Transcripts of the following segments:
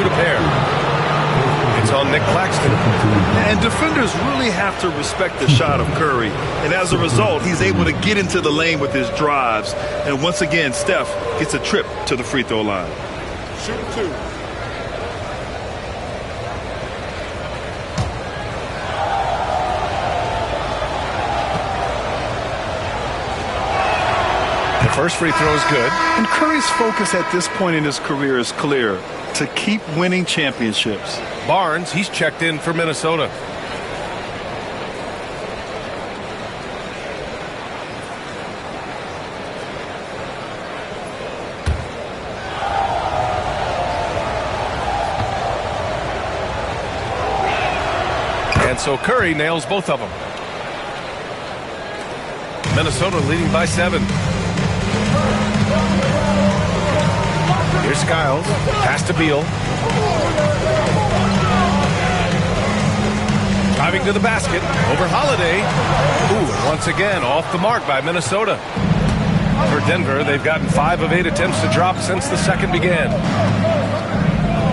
shoot a pair. It's on Nick Claxton. And defenders really have to respect the shot of Curry. And as a result, he's able to get into the lane with his drives. And once again, Steph gets a trip to the free throw line. Shoot two. The first free throw is good. And Curry's focus at this point in his career is clear: to keep winning championships. Barnes, he's checked in for Minnesota. And so Curry nails both of them. Minnesota leading by 7. Here's Skiles. Pass to Beal. Driving to the basket. Over Holiday. Ooh, once again, off the mark by Minnesota. For Denver, they've gotten 5 of 8 attempts to drop since the second began.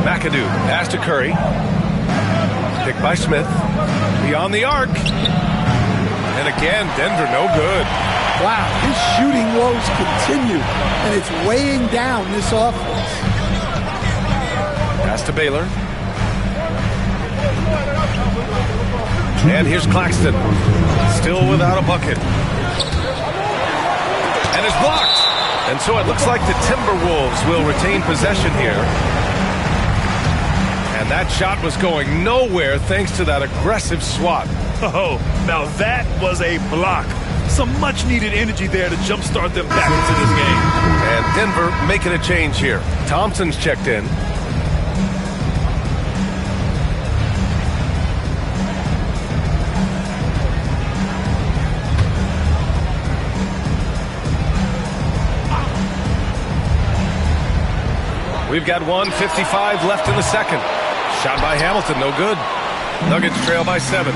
McAdoo. Pass to Curry. Picked by Smith. Beyond the arc. And again, Denver no good. Wow, his shooting woes continue, and it's weighing down this offense. Pass to Baylor. And here's Claxton. Still without a bucket. And is blocked. And so it looks like the Timberwolves will retain possession here. And that shot was going nowhere thanks to that aggressive swat. Oh, now that was a block. Some much-needed energy there to jumpstart them back into this game. And Denver making a change here. Thompson's checked in. We've got 1:55 left in the second. Shot by Hamilton, no good. Nuggets trail by 7.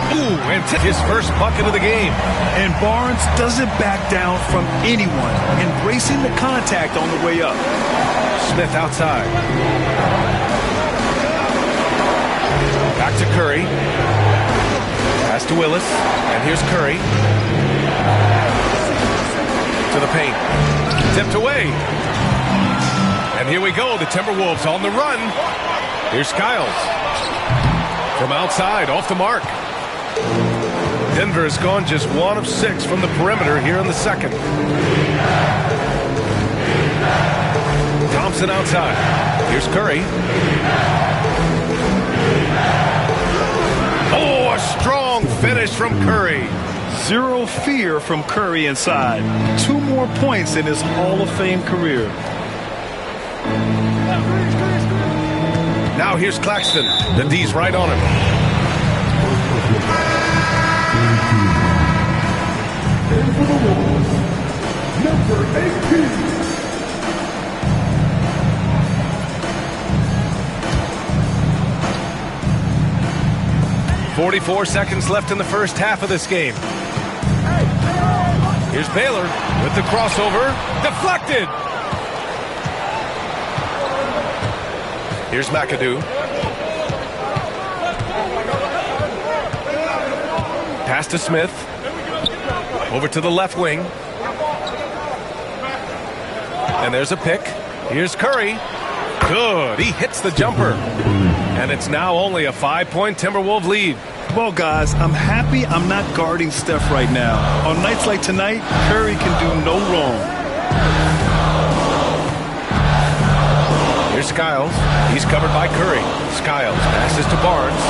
Ooh, and his first bucket of the game. And Barnes doesn't back down from anyone, embracing the contact on the way up. Smith outside. Back to Curry. Pass to Willis. And here's Curry. To the paint. Tipped away. And here we go. The Timberwolves on the run. Here's Skiles. From outside, off the mark. Denver has gone just 1 of 6 from the perimeter here in the second. Thompson outside. Here's Curry. Oh, a strong finish from Curry. Zero fear from Curry inside. 2 more points in his Hall of Fame career. Now here's Claxton. The D's right on him. Number 18. 44 seconds left in the first half of this game. Here's Baylor with the crossover. Deflected. Here's McAdoo. Pass to Smith. Over to the left wing. And there's a pick. Here's Curry. Good. He hits the jumper. And it's now only a 5-point Timberwolves lead. Well, guys, I'm happy I'm not guarding Steph right now. On nights like tonight, Curry can do no wrong. Here's Skiles. He's covered by Curry. Skiles passes to Barnes.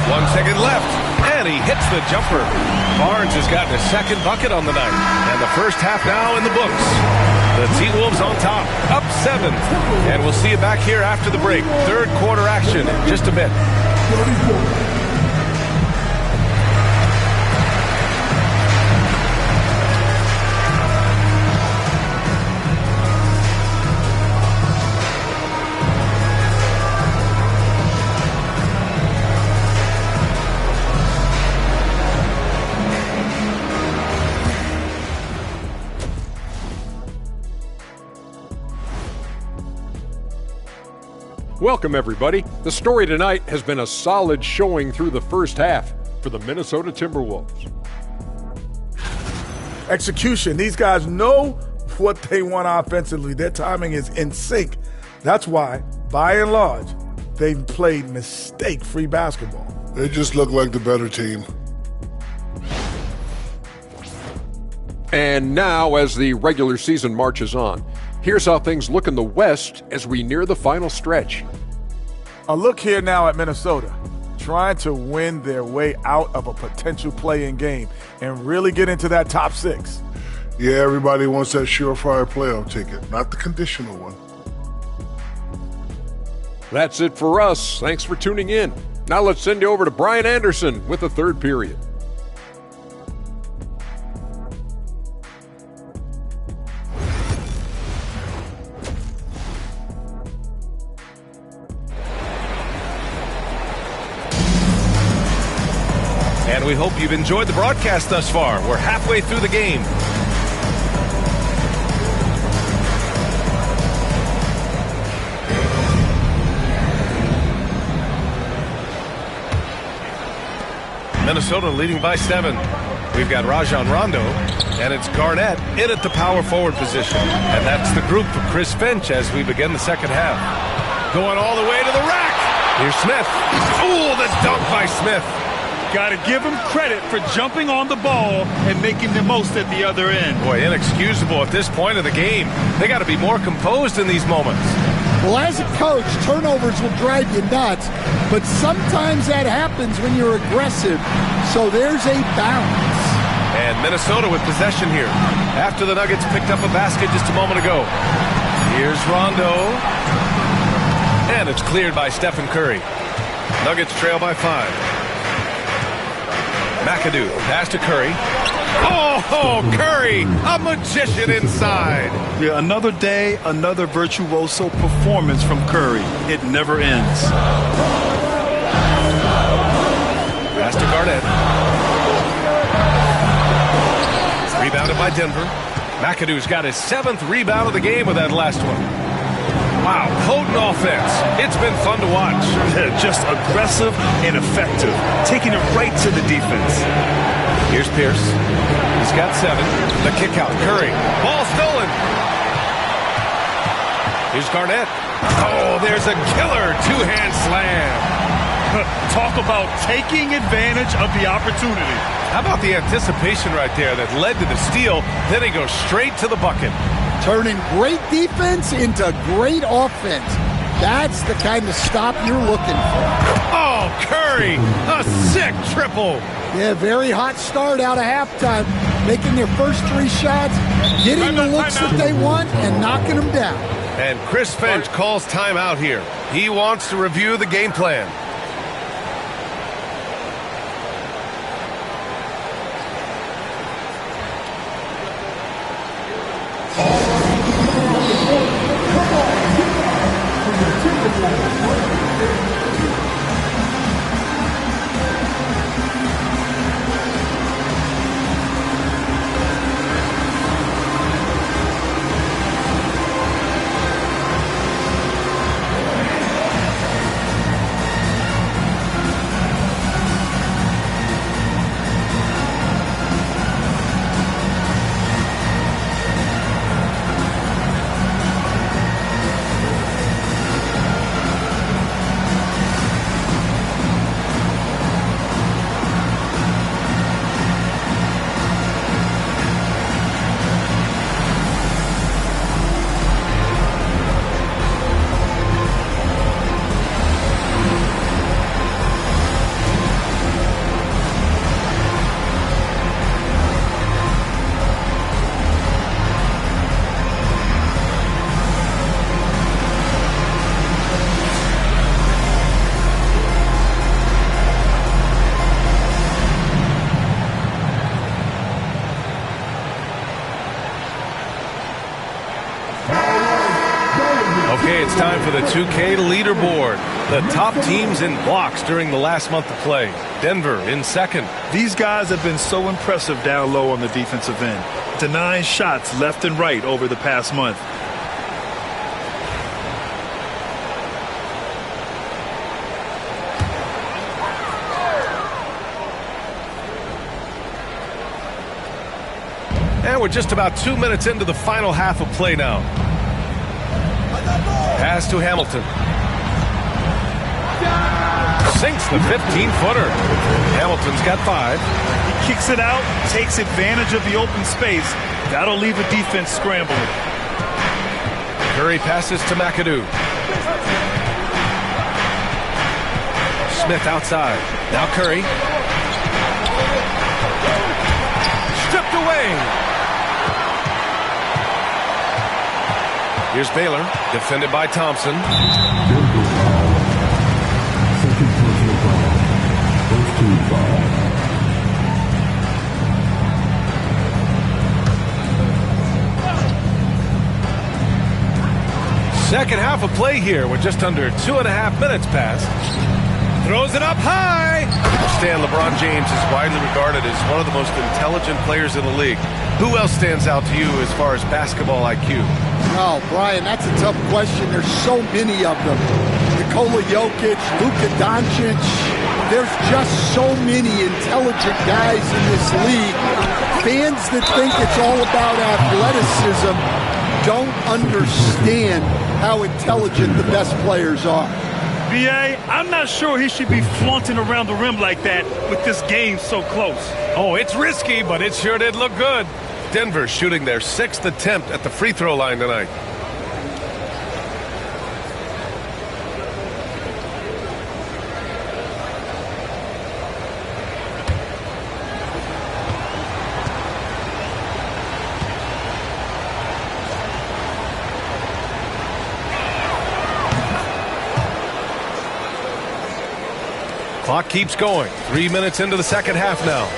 1 second left. And he hits the jumper. Barnes has gotten a second bucket on the night. And the first half now in the books. The T-Wolves on top, up 7. And we'll see you back here after the break. Third quarter action in just a bit. Welcome, everybody. The story tonight has been a solid showing through the first half for the Minnesota Timberwolves. Execution. These guys know what they want offensively. Their timing is in sync. That's why, by and large, they've played mistake-free basketball. They just look like the better team. And now, as the regular season marches on, here's how things look in the West as we near the final stretch. A look here now at Minnesota, trying to win their way out of a potential play-in game and really get into that top six. Yeah, everybody wants that surefire playoff ticket, not the conditional one. That's it for us. Thanks for tuning in. Now let's send you over to Brian Anderson with the third period. And we hope you've enjoyed the broadcast thus far. We're halfway through the game. Minnesota leading by 7. We've got Rajon Rondo, and it's Garnett in at the power forward position. And that's the group for Chris Finch as we begin the second half. Going all the way to the rack. Here's Smith. Ooh, the dunk by Smith. Got to give him credit for jumping on the ball and making the most at the other end. Boy, inexcusable at this point of the game. They got to be more composed in these moments. Well, as a coach, turnovers will drive you nuts, but sometimes that happens when you're aggressive, so there's a balance. And Minnesota with possession here after the Nuggets picked up a basket just a moment ago. Here's Rondo. And it's cleared by Stephen Curry. Nuggets trail by 5. McAdoo, pass to Curry. Oh, Curry, a magician inside. Yeah, another day, another virtuoso performance from Curry. It never ends. Pass to Garnett. Rebounded by Denver. McAdoo's got his 7th rebound of the game with that last one. Wow, potent offense. It's been fun to watch. Yeah, just aggressive and effective, taking it right to the defense. Here's Pierce. He's got 7. The kick out. Curry. Ball stolen. Here's Garnett. Oh, there's a killer two-hand slam. Talk about taking advantage of the opportunity. How about the anticipation right there that led to the steal? Then he goes straight to the bucket. Turning great defense into great offense. That's the kind of stop you're looking for. Oh, Curry, a sick triple. Yeah, very hot start out of halftime. Making their first 3 shots, getting the looks that they want, and knocking them down. And Chris Finch calls timeout here. He wants to review the game plan. Okay, it's time for the 2K leaderboard. The top teams in blocks during the last month of play. Denver in second. These guys have been so impressive down low on the defensive end, denying shots left and right over the past month. And we're just about 2 minutes into the final half of play now. Pass to Hamilton. Sinks the 15-footer. Hamilton's got 5. He kicks it out, takes advantage of the open space. That'll leave a defense scrambling. Curry passes to McAdoo. Smith outside. Now Curry. Stripped away. Here's Baylor, defended by Thompson. Second half of play here with just under 2.5 minutes passed. Throws it up high. Understand LeBron James is widely regarded as one of the most intelligent players in the league. Who else stands out to you as far as basketball IQ? Oh, Brian, that's a tough question. There's so many of them. Nikola Jokic, Luka Doncic. There's just so many intelligent guys in this league. Fans that think it's all about athleticism don't understand how intelligent the best players are. B.A., I'm not sure he should be flaunting around the rim like that with this game so close. Oh, it's risky, but it sure did look good. Denver shooting their 6th attempt at the free throw line tonight. Clock keeps going. 3 minutes into the second half now.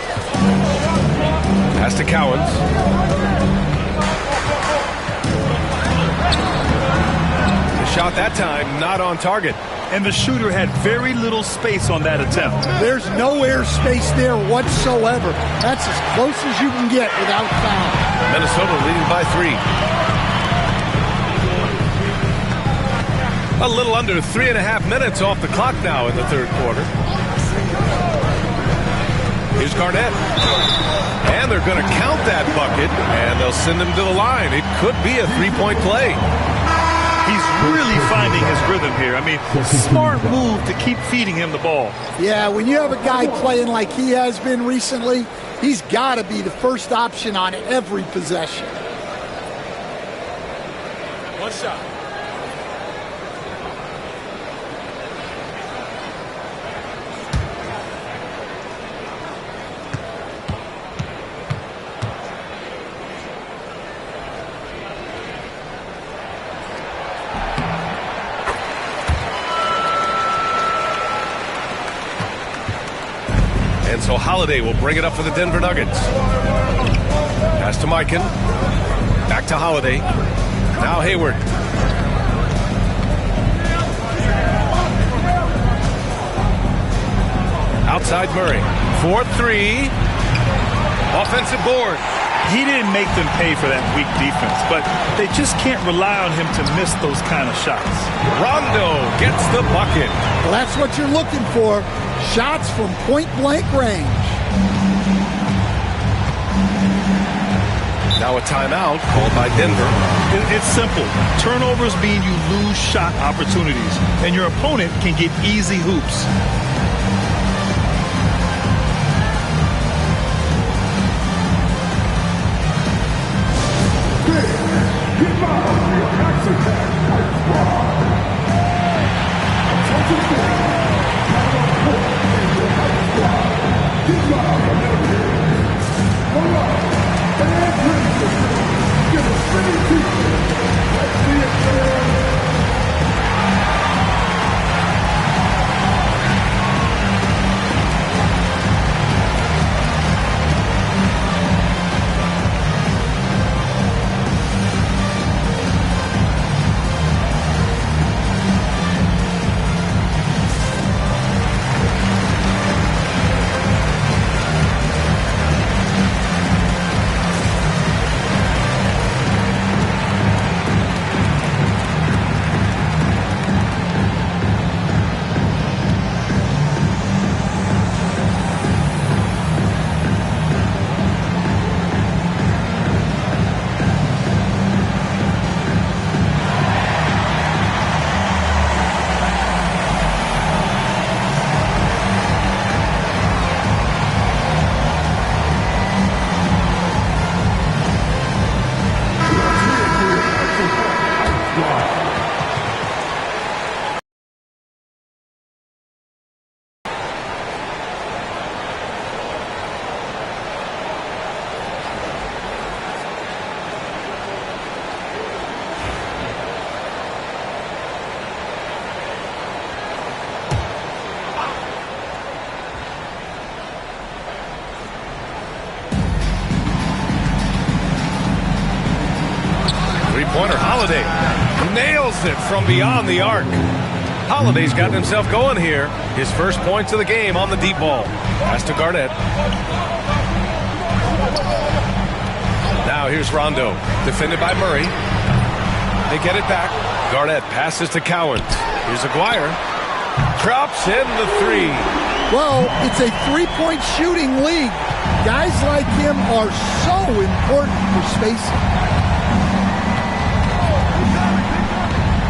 Pass to Cowens. The shot that time not on target. And the shooter had very little space on that attempt. There's no air space there whatsoever. That's as close as you can get without foul. Minnesota leading by 3. A little under 3.5 minutes off the clock now in the third quarter. Here's Garnett. And they're going to count that bucket, and they'll send him to the line. It could be a three-point play. He's really finding his rhythm here. I mean, smart move to keep feeding him the ball. Yeah, when you have a guy playing like he has been recently, he's got to be the first option on every possession. One shot. And so Holiday will bring it up for the Denver Nuggets. Pass to Mikan. Back to Holiday. Now Hayward. Outside Murray. 4-3. Offensive board. He didn't make them pay for that weak defense, but they just can't rely on him to miss those kind of shots. Rondo gets the bucket. Well, that's what you're looking for. Shots from point-blank range. Now a timeout called by Denver. It's simple. Turnovers mean you lose shot opportunities, and your opponent can get easy hoops. Holiday nails it from beyond the arc. Holiday's gotten himself going here. His first points of the game on the deep ball. Pass to Garnett. Now here's Rondo, defended by Murray. They get it back. Garnett passes to Cowens. Here's Aguirre. Drops in the three. Well, it's a three-point shooting league. Guys like him are so important for spacing.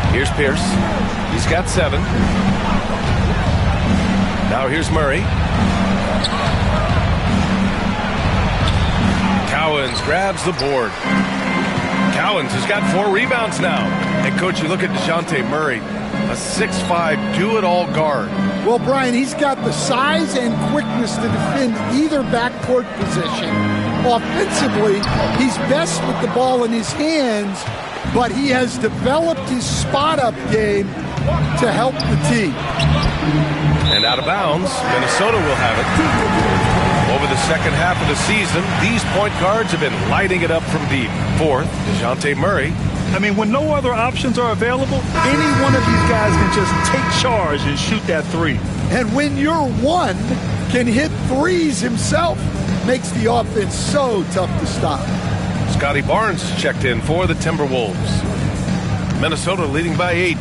Here's Pierce. He's got 7. Now here's Murray. Cowens grabs the board. Cowens has got 4 rebounds now. And, Coach, you look at DeJounte Murray, a 6'5", do-it-all guard. Well, Brian, he's got the size and quickness to defend either backcourt position. Offensively, he's best with the ball in his hands, but he has developed his spot-up game to help the team. And out of bounds, Minnesota will have it. Over the second half of the season, these point guards have been lighting it up from deep. 4th, DeJounte Murray. I mean, when no other options are available, any one of these guys can just take charge and shoot that three. And when your one can hit threes himself, makes the offense so tough to stop. Scotty Barnes checked in for the Timberwolves. Minnesota leading by 8.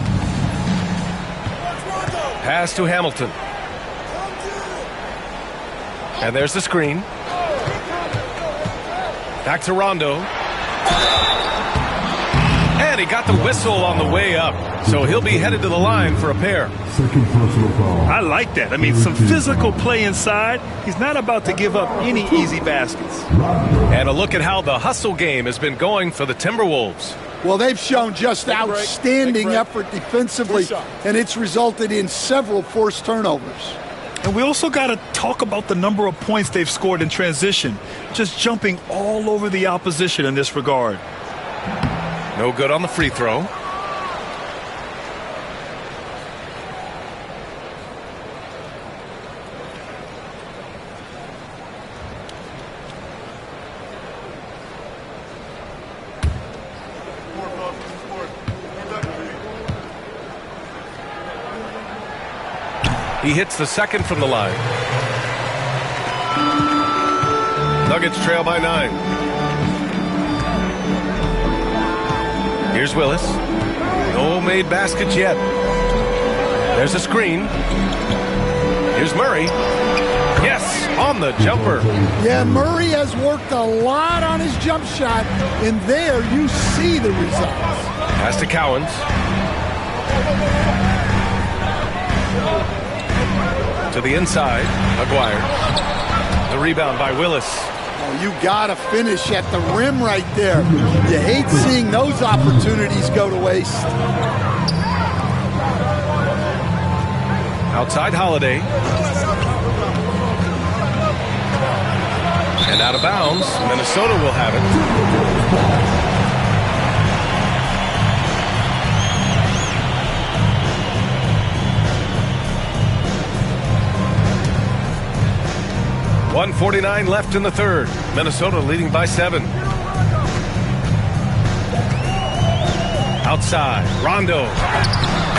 Pass to Hamilton. And there's the screen. Back to Rondo. And he got the whistle on the way up. So he'll be headed to the line for a pair. Second personal foul. I like that. I mean, some physical play inside. He's not about to give up any easy baskets. And a look at how the hustle game has been going for the Timberwolves. Well, they've shown just outstanding effort defensively, and it's resulted in several forced turnovers. And we also got to talk about the number of points they've scored in transition, just jumping all over the opposition in this regard. No good on the free throw. He hits the second from the line. Nuggets trail by 9. Here's Willis. No made baskets yet. There's a screen. Here's Murray. Yes, on the jumper. Yeah, Murray has worked a lot on his jump shot, and there you see the results. Pass to Cowens. To the inside, Aguirre. The rebound by Willis. Oh, you got to finish at the rim right there. You hate seeing those opportunities go to waste. Outside Holiday. And out of bounds, Minnesota will have it. 1:49 left in the third. Minnesota leading by 7. Outside, Rondo.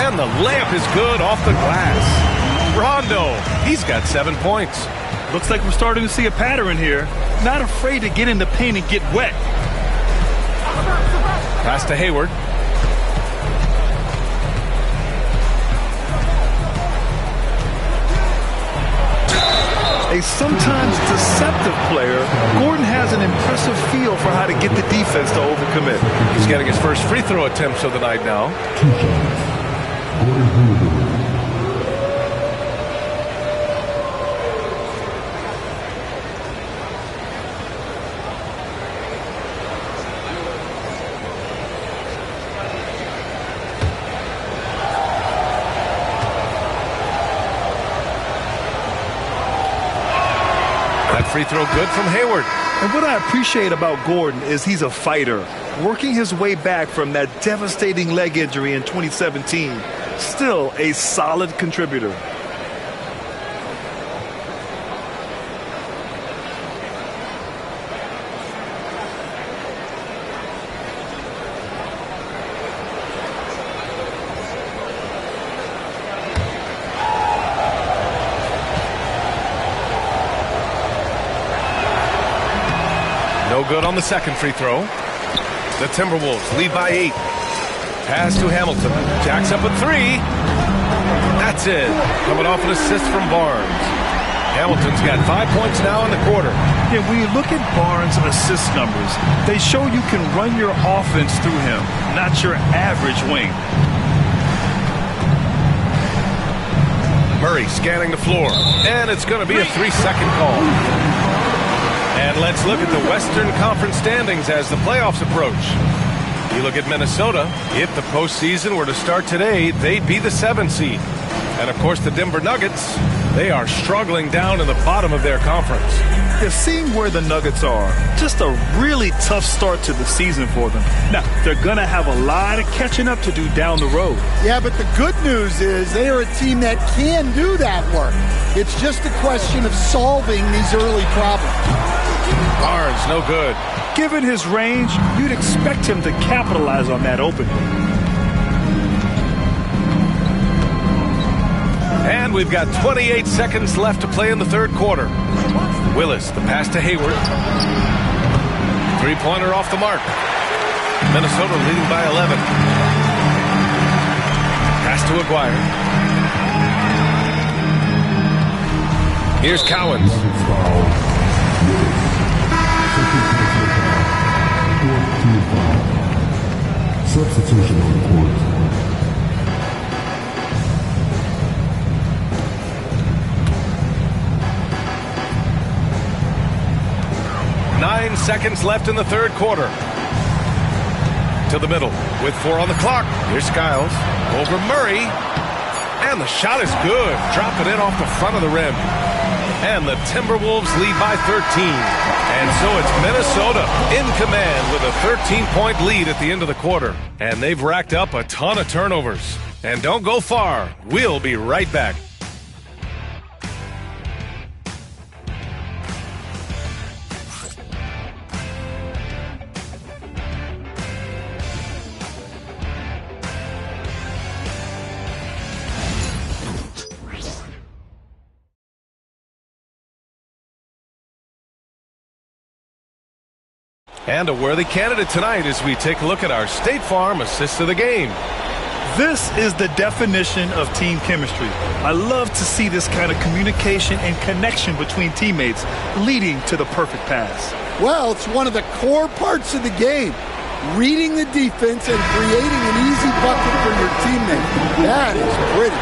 And the layup is good off the glass. Rondo, he's got 7 points. Looks like we're starting to see a pattern here. Not afraid to get in the paint and get wet. Pass to Hayward. A sometimes deceptive player, Gordon has an impressive feel for how to get the defense to overcommit. He's getting his first free throw attempts of the night now. 2 shots. Gordon. Free throw good from Hayward. And what I appreciate about Gordon is he's a fighter, working his way back from that devastating leg injury in 2017. Still a solid contributor. good on the second free throw. The Timberwolves lead by 8. Pass to Hamilton. Jacks up a 3. That's it. Coming off an assist from Barnes. Hamilton's got 5 points now in the quarter. Yeah, when you look at Barnes' assist numbers, they show you can run your offense through him, not your average wing. Murray scanning the floor, and it's going to be a 3-second call. And let's look at the Western Conference standings as the playoffs approach. You look at Minnesota. If the postseason were to start today, they'd be the 7th seed. And, of course, the Denver Nuggets, they are struggling down in the bottom of their conference. Yeah, seeing where the Nuggets are, just a really tough start to the season for them. Now, they're going to have a lot of catching up to do down the road. Yeah, but the good news is they are a team that can do that work. It's just a question of solving these early problems. Barnes, no good. Given his range, you'd expect him to capitalize on that openly. And we've got 28 seconds left to play in the third quarter. Willis, the pass to Hayward. Three-pointer off the mark. Minnesota leading by 11. Pass to Aguirre. Here's Cowens. Substitution on the court. 9 seconds left in the third quarter. To the middle with 4 on the clock. Here's Skiles over Murray. And the shot is good. Drop it in off the front of the rim. And the Timberwolves lead by 13. And so it's Minnesota in command with a 13-point lead at the end of the quarter. And they've racked up a ton of turnovers. And don't go far. We'll be right back. And a worthy candidate tonight as we take a look at our State Farm assist of the game. This is the definition of team chemistry. I love to see this kind of communication and connection between teammates leading to the perfect pass. Well, it's one of the core parts of the game. Reading the defense and creating an easy bucket for your teammate. That is pretty.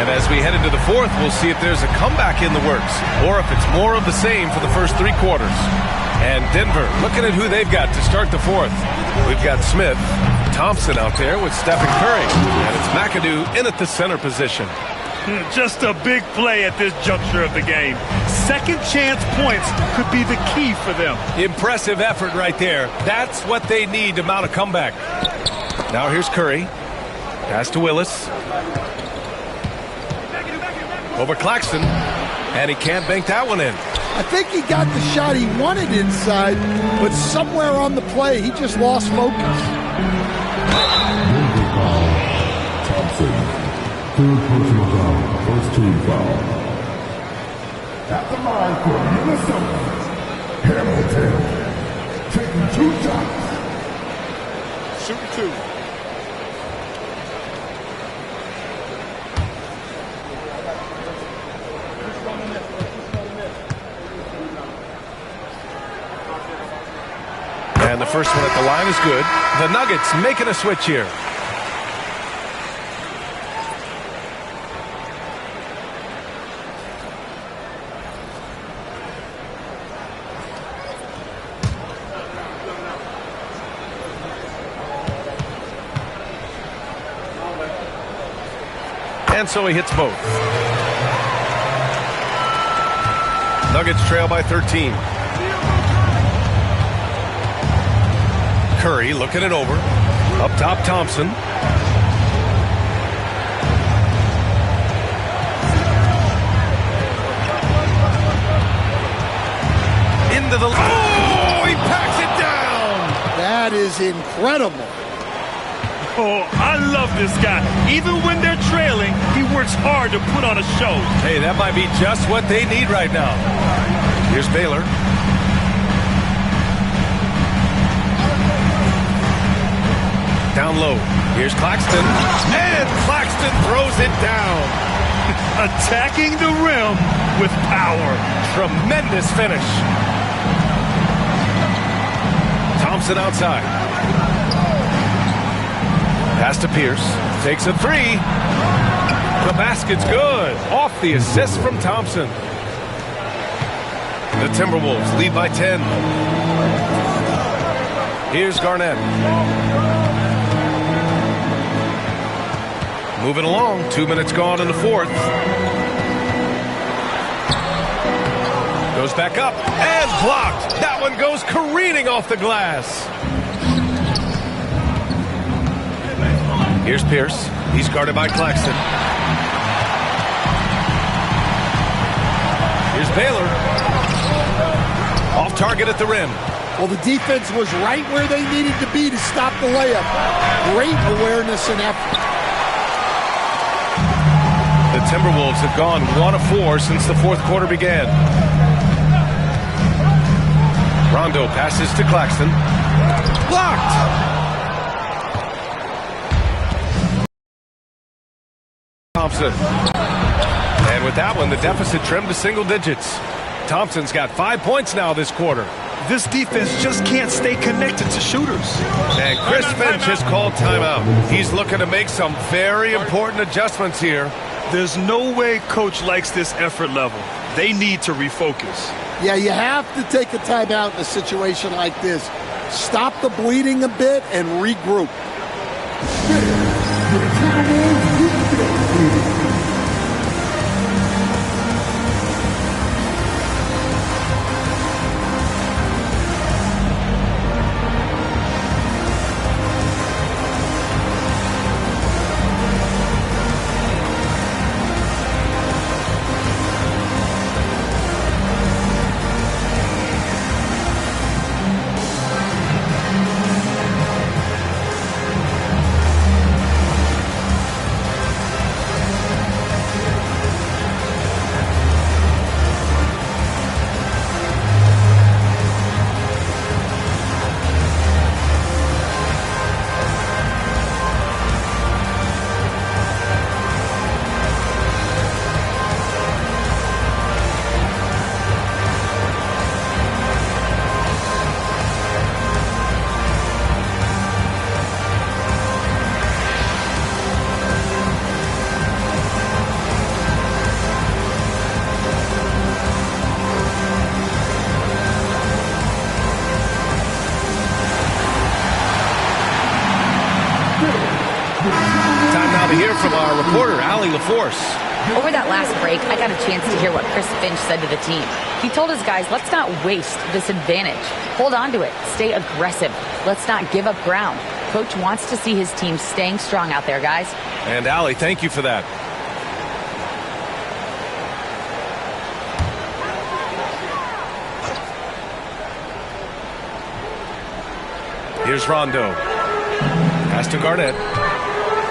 And as we head into the fourth, we'll see if there's a comeback in the works or if it's more of the same for the first 3 quarters. And Denver looking at who they've got to start the fourth. We've got Smith, Thompson out there with Stephen Curry. And it's McAdoo in at the center position. Just a big play at this juncture of the game. Second chance points could be the key for them. Impressive effort right there. That's what they need to mount a comeback. Now here's Curry. Pass to Willis. Over Claxton, and he can't bank that one in. I think he got the shot he wanted inside, but somewhere on the play, he just lost focus. Thompson, third personal foul, first team foul. At the line for Minnesota, Hamilton, taking 2 shots. Shooting 2. And the first one at the line is good. The Nuggets making a switch here. And so he hits both. Nuggets trail by 13. Curry looking it over. Up top, Thompson. Into the... Oh, he packs it down! That is incredible. Oh, I love this guy. Even when they're trailing, he works hard to put on a show. Hey, that might be just what they need right now. Here's Baylor. Down low. Here's Claxton. And Claxton throws it down. Attacking the rim with power. Tremendous finish. Thompson outside. Pass to Pierce. Takes a three. The basket's good. Off the assist from Thompson. The Timberwolves lead by 10. Here's Garnett. Moving along. 2 minutes gone in the fourth. Goes back up and blocked. That one goes careening off the glass. Here's Pierce. He's guarded by Claxton. Here's Baylor. Off target at the rim. Well, the defense was right where they needed to be to stop the layup. Great awareness and effort. The Timberwolves have gone 1 of 4 since the fourth quarter began. Rondo passes to Claxton. Blocked! Thompson. And with that one, the deficit trimmed to single digits. Thompson's got 5 points now this quarter. This defense just can't stay connected to shooters. And Chris Finch has called timeout. He's looking to make some very important adjustments here. There's no way coach likes this effort level. They need to refocus. Yeah, you have to take a timeout in a situation like this. Stop the bleeding a bit and regroup. From our reporter, Allie LaForce. Over that last break, I got a chance to hear what Chris Finch said to the team. He told his guys, let's not waste this advantage. Hold on to it. Stay aggressive. Let's not give up ground. Coach wants to see his team staying strong out there, guys. And Allie, thank you for that. Here's Rondo. Pass to Garnett.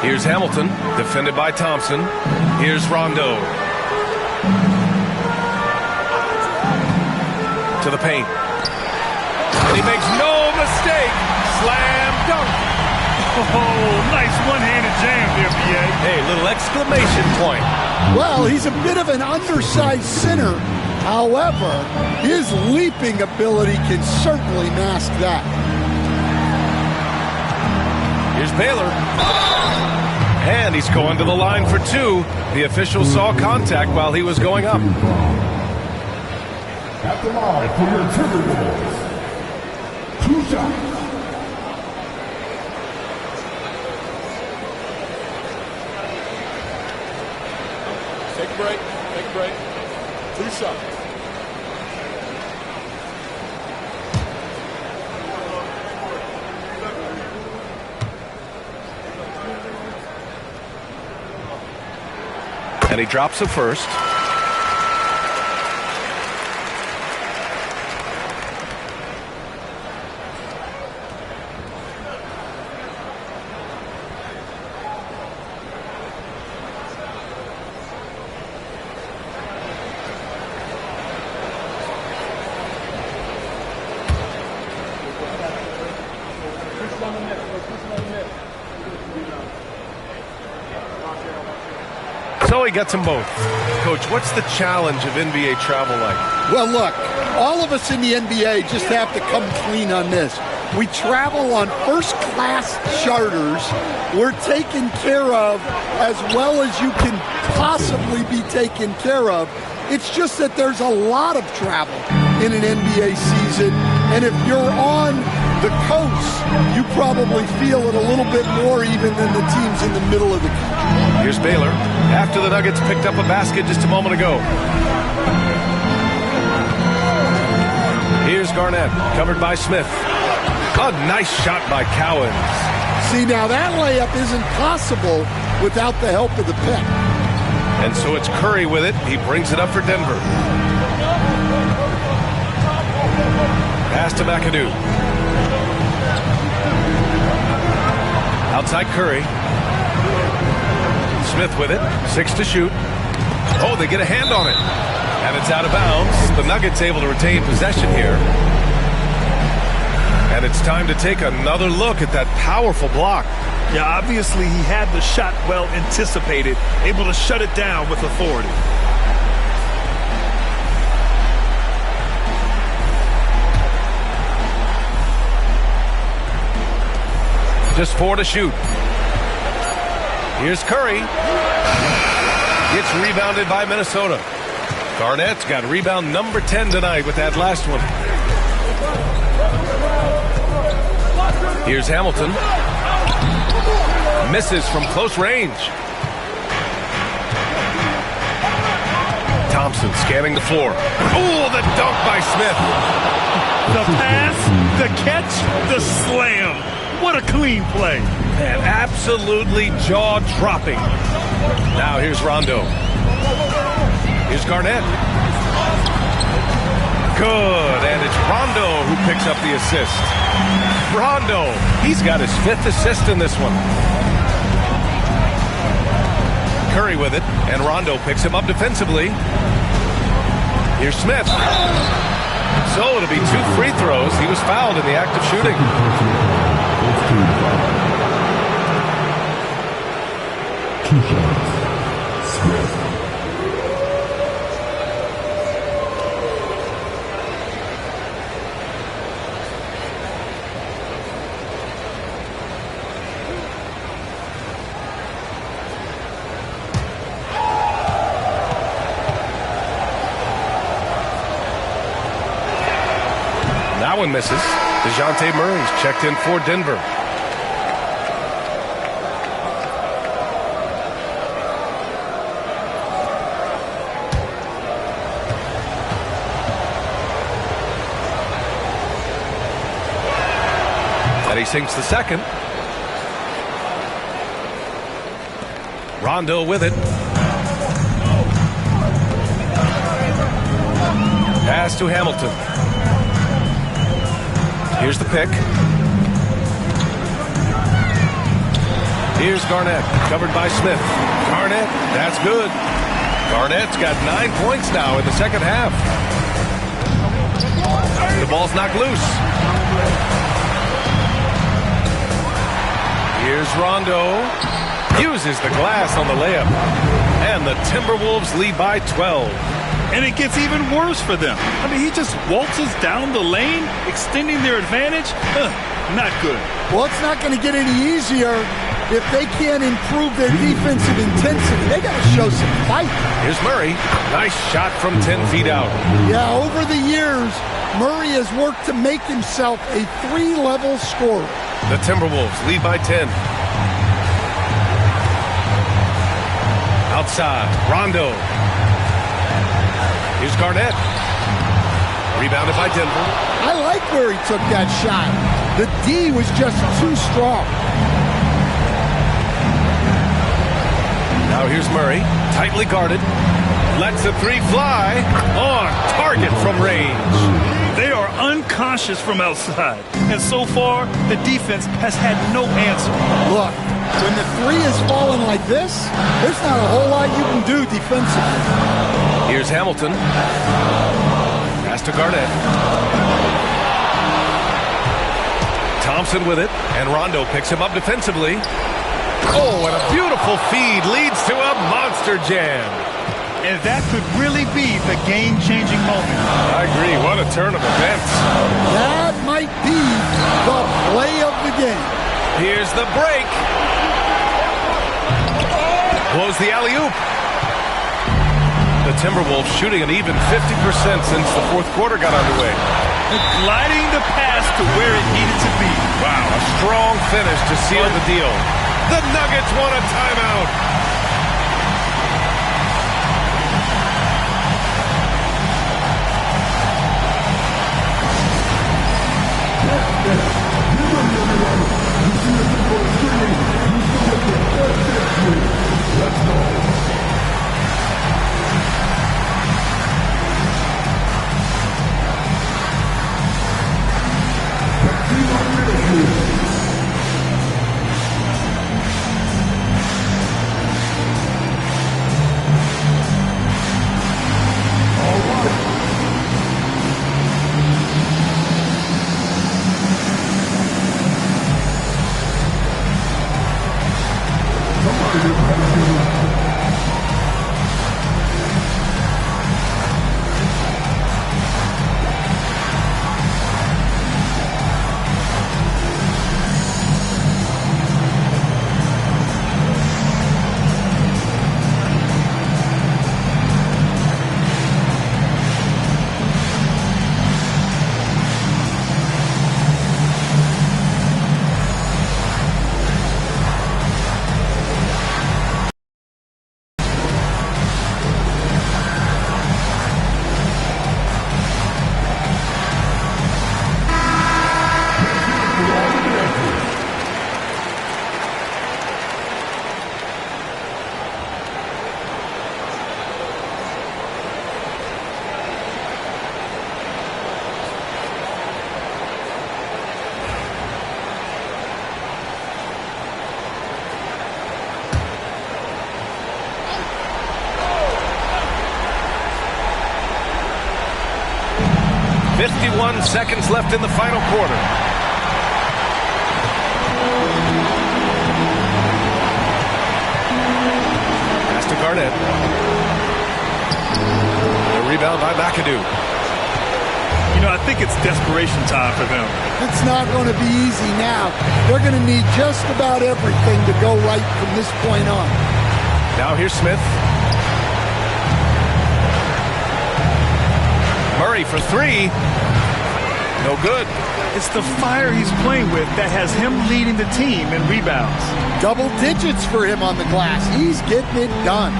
Here's Hamilton, defended by Thompson. Here's Rondo. To the paint. And he makes no mistake. Slam dunk. Oh, nice one-handed jam there, B.A. Hey, little exclamation point. Well, he's a bit of an undersized center. However, his leaping ability can certainly mask that. Here's Baylor. And he's going to the line for two. The official saw contact while he was going up. At the line for your Timberwolves. 2 shots. Take a break. Take a break. 2 shots. And he drops the first. So he gets them both. Coach, what's the challenge of NBA travel like? Well, look, all of us in the NBA just have to come clean on this. We travel on first-class charters. We're taken care of as well as you can possibly be taken care of. It's just that there's a lot of travel in an NBA season, and if you're on the coast, you probably feel it a little bit more even than the teams in the middle of the country. Here's Baylor after the Nuggets picked up a basket just a moment ago. Here's Garnett, covered by Smith. A nice shot by Cowens. See, now that layup isn't possible without the help of the pick. And so it's Curry with it. He brings it up for Denver. Pass to McAdoo. Outside Curry. Smith with it. 6 to shoot. Oh, they get a hand on it. And it's out of bounds. The Nuggets able to retain possession here. And it's time to take another look at that powerful block. Yeah, obviously he had the shot well anticipated, able to shut it down with authority. Just 4 to shoot. Here's Curry. It's rebounded by Minnesota. Garnett's got rebound number 10 tonight with that last one. Here's Hamilton. Misses from close range. Thompson scanning the floor. Oh, the dunk by Smith. The pass, the catch, the slam. What a clean play. And absolutely jaw-dropping. Now here's Rondo. Here's Garnett. Good, and it's Rondo who picks up the assist. Rondo, he's got his 5th assist in this one. Curry with it, and Rondo picks him up defensively. Here's Smith. So it'll be 2 free throws. He was fouled in the act of shooting. Smith. That one misses. DeJounte Murray's checked in for Denver. And he sinks the second. Rondo with it. Pass to Hamilton. Here's the pick. Here's Garnett, covered by Smith. Garnett, that's good. Garnett's got 9 points now in the second half. The ball's knocked loose. Here's Rondo. Uses the glass on the layup. And the Timberwolves lead by 12. And it gets even worse for them. I mean, he just waltzes down the lane, extending their advantage. Not good. Well, it's not going to get any easier if they can't improve their defensive intensity. They got to show some fight. Here's Murray. Nice shot from 10 feet out. Yeah, over the years, Murray has worked to make himself a 3-level scorer. The Timberwolves lead by 10. Outside, Rondo. Here's Garnett. Rebounded by Denver. I like where he took that shot. The D was just too strong. Now here's Murray. Tightly guarded. Lets the 3 fly. On target from range. They are unconscious from outside. And so far, the defense has had no answer. Look, when the 3 is falling like this, there's not a whole lot you can do defensively. Here's Hamilton. Pass to Garnett. Thompson with it, and Rondo picks him up defensively. Oh, and a beautiful feed leads to a monster monster jam. And that could really be the game-changing moment. I agree. What a turn of events. That might be the play of the game. Here's the break. Blows the alley-oop. The Timberwolves shooting an even 50% since the fourth quarter got underway. Gliding the pass to where it needed to be. Wow, a strong finish to seal the deal. The Nuggets want a timeout. Seconds left in the final quarter. Pass to Garnett. The rebound by McAdoo. You know, I think it's desperation time for them. It's not going to be easy now. They're going to need just about everything to go right from this point on. Now here's Smith. Murray for three. No good. It's the fire he's playing with that has him leading the team in rebounds. Double digits for him on the glass. He's getting it done.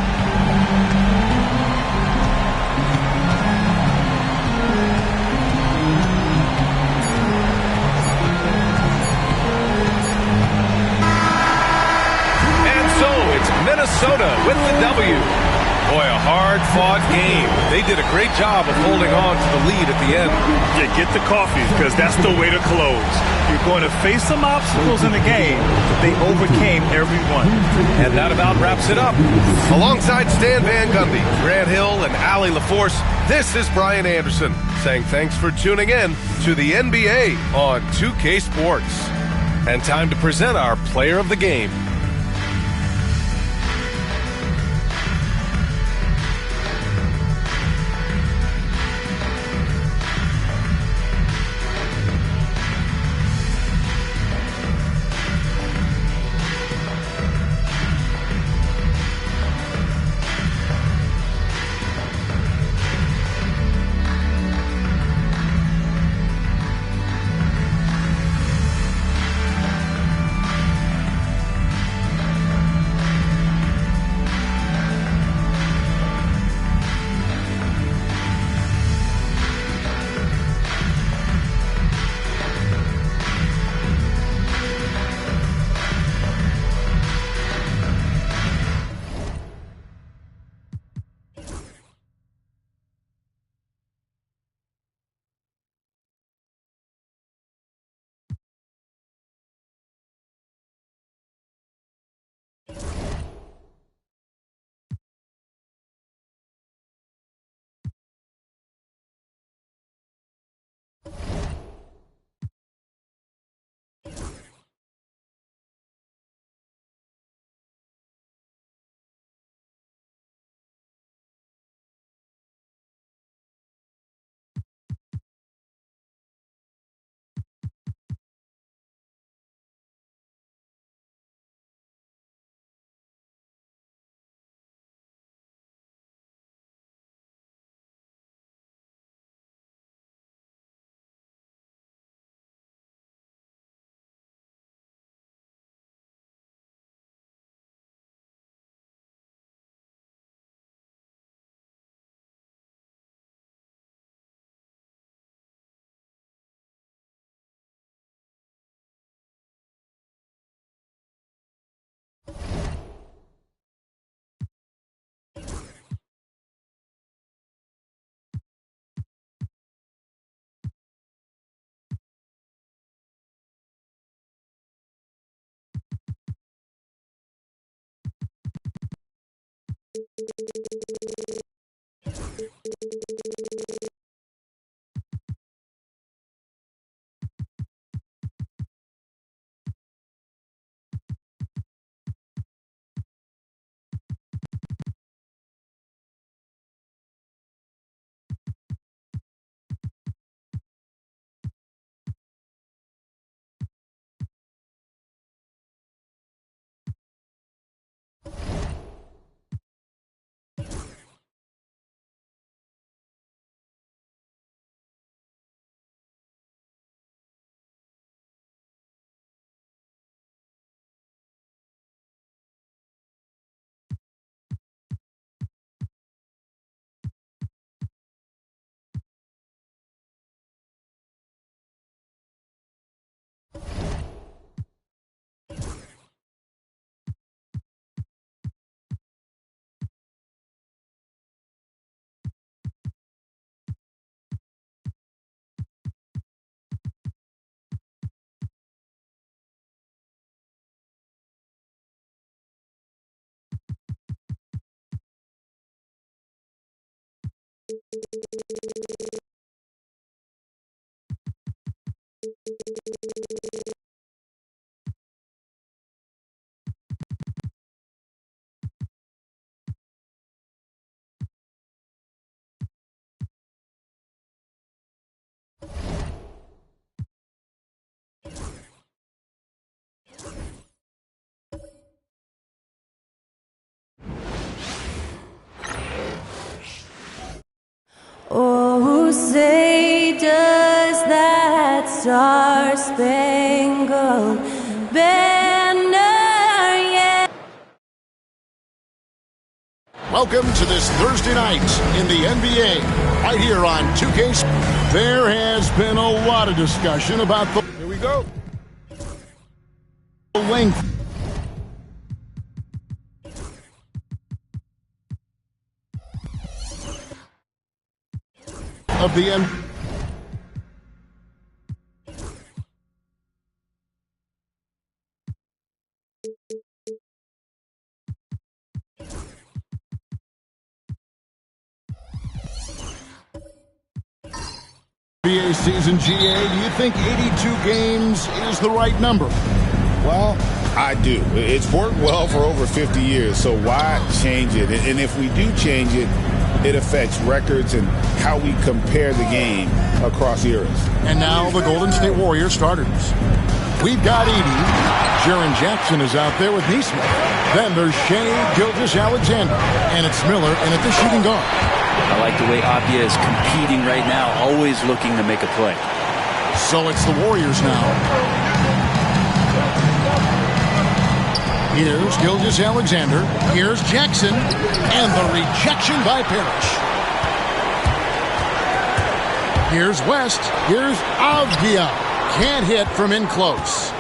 And so it's Minnesota with the W. Boy, a hard-fought game. They did a great job of holding on to the lead at the end. Yeah, get the coffee, because that's the way to close. You're going to face some obstacles in the game, but they overcame every one. And that about wraps it up. Alongside Stan Van Gundy, Grant Hill, and Allie LaForce, this is Brian Anderson saying thanks for tuning in to the NBA on 2K Sports. And time to present our player of the game. Oh, say does that star-spangled banner yet? Welcome to this Thursday night in the NBA, right here on 2K. There has been a lot of discussion about the Here we go. length of the NBA season. GA, do you think 82 games is the right number? Well, I do. It's worked well for over 50 years, so why change it? And if we do change it, it affects records and how we compare the game across eras. And now the Golden State Warriors starters. We've got Edey. Jaren Jackson is out there with Neesmith. Then there's Shea Gilgeous-Alexander. And it's Miller in at the shooting guard. I like the way Avdia is competing right now, always looking to make a play. So it's the Warriors now. Here's Gilgeous-Alexander. Here's Jackson. And the rejection by Parrish. Here's West. Here's Avdia. Can't hit from in close.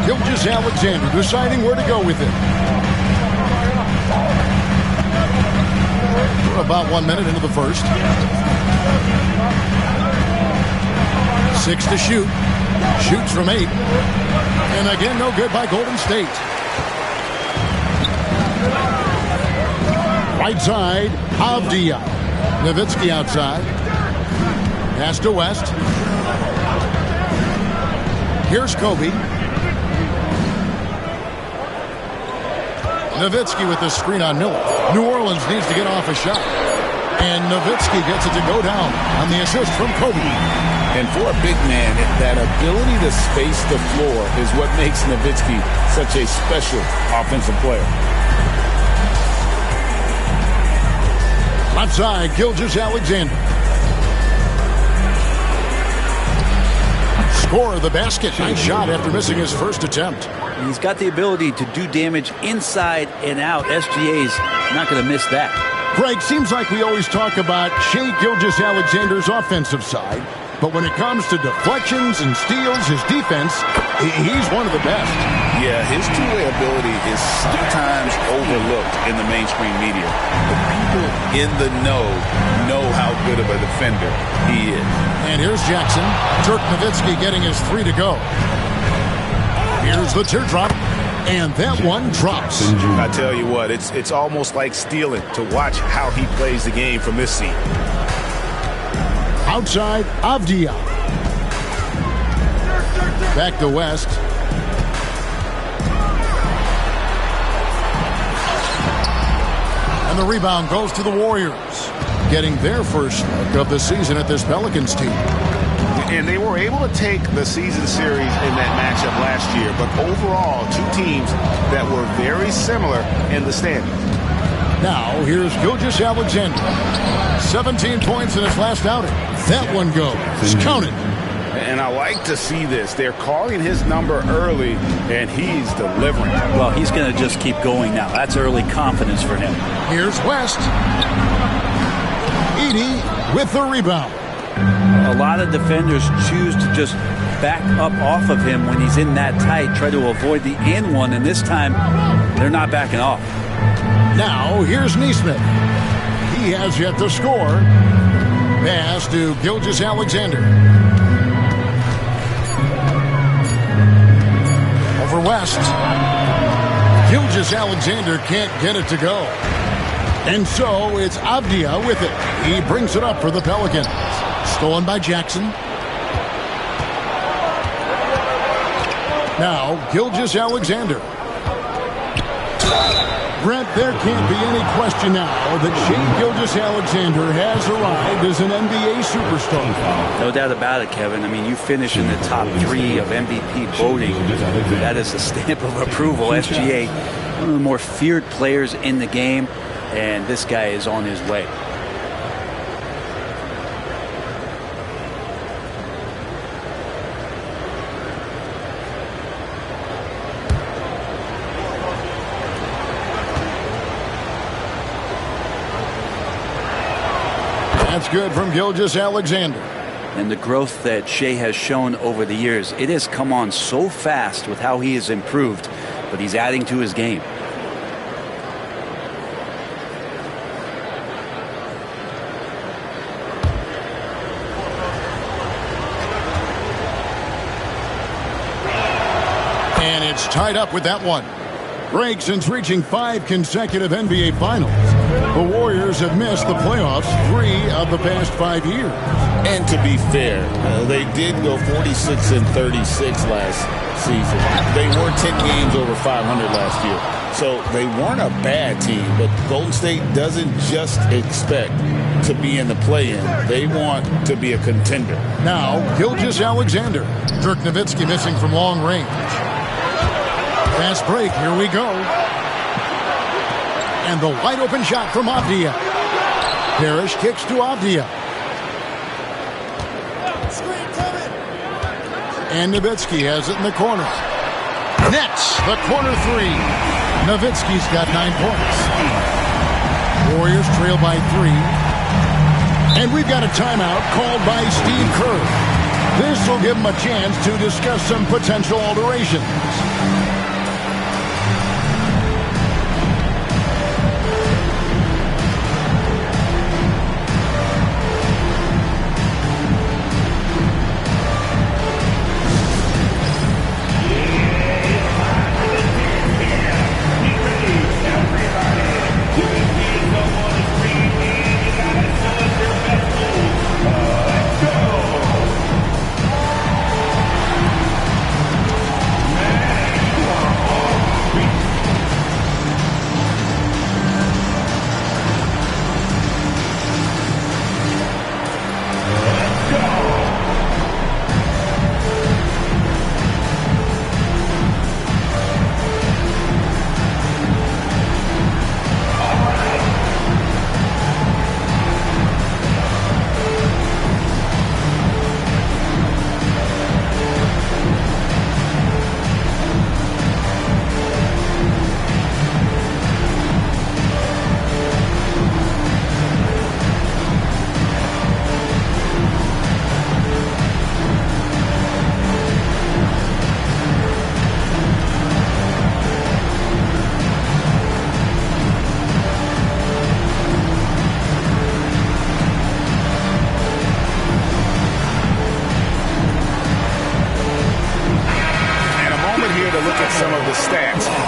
Gilgeous-Alexander deciding where to go with it. We're about 1 minute into the first. 6 to shoot. Shoots from 8. And again, no good by Golden State. Right side, Avdia. Nowitzki outside. Pass to West. Here's Kobe. Nowitzki with the screen on Miller. New Orleans needs to get off a shot. And Nowitzki gets it to go down on the assist from Kobe. And for a big man, that ability to space the floor is what makes Nowitzki such a special offensive player. Left side, Gilgeous-Alexander. Score of the basket. Nice shot after missing his first attempt. He's got the ability to do damage inside and out. SGA's not going to miss that. Greg, seems like we always talk about Shea Gilgeous-Alexander's offensive side, but when it comes to deflections and steals, his defense, he's one of the best. Yeah, his two-way ability is sometimes overlooked in the mainstream media. The people in the know how good of a defender he is. And here's Jackson. Dirk Nowitzki getting his 3 to go. Here's the teardrop. And that one drops. I tell you what, it's almost like stealing to watch how he plays the game from this seat. Outside, Avdia. Back to West. And the rebound goes to the Warriors, getting their first look of the season at this Pelicans team. And they were able to take the season series in that matchup last year, but overall, two teams that were very similar in the standings. Now, here's Gilgeous-Alexander. 17 points in his last outing. That one goes. Counted. And I like to see this. They're calling his number early, and he's delivering. Well, he's going to just keep going now. That's early confidence for him. Here's West. Edey with the rebound. A lot of defenders choose to just back up off of him when he's in that tight, try to avoid the and one, and this time they're not backing off. Now, here's Nesmith. He has yet to score. Pass to Gilgeous-Alexander. Over West. Gilgeous-Alexander can't get it to go. And so it's Avdia with it. He brings it up for the Pelicans. Stolen by Jackson. Now, Gilgeous-Alexander. Brent, there can't be any question now that Shai Gilgeous-Alexander has arrived as an NBA superstar. No doubt about it, Kevin. I mean, you finish in the top 3 of MVP voting. That is a stamp of approval. SGA, one of the more feared players in the game, and this guy is on his way. That's good from Gilgeous-Alexander. And the growth that Shai has shown over the years, it has come on so fast with how he has improved, but he's adding to his game. And it's tied up with that one. Greg, since reaching 5 consecutive NBA Finals, the Warriors have missed the playoffs 3 of the past 5 years. And to be fair, they did go 46-36 last season. They were 10 games over 500 last year. So they weren't a bad team, but Golden State doesn't just expect to be in the play-in. They want to be a contender. Now, Gilgeous-Alexander. Dirk Nowitzki missing from long range. Fast break, here we go. And the wide open shot from Avdia. Parrish kicks to Avdia. And Nowitzki has it in the corner. Nets, the corner 3. Nowitzki's got 9 points. Warriors trail by 3. And we've got a timeout called by Steve Kerr. This will give him a chance to discuss some potential alterations.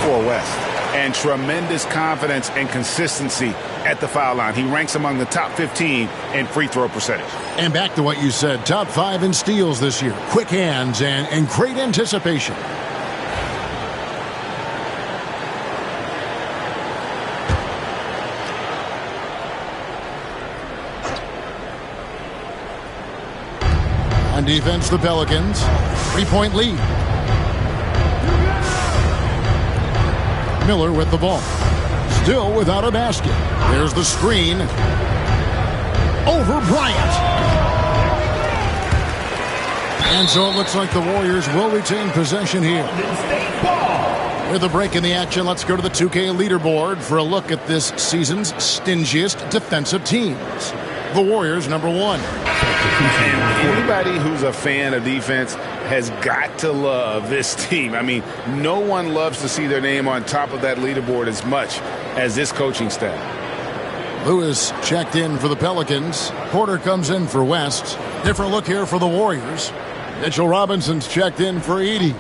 for West. And tremendous confidence and consistency at the foul line. He ranks among the top 15 in free throw percentage. And back to what you said, top 5 in steals this year. Quick hands and great anticipation. On defense, the Pelicans. 3-point lead. Miller with the ball. Still without a basket. There's the screen. Over Bryant. And so it looks like the Warriors will retain possession here. With a break in the action, let's go to the 2K leaderboard for a look at this season's stingiest defensive teams. The Warriors, number 1. And anybody who's a fan of defense has got to love this team. I mean, no one loves to see their name on top of that leaderboard as much as this coaching staff. Lewis checked in for the Pelicans. Porter comes in for West. Different look here for the Warriors. Mitchell Robinson's checked in for Edey.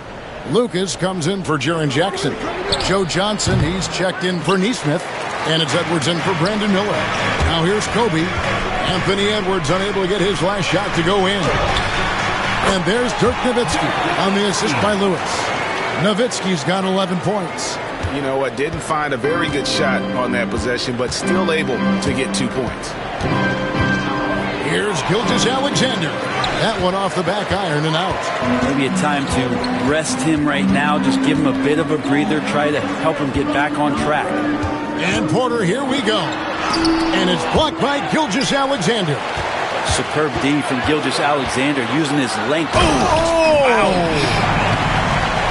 Lucas comes in for Jaren Jackson. Joe Johnson, he's checked in for Nesmith. And it's Edwards in for Brandon Miller. Now here's Kobe. Anthony Edwards unable to get his last shot to go in. And there's Dirk Nowitzki on the assist by Lewis. Nowitzki's got 11 points. You know what? Didn't find a very good shot on that possession, but still able to get 2 points. Here's Gilgeous-Alexander. That one off the back iron and out. Maybe a time to rest him right now. Just give him a bit of a breather. Try to help him get back on track. And Porter, here we go. And it's blocked by Gilgeous-Alexander. Superb D from Gilgeous-Alexander using his length. Wow.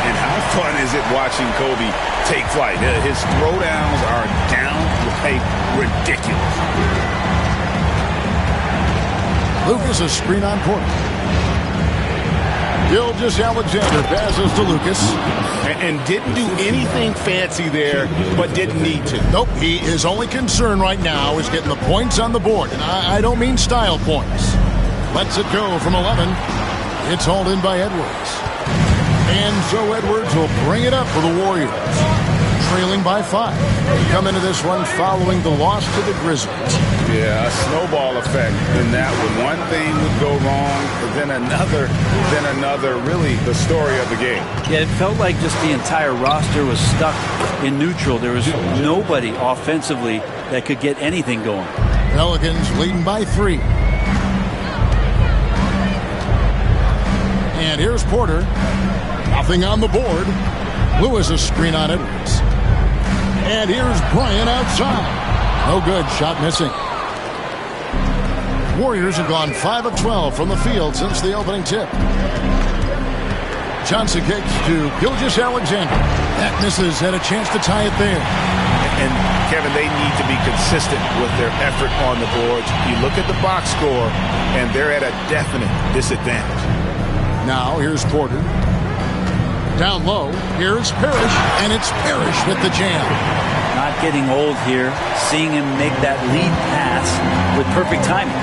And how fun is it watching Kobe take flight? His throwdowns are downright ridiculous. Lucas, a screen on Porter. Gilgeous-Alexander passes to Lucas. And didn't do anything fancy there, but didn't need to. Nope, his only concern right now is getting the points on the board. And I don't mean style points. Lets it go from 11. It's hauled in by Edwards. And so Edwards will bring it up for the Warriors. Trailing by 5. They come into this one following the loss to the Grizzlies. Yeah, a snowball effect in that one. One thing would go wrong, then another. Really the story of the game. Yeah, it felt like just the entire roster was stuck in neutral. There was nobody offensively that could get anything going. Pelicans leading by 3. And here's Porter. Nothing on the board. Lewis a screen on Edwards. And here's Bryant outside. No good. Shot missing. Warriors have gone 5 of 12 from the field since the opening tip. Johnson kicks to Gilgeous-Alexander. That misses, and a chance to tie it there. And, Kevin, they need to be consistent with their effort on the boards. You look at the box score, and they're at a definite disadvantage. Now, here's Porter. Down low, here's Parrish, and it's Parrish with the jam. Not getting old here, seeing him make that lead pass with perfect timing.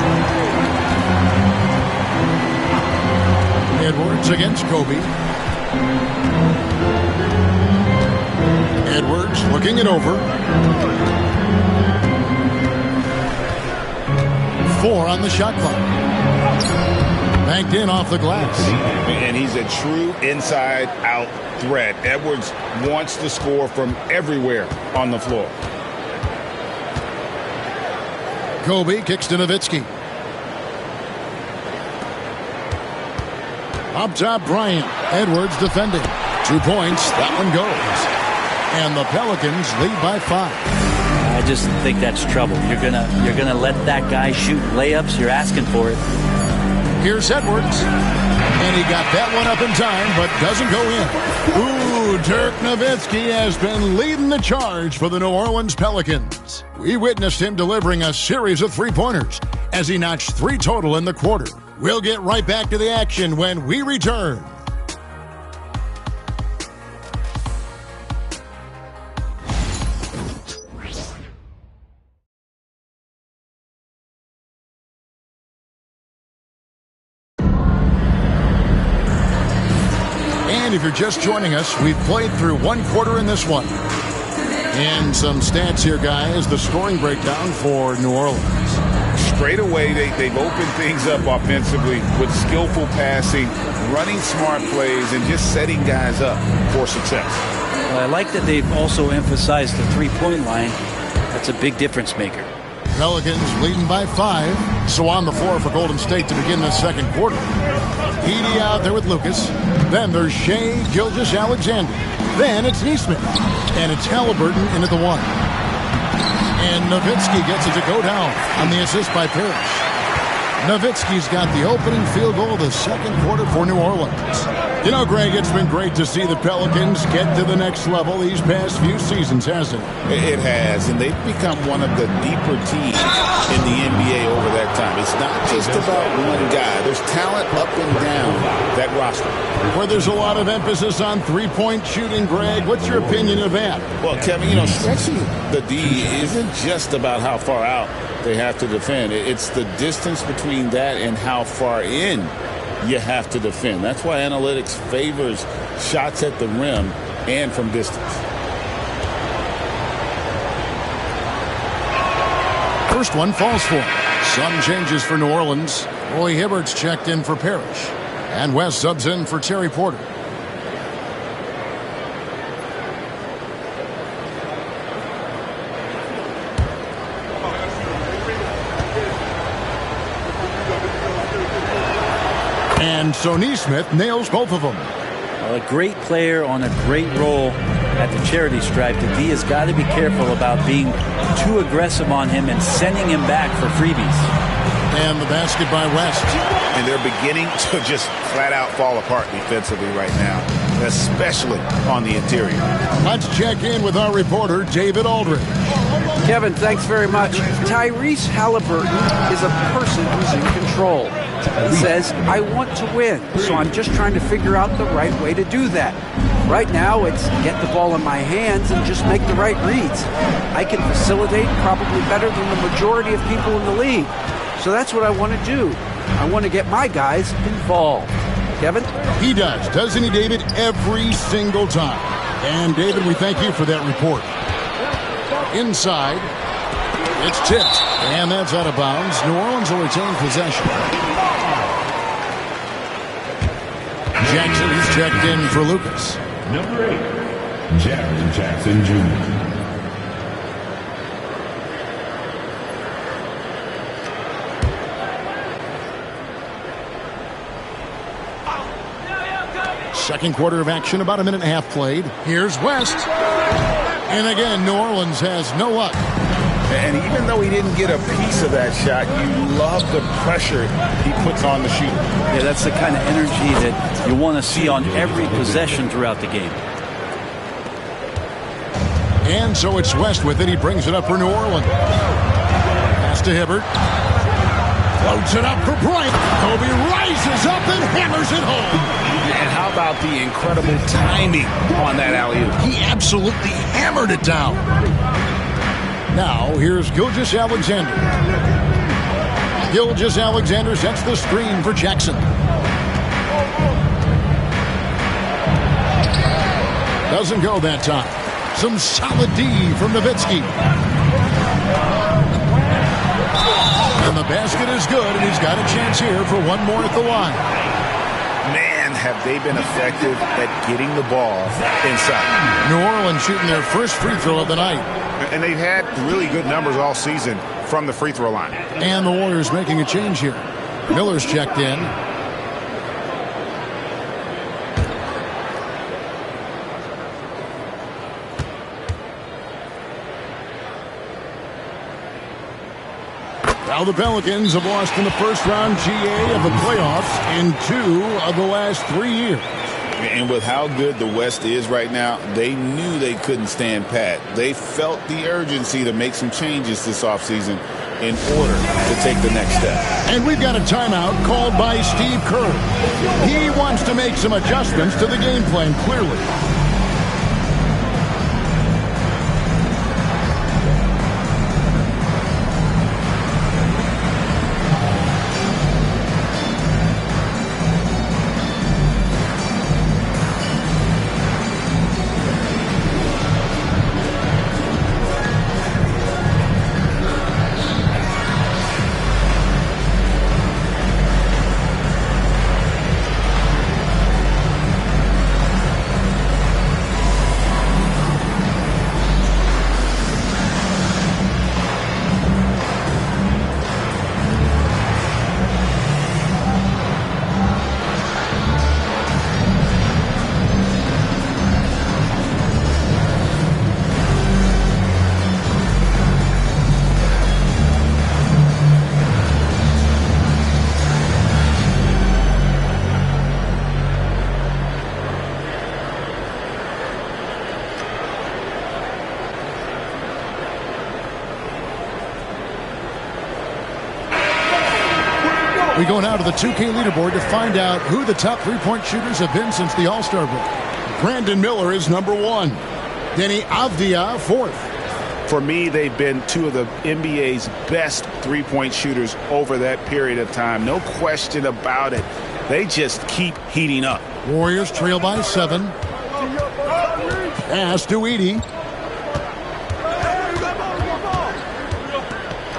Edwards against Kobe. Edwards looking it over. 4 on the shot clock. Banked in off the glass. And he's a true inside-out threat. Edwards wants to score from everywhere on the floor. Kobe kicks to Nowitzki. Up top, Bryant. Edwards defending. 2 points. That one goes. And the Pelicans lead by 5. I just think that's trouble. You're gonna let that guy shoot layups. You're asking for it. Here's Edwards. And he got that one up in time, but doesn't go in. Ooh, Dirk Nowitzki has been leading the charge for the New Orleans Pelicans. We witnessed him delivering a series of 3-pointers as he notched 3 total in the quarter. We'll get right back to the action when we return. if you're just joining us, we've played through one quarter in this one. And some stats here, guys. The scoring breakdown for New Orleans. Straight away, they've opened things up offensively with skillful passing, running smart plays, and just setting guys up for success. Well, I like that they've also emphasized the three-point line. That's a big difference maker. Pelicans leading by 5. So on the floor for Golden State to begin the second quarter. Edey out there with Lucas. Then there's Shea Gilgeous-Alexander. Then it's Neesmith. And it's Halliburton into the 1. And Nowitzki gets it to go down on the assist by Parrish. Nowitzki's got the opening field goal of the second quarter for New Orleans. You know, Greg, it's been great to see the Pelicans get to the next level these past few seasons, hasn't it? It has, and they've become one of the deeper teams in the NBA over that time. It's not just about one guy. There's talent up and down that roster. Where there's a lot of emphasis on three-point shooting, Greg. What's your opinion of that? Well, Kevin, you know, stretching the D isn't just about how far out they have to defend. It's the distance between that and how far in you have to defend. That's why analytics favors shots at the rim and from distance. First one falls for him. Some changes for New Orleans. Roy Hibbert's checked in for Parrish. And West subs in for Terry Porter. And so Neesmith nails both of them. Well, a great player on a great role at the charity stripe. The D has got to be careful about being too aggressive on him and sending him back for freebies. And the basket by West. And they're beginning to just flat out fall apart defensively right now, especially on the interior. Let's check in with our reporter, David Aldridge. Kevin, thanks very much. Tyrese Halliburton is a person who's in control. He says, I want to win, so I'm just trying to figure out the right way to do that. Right now, it's get the ball in my hands and just make the right reads. I can facilitate probably better than the majority of people in the league. So that's what I want to do. I want to get my guys involved. Kevin? He does, doesn't he, David? Every single time. And, David, we thank you for that report. Inside, it's tipped, and that's out of bounds. New Orleans will retain possession. Jackson is checked in for Lucas. Number 8, Jaren Jackson Jr. Second quarter of action, about a minute and a half played. Here's West. And again, New Orleans has no luck. And even though he didn't get a piece of that shot, you love the pressure he puts on the shooter. Yeah, that's the kind of energy that you want to see on every possession throughout the game. And so it's West with it. He brings it up for New Orleans. Pass to Hibbert. Floats it up for Bryant. Kobe rises up and hammers it home. And how about the incredible timing on that alley-oop? He absolutely hammered it down. Now, here's Gilgeous-Alexander. Gilgeous-Alexander sets the screen for Jackson. Doesn't go that time. Some solid D from Nowitzki. And the basket is good, and he's got a chance here for one more at the line. Man, have they been effective at getting the ball inside. New Orleans shooting their first free throw of the night. And they've had really good numbers all season from the free throw line. And the Warriors making a change here. Miller's checked in. Now the Pelicans have lost in the first round GA of the playoffs in 2 of the last 3 years. And with how good the West is right now, they knew they couldn't stand pat. They felt the urgency to make some changes this offseason in order to take the next step. And we've got a timeout called by Steve Kerr. He wants to make some adjustments to the game plan, clearly. We go now to the 2K leaderboard to find out who the top three-point shooters have been since the All-Star break. Brandon Miller is number 1. Denny Avdia, 4th. For me, they've been two of the NBA's best three-point shooters over that period of time. No question about it. They just keep heating up. Warriors trail by 7. Pass to Edey.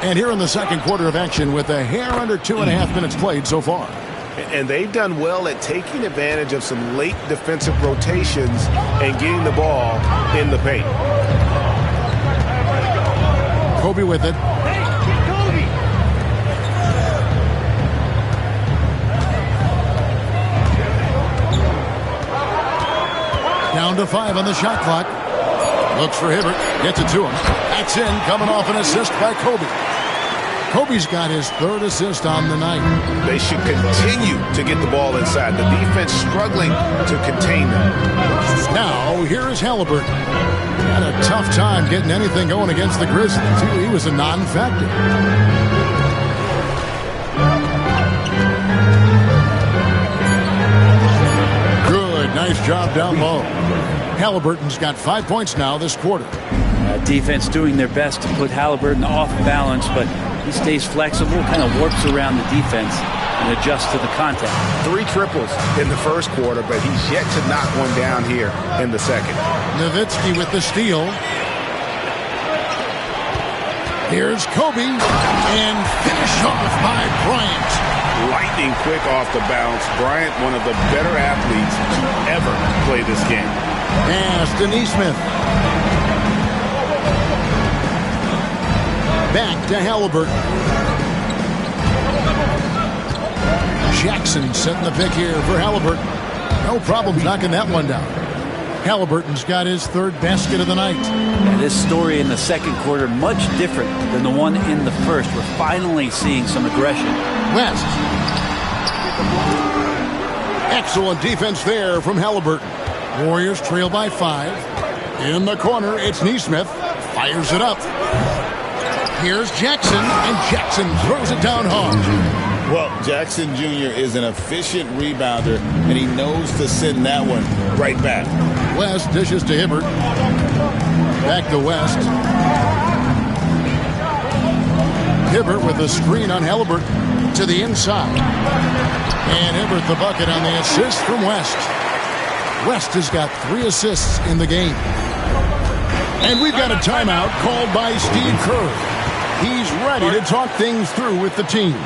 And here in the second quarter of action with a hair under 2.5 minutes played so far. And they've done well at taking advantage of some late defensive rotations and getting the ball in the paint. Kobe with it. Down to 5 on the shot clock. Looks for Hibbert. Gets it to him. That's in. Coming off an assist by Kobe. Kobe's got his 3rd assist on the night. They should continue to get the ball inside. The defense struggling to contain them. Now, here is Halliburton. Had a tough time getting anything going against the Grizzlies. He was a non-factor. Good. Nice job down low. Halliburton's got 5 points now this quarter. Defense doing their best to put Halliburton off balance, but he stays flexible, kind of warps around the defense and adjusts to the contact. 3 triples in the first quarter, but he's yet to knock one down here in the second. Nowitzki with the steal. Here's Kobe, and finish off by Bryant. Lightning quick off the bounce. Bryant, one of the better athletes to ever play this game. Pass to Nesmith. Back to Halliburton. Jackson setting the pick here for Halliburton. No problem knocking that one down. Halliburton's got his 3rd basket of the night. And this story in the second quarter much different than the one in the first. We're finally seeing some aggression. West. Excellent defense there from Halliburton. Warriors trail by 5. In the corner, it's Nesmith. Fires it up. Here's Jackson, and Jackson throws it down hard. Well, Jackson Jr. is an efficient rebounder, and he knows to send that one right back. West dishes to Hibbert. Back to West. Hibbert with the screen on Halliburton to the inside. And Hibbert the bucket on the assist from West. West has got 3 assists in the game. And we've got a timeout called by Steve Kerr. He's ready to talk things through with the team.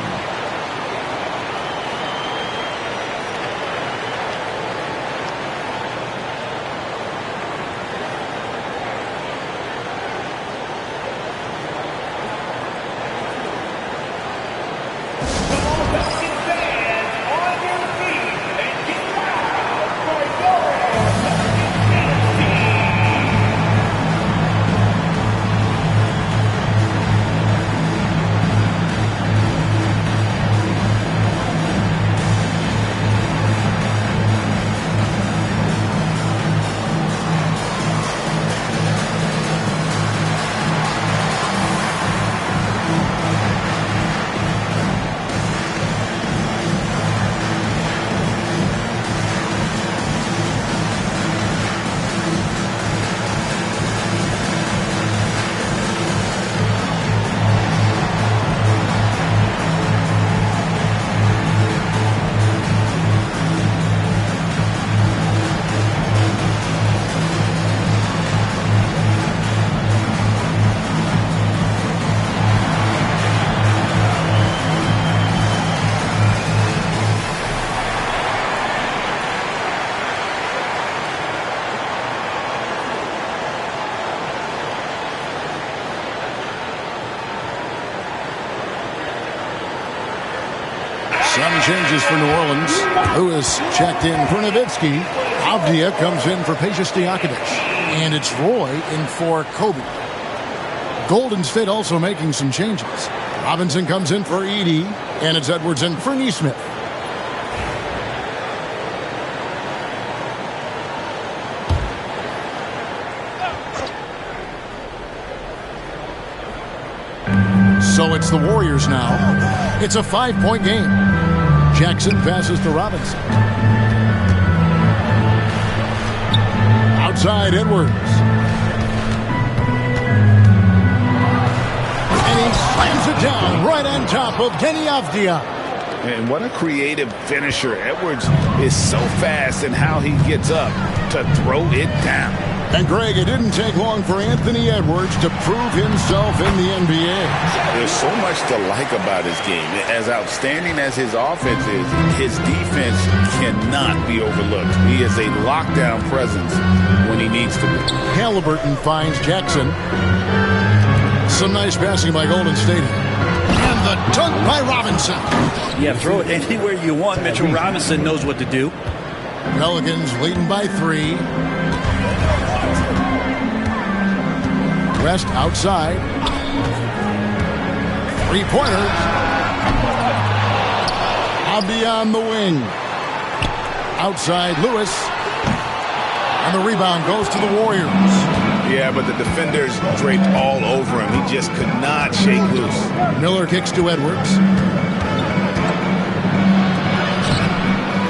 Some changes for New Orleans. Lewis checked in for Nowitzki. Avdia comes in for Peja Stojakovic. And it's Roy in for Kobe. Golden State also making some changes. Robinson comes in for Edey. And it's Edwards in for Nesmith. So it's the Warriors now. It's a 5-point game. Jackson passes to Robinson. Outside Edwards. And he slams it down right on top of Kenny Avdia. And what a creative finisher. Edwards is so fast in how he gets up to throw it down. And Greg, it didn't take long for Anthony Edwards to prove himself in the NBA. There's so much to like about his game. As outstanding as his offense is, his defense cannot be overlooked. He is a lockdown presence when he needs to be. Halliburton finds Jackson. Some nice passing by Golden State. And the dunk by Robinson. Yeah, throw it anywhere you want. Mitchell Robinson knows what to do. Pelicans leading by 3. West outside. 3-pointers. Avdia on the wing. Outside Lewis. And the rebound goes to the Warriors. Yeah, but the defenders draped all over him. He just could not shake loose. Miller kicks to Edwards.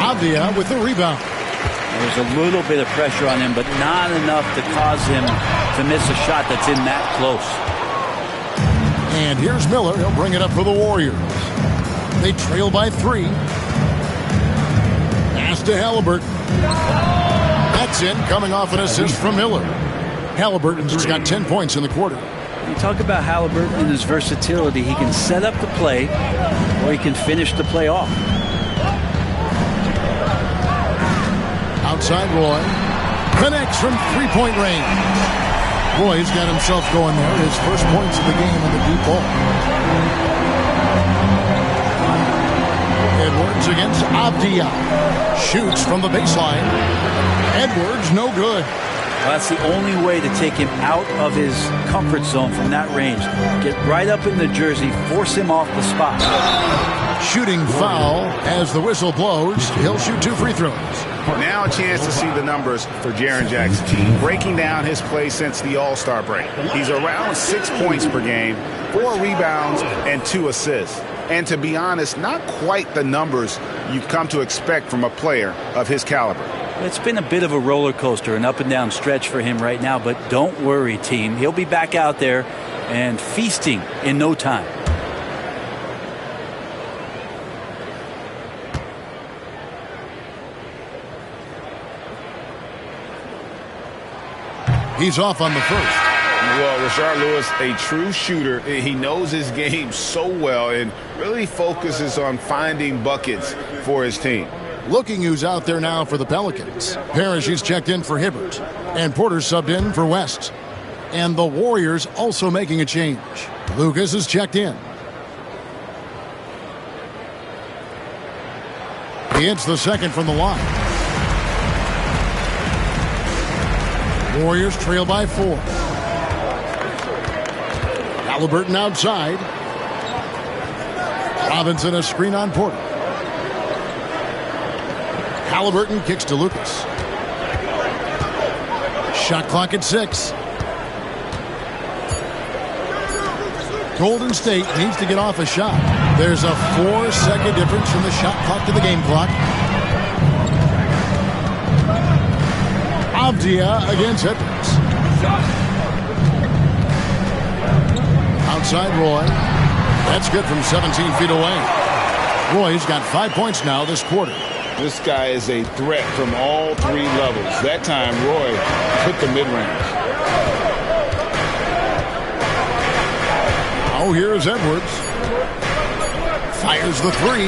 Avdia with the rebound. There's a little bit of pressure on him, but not enough to cause him to miss a shot that's in that close. And here's Miller. He'll bring it up for the Warriors. They trail by 3. Pass to Halliburton. That's in, coming off an assist from Miller. Halliburton's got 10 points in the quarter. You talk about Halliburton and his versatility. He can set up the play, or he can finish the play off. Outside Roy. Connects from 3-point range. Roy's got himself going there. His first points of the game in the deep ball. Edwards against Avdia. Shoots from the baseline. Edwards, no good. Well, that's the only way to take him out of his comfort zone from that range. Get right up in the jersey, force him off the spot. Shooting foul as the whistle blows. He'll shoot 2 free throws. Now a chance to see the numbers for Jaren Jackson. Breaking down his play since the All-Star break. He's around 6 points per game, 4 rebounds, and 2 assists. And to be honest, not quite the numbers you've come to expect from a player of his caliber. It's been a bit of a roller coaster, an up and down stretch for him right now, but don't worry, team. He'll be back out there and feasting in no time. He's off on the first. Well, Rashard Lewis, a true shooter. He knows his game so well and really focuses on finding buckets for his team. Looking who's out there now for the Pelicans. Parrish is checked in for Hibbert. And Porter subbed in for West. And the Warriors also making a change. Lucas is checked in. He hits the second from the line. Warriors trail by 4. Halliburton outside. Robinson a screen on Porter. Halliburton kicks to Lucas. Shot clock at 6. Golden State needs to get off a shot. There's a 4-second difference from the shot clock to the game clock. Avdia against Edwards. Outside Roy. That's good from 17 feet away. Roy's got 5 points now this quarter. This guy is a threat from all 3 levels. That time, Roy took the mid-range. Oh, here's Edwards. Fires the 3.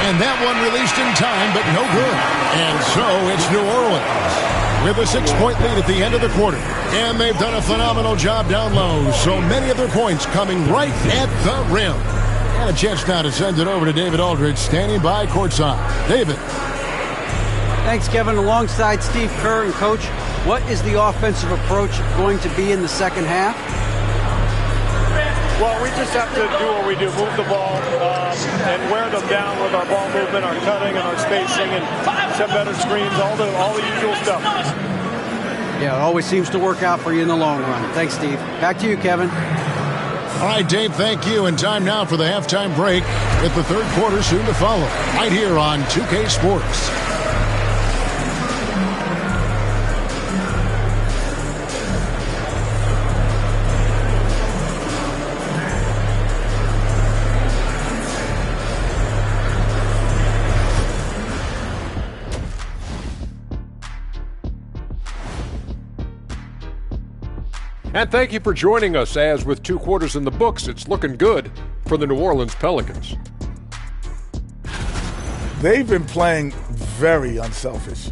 And that one released in time, but no good. And so it's New Orleans with a 6-point lead at the end of the quarter. And they've done a phenomenal job down low. So many of their points coming right at the rim. And a chance now to send it over to David Aldridge, standing by courtside. David. Thanks, Kevin. Alongside Steve Kerr and Coach, what is the offensive approach going to be in the second half? Well, we just have to do what we do, move the ball and wear them down with our ball movement, our cutting, and our spacing, and set better screens, all the usual stuff. Yeah, it always seems to work out for you in the long run. Thanks, Steve. Back to you, Kevin. All right, Dave, thank you. And time now for the halftime break with the third quarter soon to follow. Right here on 2K Sports. And thank you for joining us as with 2 quarters in the books, it's looking good for the New Orleans Pelicans. They've been playing very unselfish.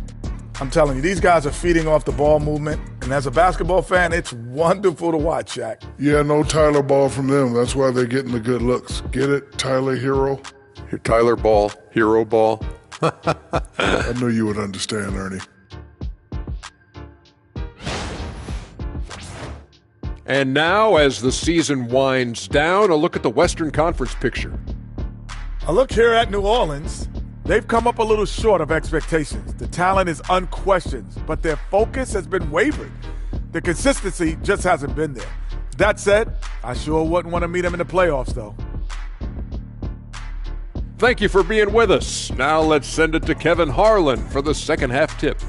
I'm telling you, these guys are feeding off the ball movement. And as a basketball fan, it's wonderful to watch, Shaq. Yeah, no Tyler Ball from them. That's why they're getting the good looks. Get it, Tyler Hero? Tyler Ball, Hero Ball. I knew you would understand, Ernie. And now, as the season winds down, a look at the Western Conference picture. A look here at New Orleans. They've come up a little short of expectations. The talent is unquestioned, but their focus has been wavering. The consistency just hasn't been there. That said, I sure wouldn't want to meet them in the playoffs, though. Thank you for being with us. Now let's send it to Kevin Harlan for the second half tip.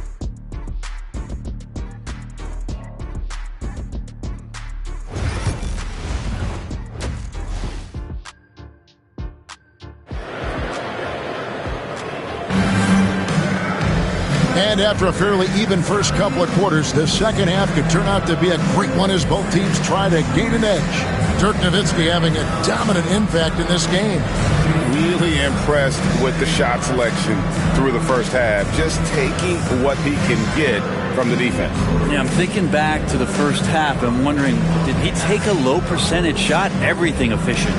And after a fairly even first couple of quarters, the second half could turn out to be a great one as both teams try to gain an edge. Dirk Nowitzki having a dominant impact in this game. Really impressed with the shot selection through the first half, just taking what he can get from the defense. Yeah, I'm thinking back to the first half. I'm wondering, did he take a low percentage shot? Everything efficient.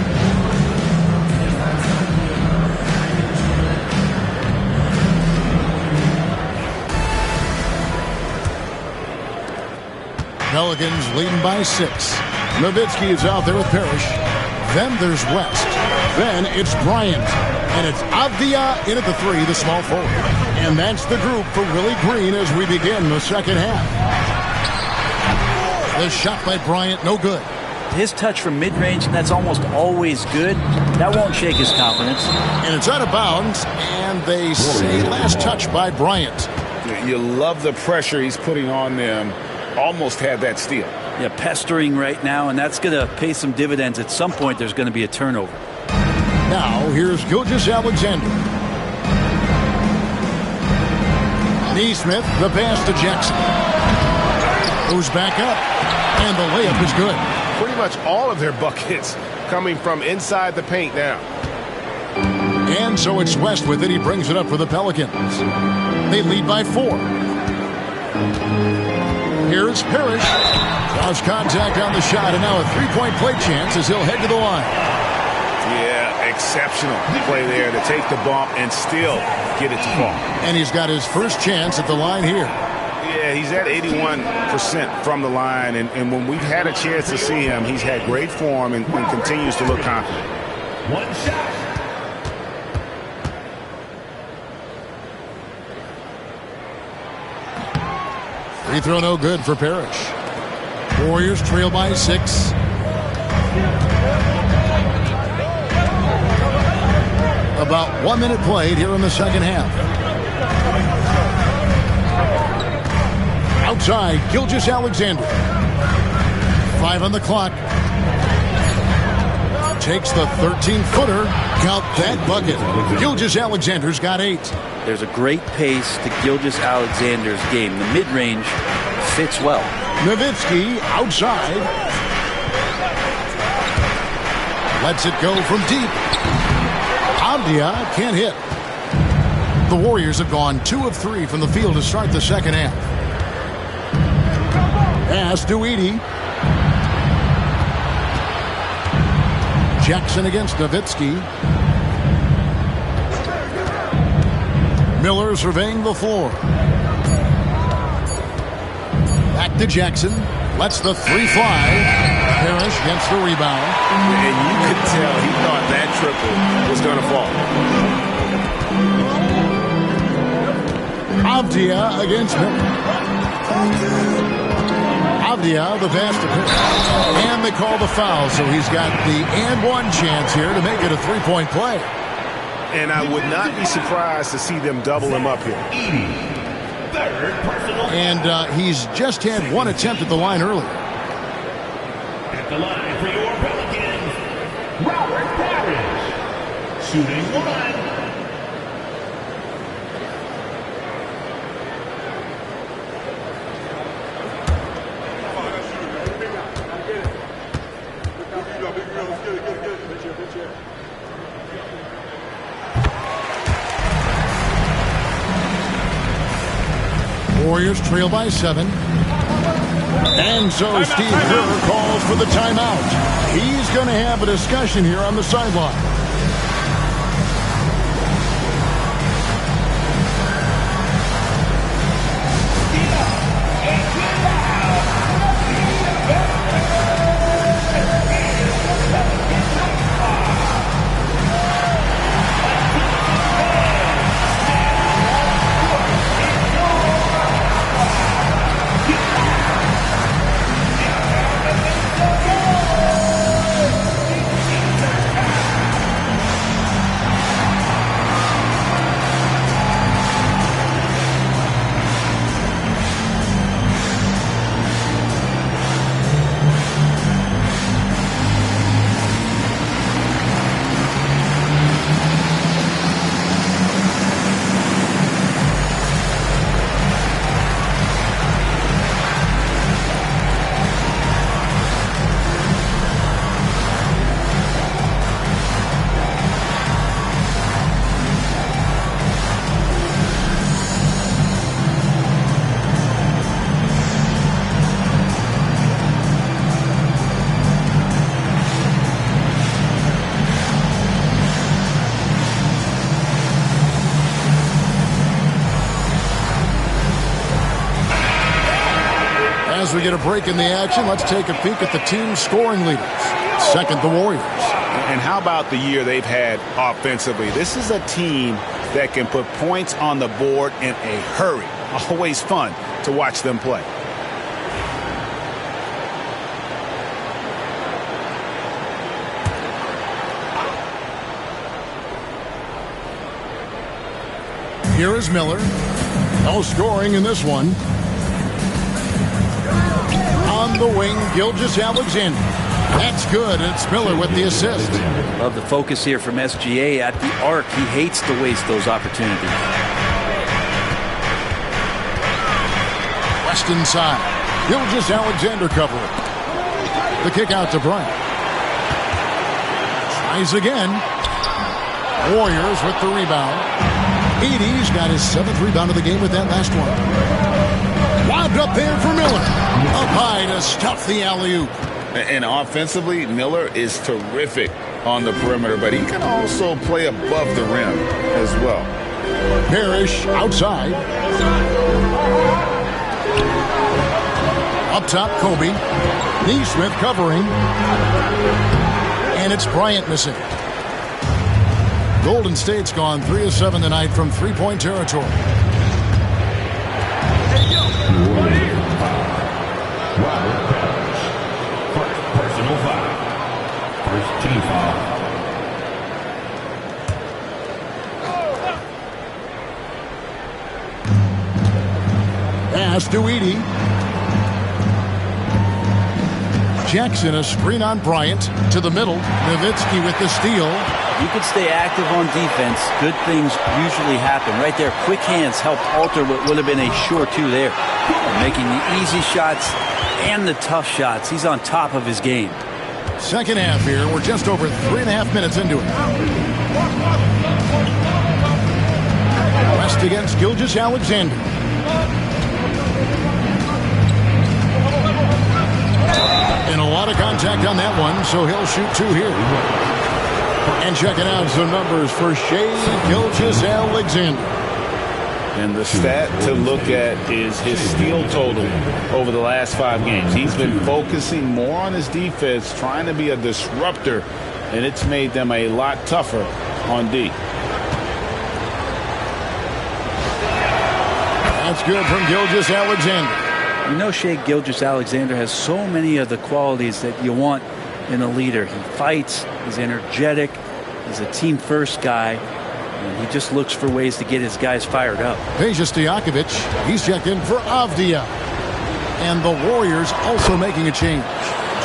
Pelicans leading by 6. Nowitzki is out there with Parrish. Then there's West. Then it's Bryant. And it's Avdia in at the 3, the small forward. And that's the group for Willie Green as we begin the second half. The shot by Bryant, no good. His touch from mid-range, that's almost always good. That won't shake his confidence. And it's out of bounds, and they say last touch by Bryant. You love the pressure he's putting on them. Almost had that steal. Yeah, pestering right now, and that's going to pay some dividends. At some point, there's going to be a turnover. Now, here's Gilgeous-Alexander. Neesmith, the pass to Jackson. Goes back up, and the layup is good. Pretty much all of their buckets coming from inside the paint now. And so it's West with it. He brings it up for the Pelicans. They lead by 4. Here's Parrish. Lost contact on the shot, and now a three-point play chance as he'll head to the line. Yeah, exceptional play there to take the bump and still get it to fall. And he's got his first chance at the line here. Yeah, he's at 81% from the line, and when we've had a chance to see him, he's had great form and continues to look confident. One shot. Free throw no good for Parrish. Warriors trail by 6. About 1 minute played here in the second half. Outside, Gilgeous-Alexander. 5 on the clock. Takes the 13-footer. Count that bucket. Gilgeous-Alexander's got 8. There's a great pace to Gilgeous-Alexander's game. The mid-range fits well. Nowitzki outside. Lets it go from deep. Avdia can't hit. The Warriors have gone 2 of 3 from the field to start the second half. Pass to Edey. Jackson against Nowitzki. Miller surveying the floor. Back to Jackson. Lets the 3 fly. Parrish gets the rebound. And you could tell he thought that triple was going to fall. Avdia against Miller. Yeah, the pass to Pitt. And they call the foul, so he's got the and one chance here to make it a three-point play. And I would not be surprised to see them double him up here. And he's just had one attempt at the line earlier. At the line for your Pelicans, Robert Parrish, shooting one. Warriors trail by 7. And so Steve Kerr calls for the timeout. He's going to have a discussion here on the sideline. As we get a break in the action, let's take a peek at the team's scoring leaders. Second, the Warriors. And how about the year they've had offensively? This is a team that can put points on the board in a hurry. Always fun to watch them play. Here is Miller. No scoring in this one. On the wing, Gilgeous-Alexander. That's good. It's Miller with the assist. Love the focus here from SGA at the arc. He hates to waste those opportunities. West inside. Gilgeous-Alexander covering. The kick out to Bryant. Tries again. Warriors with the rebound. Edey's got his 7th rebound of the game with that last one. Lobbed up there for Miller. Up high to stuff the alley-oop. And offensively, Miller is terrific on the perimeter, but he can also play above the rim as well. Parrish outside. Up top, Kobe. Neesmith covering. And it's Bryant missing. Golden State's gone 3 of 7 tonight from three-point territory. Robert Parrish, first personal foul, first team foul. Pass to Edey. Jackson, a screen on Bryant to the middle. Nowitzki with the steal. You can stay active on defense. Good things usually happen. Right there, quick hands helped alter what would have been a sure 2 there. Making the easy shots and the tough shots. He's on top of his game. Second half here. We're just over 3.5 minutes into it. West against Gilgeous-Alexander. And a lot of contact on that one, so he'll shoot 2 here. And checking out some numbers for Shai Gilgeous-Alexander. And the stat to look at is his steal total over the last 5 games. He's been focusing more on his defense, trying to be a disruptor, and it's made them a lot tougher on D. That's good from Gilgeous-Alexander. You know, Shea Gilgeous-Alexander has so many of the qualities that you want in a leader. He fights, he's energetic, he's a team-first guy, and he just looks for ways to get his guys fired up. Peja Stojakovic, he's checked in for Avdia. And the Warriors also making a change.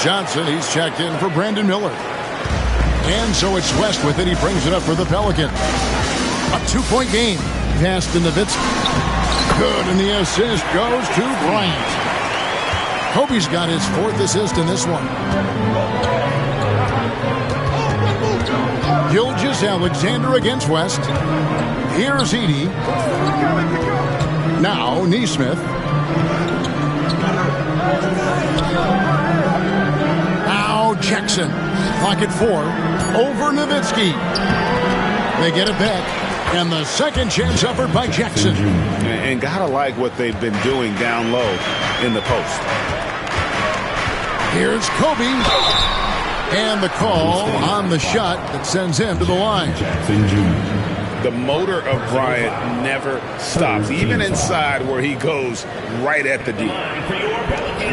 Johnson, he's checked in for Brandon Miller. And so it's West with it. He brings it up for the Pelicans. A 2-point game. Pass to Nowitzki. Good, and the assist goes to Bryant. Kobe's got his 4th assist in this one. Gilgeous-Alexander against West. Here's Edey. Now Nesmith. Now Jackson. Clock at 4. Over Nowitzki. They get it back. And the second chance effort by Jackson. And gotta like what they've been doing down low in the post. Here's Kobe. And the call on the shot that sends him to the line. The motor of Bryant never stops, even inside where he goes right at the D.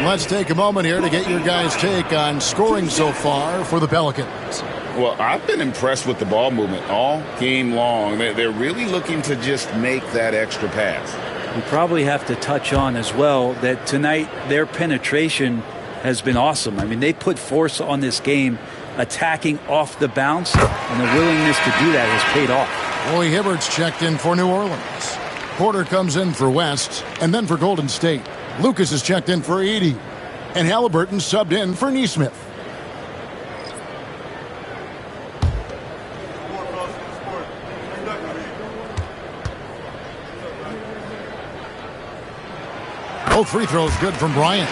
Let's take a moment here to get your guys' take on scoring so far for the Pelicans. Well, I've been impressed with the ball movement all game long. They're really looking to just make that extra pass. We probably have to touch on as well that tonight their penetration has been awesome. I mean, they put force on this game, attacking off the bounce, and the willingness to do that has paid off. Roy Hibbert's checked in for New Orleans. Porter comes in for West, and then for Golden State. Lucas is checked in for Edey, and Halliburton subbed in for Nesmith. Both free throws good from Bryant.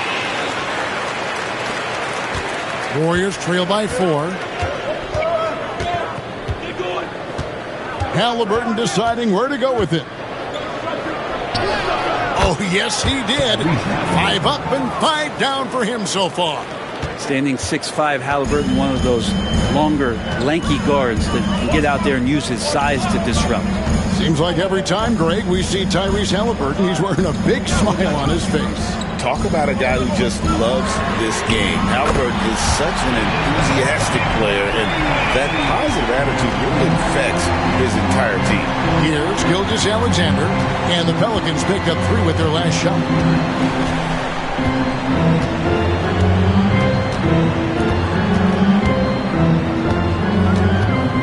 Warriors trail by 4. Halliburton deciding where to go with it. Oh, yes, he did. 5 up and 5 down for him so far. Standing 6'5", Halliburton, one of those longer, lanky guards that can get out there and use his size to disrupt. Seems like every time, Greg, we see Tyrese Halliburton, he's wearing a big smile on his face. Talk about a guy who just loves this game. Halliburton is such an enthusiastic player, and that positive attitude really affects his entire team. Here's Gilgeous-Alexander, and the Pelicans pick up 3 with their last shot.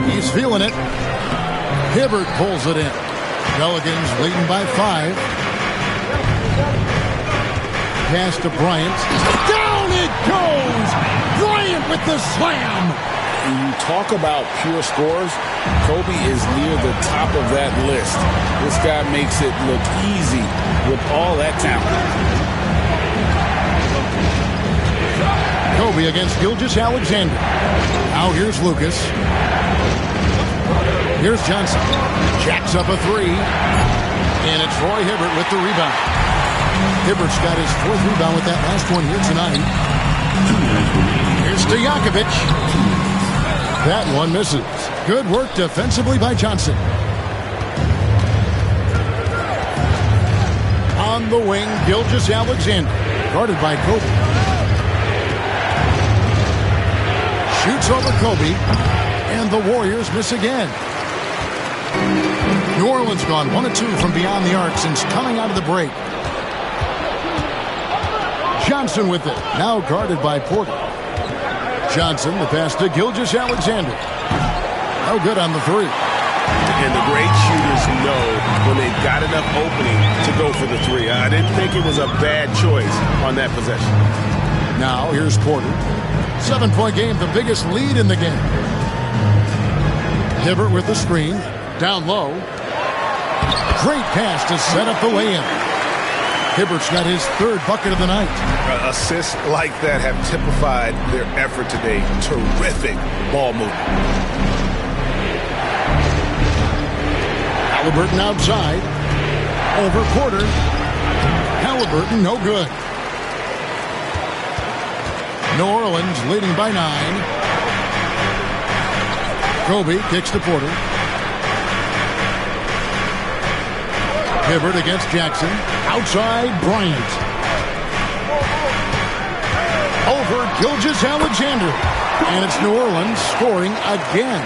He's feeling it. Hibbert pulls it in. Pelicans leading by 5. Pass to Bryant. Down it goes! Bryant with the slam! When you talk about pure scores, Kobe is near the top of that list. This guy makes it look easy with all that talent. Kobe against Gilgeous-Alexander. Now here's Lucas. Here's Johnson. Jacks up a 3. And it's Roy Hibbert with the rebound. Hibbert's got his 4th rebound with that last one here tonight. Here's Stojakovic. That one misses. Good work defensively by Johnson. On the wing, Gilgeous-Alexander. Guarded by Kobe. Shoots over Kobe. And the Warriors miss again. New Orleans gone 1 of 2 from beyond the arc since coming out of the break. Johnson with it. Now guarded by Porter. Johnson, the pass to Gilgeous-Alexander. No good on the 3. And the great shooters know when they've got enough opening to go for the 3. I didn't think it was a bad choice on that possession. Now here's Porter. 7-point game, the biggest lead in the game. Hibbert with the screen. Down low. Great pass to set up the lay-in. Hibbert's got his 3rd bucket of the night. Assists like that have typified their effort today. Terrific ball movement. Halliburton outside. Over Porter. Halliburton no good. New Orleans leading by 9. Kobe kicks to Porter. Hibbert against Jackson. Outside Bryant. over Gilgeous-Alexander. And it's New Orleans scoring again.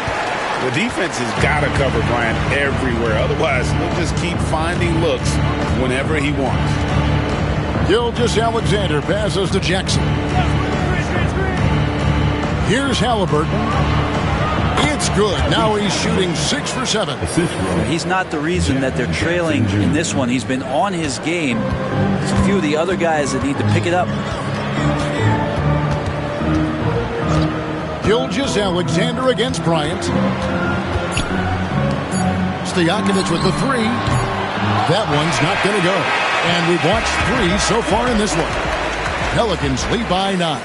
The defense has got to cover Bryant everywhere. Otherwise, he'll just keep finding looks whenever he wants. Gilgeous-Alexander passes to Jackson. Here's Halliburton. It's good. Now he's shooting 6 for 7. He's not the reason that they're trailing in this one. He's been on his game. There's a few of the other guys that need to pick it up. Gilgeous-Alexander against Bryant. Stojakovic with the 3. That one's not going to go. And we've watched 3 so far in this one. Pelicans lead by 9.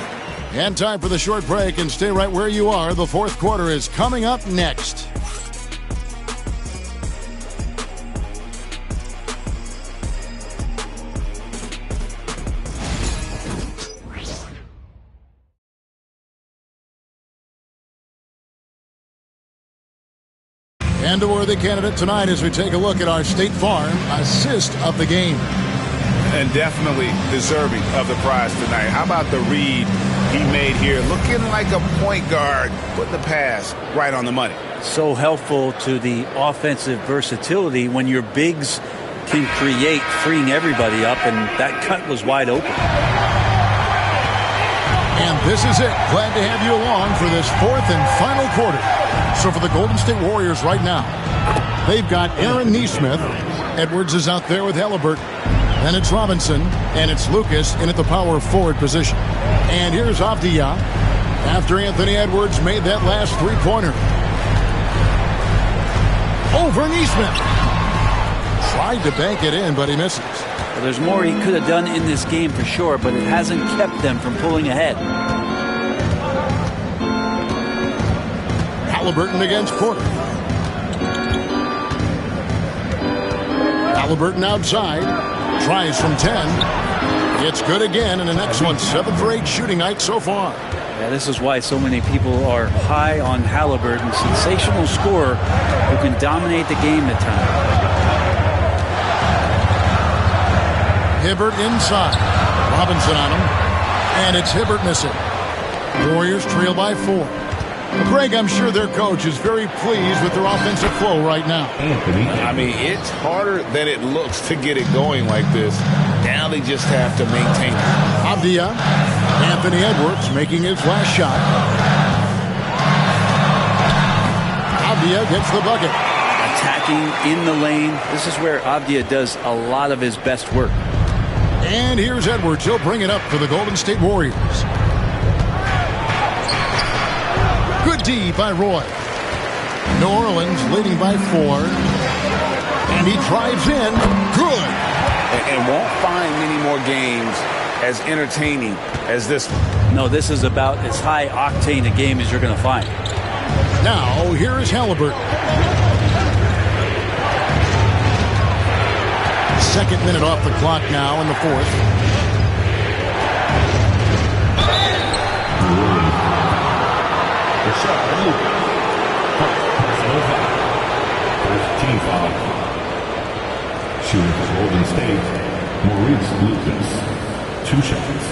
And time for the short break, and stay right where you are. The fourth quarter is coming up next. And a worthy candidate tonight as we take a look at our State Farm assist of the game. And definitely deserving of the prize tonight. How about the read he made here? Looking like a point guard, putting the pass right on the money. So helpful to the offensive versatility when your bigs can create, freeing everybody up, and that cut was wide open. And this is it. Glad to have you along for this fourth and final quarter. So for the Golden State Warriors right now, they've got Aaron Nesmith. Edwards is out there with Halliburton. Then it's Robinson, and it's Lucas in at the power forward position. And here's Avdia after Anthony Edwards made that last three-pointer. Over Nesmith. Tried to bank it in, but he misses. Well, there's more he could have done in this game for sure, but it hasn't kept them from pulling ahead. Halliburton against Porter. Halliburton outside. Tries from 10. It's good again, and an excellent 7 for 8 shooting night so far. Yeah, this is why so many people are high on Halliburton. Sensational scorer who can dominate the game at times. Hibbert inside. Robinson on him. And it's Hibbert missing. Warriors trail by 4. Greg, I'm sure their coach is very pleased with their offensive flow right now. I mean, it's harder than it looks to get it going like this. Now they just have to maintain it. Avdia. Anthony Edwards making his last shot. Avdia gets the bucket. Attacking in the lane. This is where Avdia does a lot of his best work. And here's Edwards. He'll bring it up for the Golden State Warriors. Good D by Roy. New Orleans leading by 4. And he drives in. Good. And won't find many more games as entertaining as this one. No, this is about as high octane a game as you're going to find. Now, here is Halliburton. Second minute off the clock now in the fourth. Team foul. Shooting for Golden State, Maurice Lucas. 2 shots.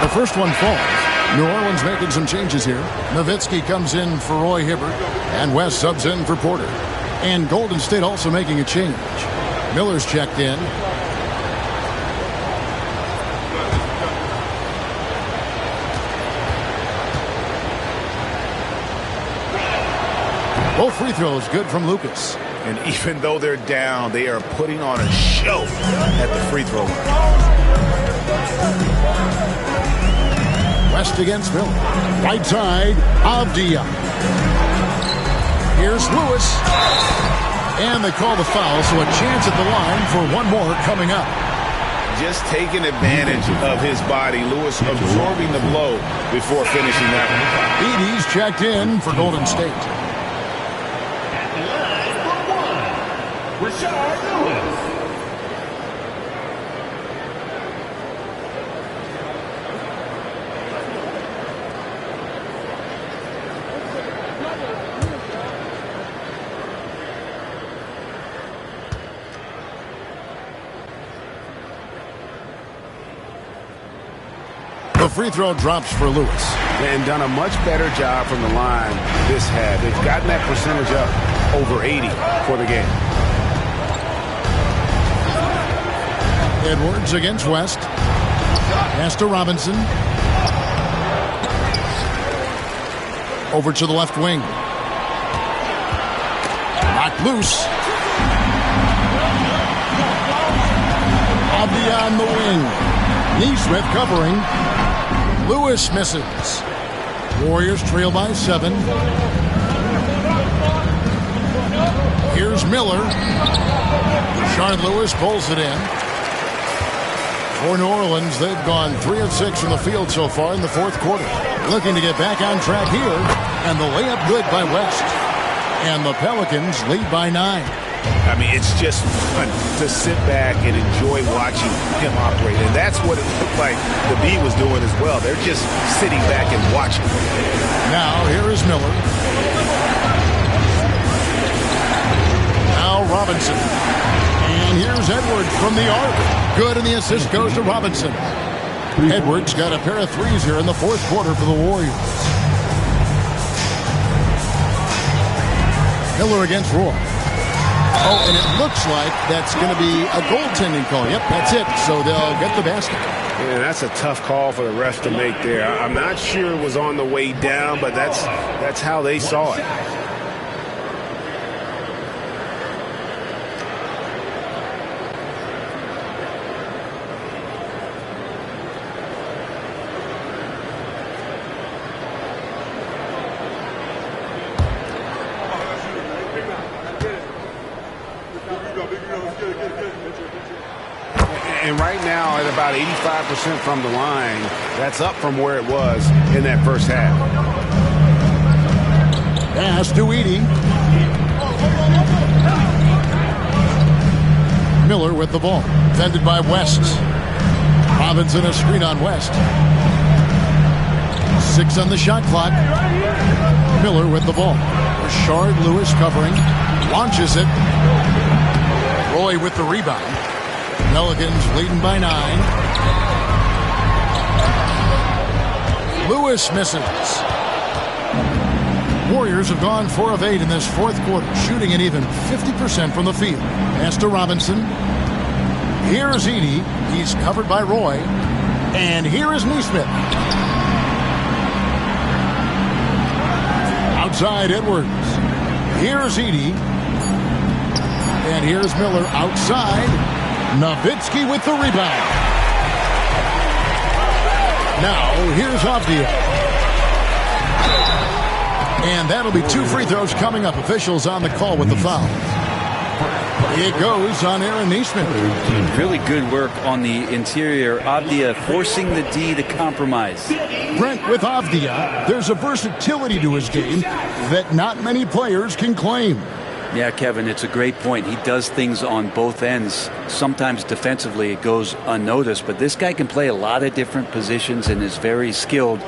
The first one falls. New Orleans making some changes here. Nowitzki comes in for Roy Hibbert, and West subs in for Porter. And Golden State also making a change. Miller's checked in. Both free throws good from Lucas. And even though they're down, they are putting on a show at the free throw line. West against Miller. Right side, Avdia. Here's Lewis. And they call the foul, so a chance at the line for one more coming up. Just taking advantage of his body. Lewis absorbing the blow before finishing that one. Edey's checked in for Golden State. free throw drops for Lewis. And done a much better job from the line this half. They've gotten that percentage up over 80 for the game. Edwards against West. Pass to Robinson. Over to the left wing. Knocked loose. Avdia on the wing. Neesmith covering. Lewis misses. Warriors trail by 7. Here's Miller. Rashard Lewis pulls it in. For New Orleans, they've gone 3 of 6 from the field so far in the fourth quarter. Looking to get back on track here. And the layup good by West. And the Pelicans lead by 9. I mean, it's just fun to sit back and enjoy watching him operate. And that's what it looked like the B was doing as well. They're just sitting back and watching. Now, here is Miller. Now Robinson. And here's Edwards from the arc. Good, and the assist goes to Robinson. Edwards got a pair of threes here in the fourth quarter for the Warriors. Miller against Roy. Oh, and it looks like that's going to be a goaltending call. Yep, that's it. So they'll get the basket. Yeah, that's a tough call for the refs to make there. I'm not sure it was on the way down, but that's how they saw it. And right now at about 85% from the line, that's up from where it was in that first half. Pass to Edey. Miller with the ball. Defended by West. Robinson a screen on West. 6 on the shot clock. Miller with the ball. Rashard Lewis covering. Launches it. Roy with the rebound. Pelicans leading by 9. Lewis misses. Warriors have gone 4 of 8 in this fourth quarter, shooting an even 50% from the field. Pass to Robinson. Here's Edey. He's covered by Roy. And here is Neesmith. Outside Edwards. Here's Edey. And here's Miller outside. Nowitzki with the rebound. Now, here's Avdia. And that'll be 2 free throws coming up. Officials on the call with the foul. It goes on Aaron Neesmith. Really good work on the interior. Avdia forcing the D to compromise. Brent, with Avdia, there's a versatility to his game that not many players can claim. Yeah, Kevin, it's a great point. He does things on both ends. Sometimes defensively it goes unnoticed, but this guy can play a lot of different positions and is very skilled.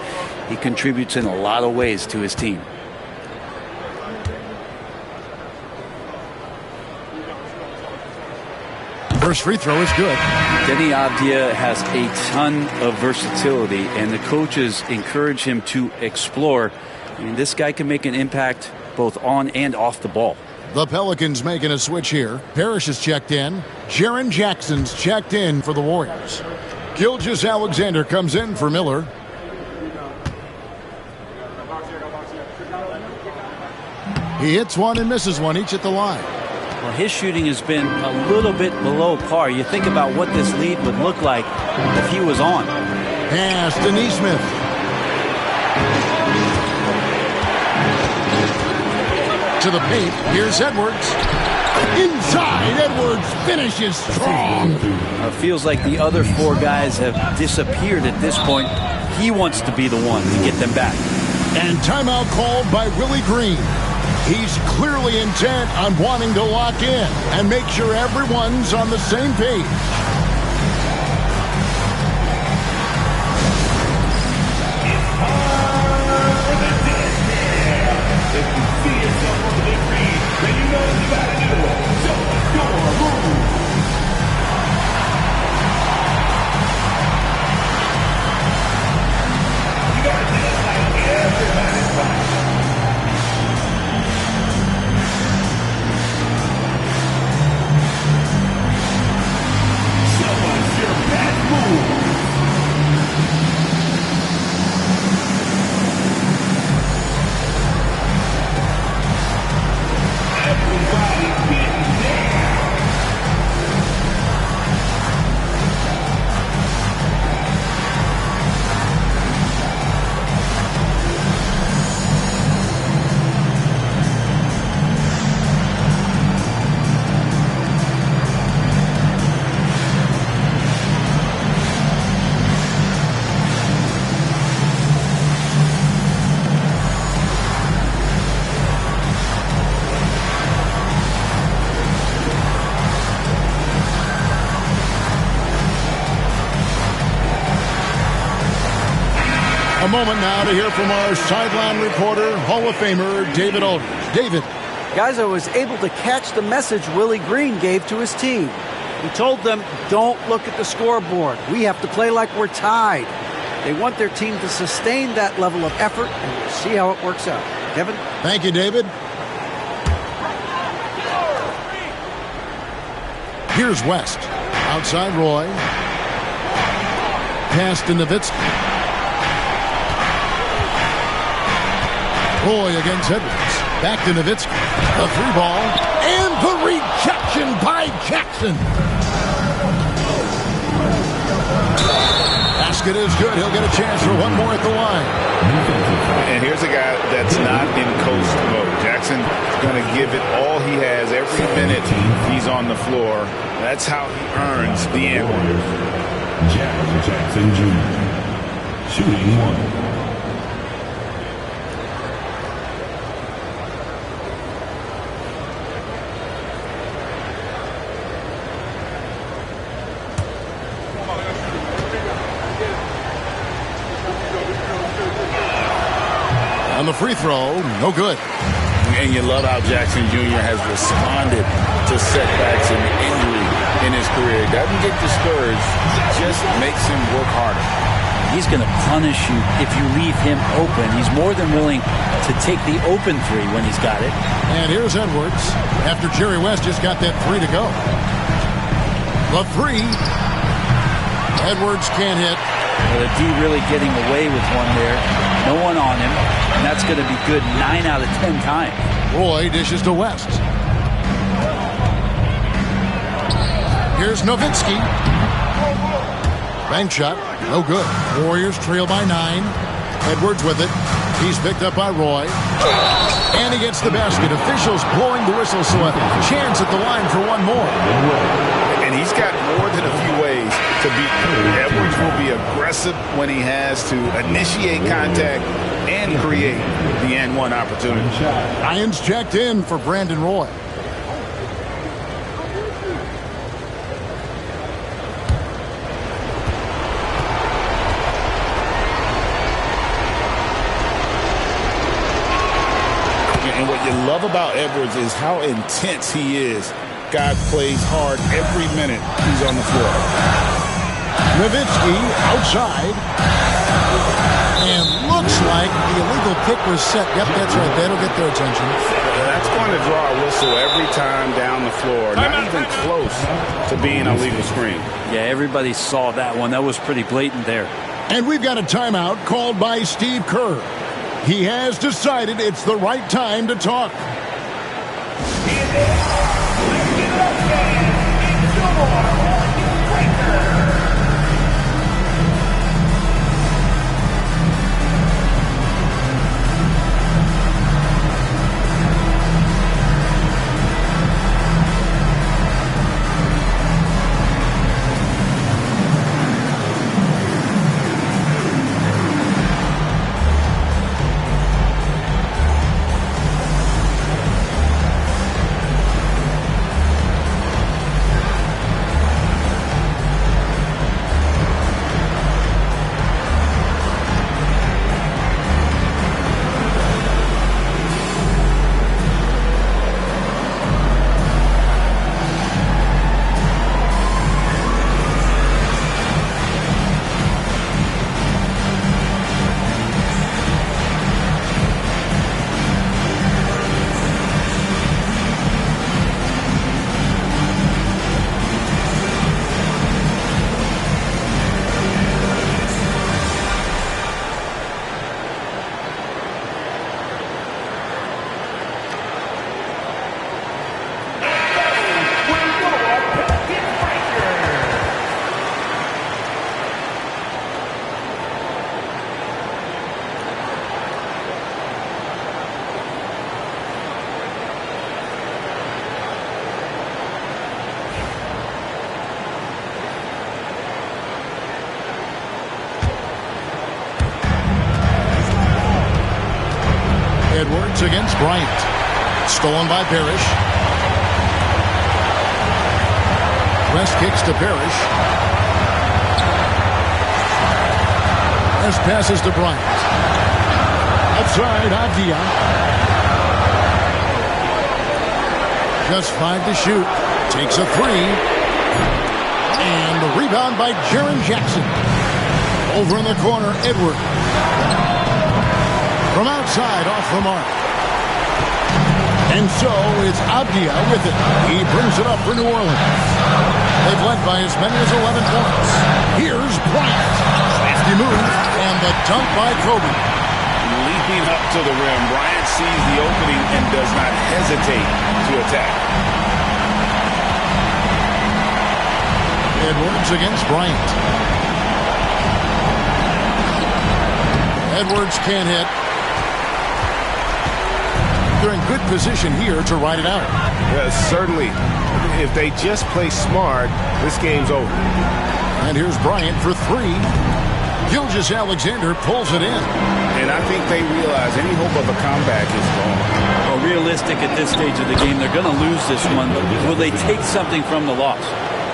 He contributes in a lot of ways to his team. First free throw is good. Denny Avdia has a ton of versatility, and the coaches encourage him to explore. I mean, this guy can make an impact both on and off the ball. The Pelicans making a switch here. Parrish is checked in. Jaren Jackson's checked in for the Warriors. Gilgeous-Alexander comes in for Miller. He hits one and misses one, each at the line. Well, his shooting has been a little bit below par. You think about what this lead would look like if he was on. Pass to Neesmith. To the paint. Here's Edwards. Inside, Edwards finishes strong. Feels like the other 4 guys have disappeared at this point. He wants to be the one to get them back. And timeout called by Willie Green. He's clearly intent on wanting to lock in and make sure everyone's on the same page. A moment now to hear from our sideline reporter, Hall of Famer David Aldridge. David. Guys, I was able to catch the message Willie Green gave to his team. He told them, don't look at the scoreboard. We have to play like we're tied. They want their team to sustain that level of effort, and we'll see how it works out. Kevin? Thank you, David. Here's West. Outside Roy. Pass to Nowitzki. Roy against Edwards. Back to Nowitzki. The 3-ball. And the rejection by Jackson. Basket is good. He'll get a chance for one more at the line. And here's a guy that's not in coast mode. Jackson going to give it all he has every minute he's on the floor. That's how he earns the and one. Jackson Jr. shooting 1. On the free throw, no good. And you love how Jackson Jr. has responded to setbacks and injury in his career. He doesn't get discouraged, just makes him work harder. He's going to punish you if you leave him open. He's more than willing to take the open three when he's got it. And here's Edwards after Jerry West just got that 3 to go. The 3. Edwards can't hit. Well, the D really getting away with one there. No one on him. And that's going to be good 9 out of 10 times. Roy dishes to West. Here's Nowitzki. Bank shot. No good. Warriors trail by 9. Edwards with it. He's picked up by Roy. And he gets the basket. Officials blowing the whistle, so a chance at the line for one more. And he's got more than a few ways to beat Curry. Edwards will be aggressive when he has to initiate contact and create the and one opportunity. Lions checked in for Brandon Roy. And what you love about Edwards is how intense he is. Guy plays hard every minute he's on the floor. Nowitzki outside. And looks like the illegal pick was set. Yep, that's right. That'll get their attention. That's going to draw a whistle every time down the floor. Not even close to being a legal screen. Yeah, everybody saw that one. That was pretty blatant there. And we've got a timeout called by Steve Kerr. He has decided it's the right time to talk. Edwards against Bryant. Stolen by Parrish. West kicks to Parrish. Pass passes to Bryant. Outside, Avdia. Just 5 to shoot. Takes a 3. And the rebound by Jaren Jackson. Over in the corner, Edward. From outside, off the mark. And so it's Avdia with it. He brings it up for New Orleans. They've led by as many as 11 points. Here's Bryant. Crafty move, and the dunk by Kobe. Leaping up to the rim, Bryant sees the opening and does not hesitate to attack. Edwards against Bryant. Edwards can't hit. They're in good position here to ride it out. Yeah, certainly. If they just play smart, this game's over. And here's Bryant for 3. Gilgeous-Alexander pulls it in. And I think they realize any hope of a comeback is gone. Well, realistic at this stage of the game, they're going to lose this one, but will they take something from the loss?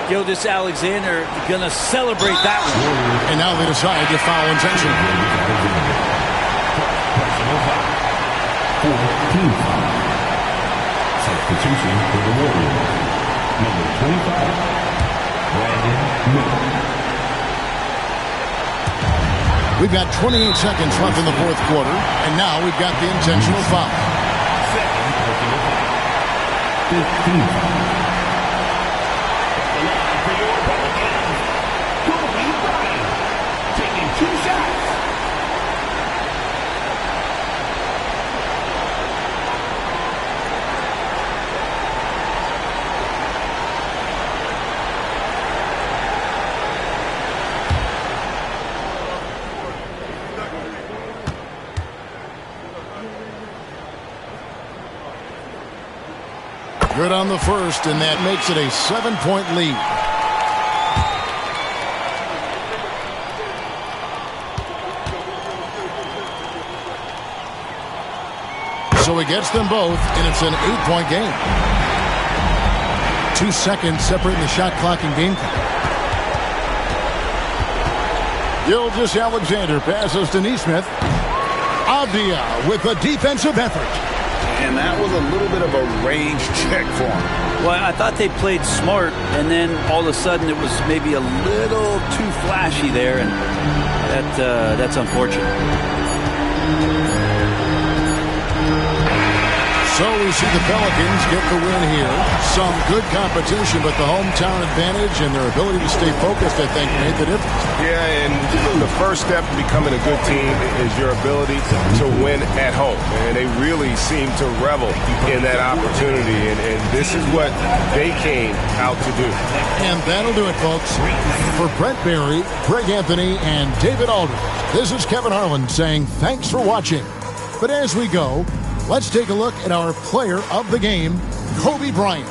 Gilgeous-Alexander going to celebrate that one. And now they decide to foul intentionally. Substitution for the Warriors. Number 25, Brandon Miller. We've got 28 seconds left in the fourth quarter, and now we've got the intentional foul. 15. Taking 2 shots. Good on the first, and that makes it a 7-point lead. So he gets them both, and it's an 8-point game. 2 seconds separating the shot clock and game clock. Gilgeous-Alexander passes to Nesmith. Avdia with a defensive effort. And that was a little bit of a range check for him. Well, I thought they played smart, and then all of a sudden it was maybe a little too flashy there, and that's unfortunate. So we see the Pelicans get the win here. Some good competition, but the hometown advantage and their ability to stay focused, I think, made the difference. Yeah, and the first step to becoming a good team is your ability to win at home. And they really seem to revel in that opportunity, and this is what they came out to do. And that'll do it, folks. For Brent Barry, Greg Anthony, and David Aldridge, this is Kevin Harlan saying thanks for watching. But as we go, let's take a look at our player of the game, Kobe Bryant.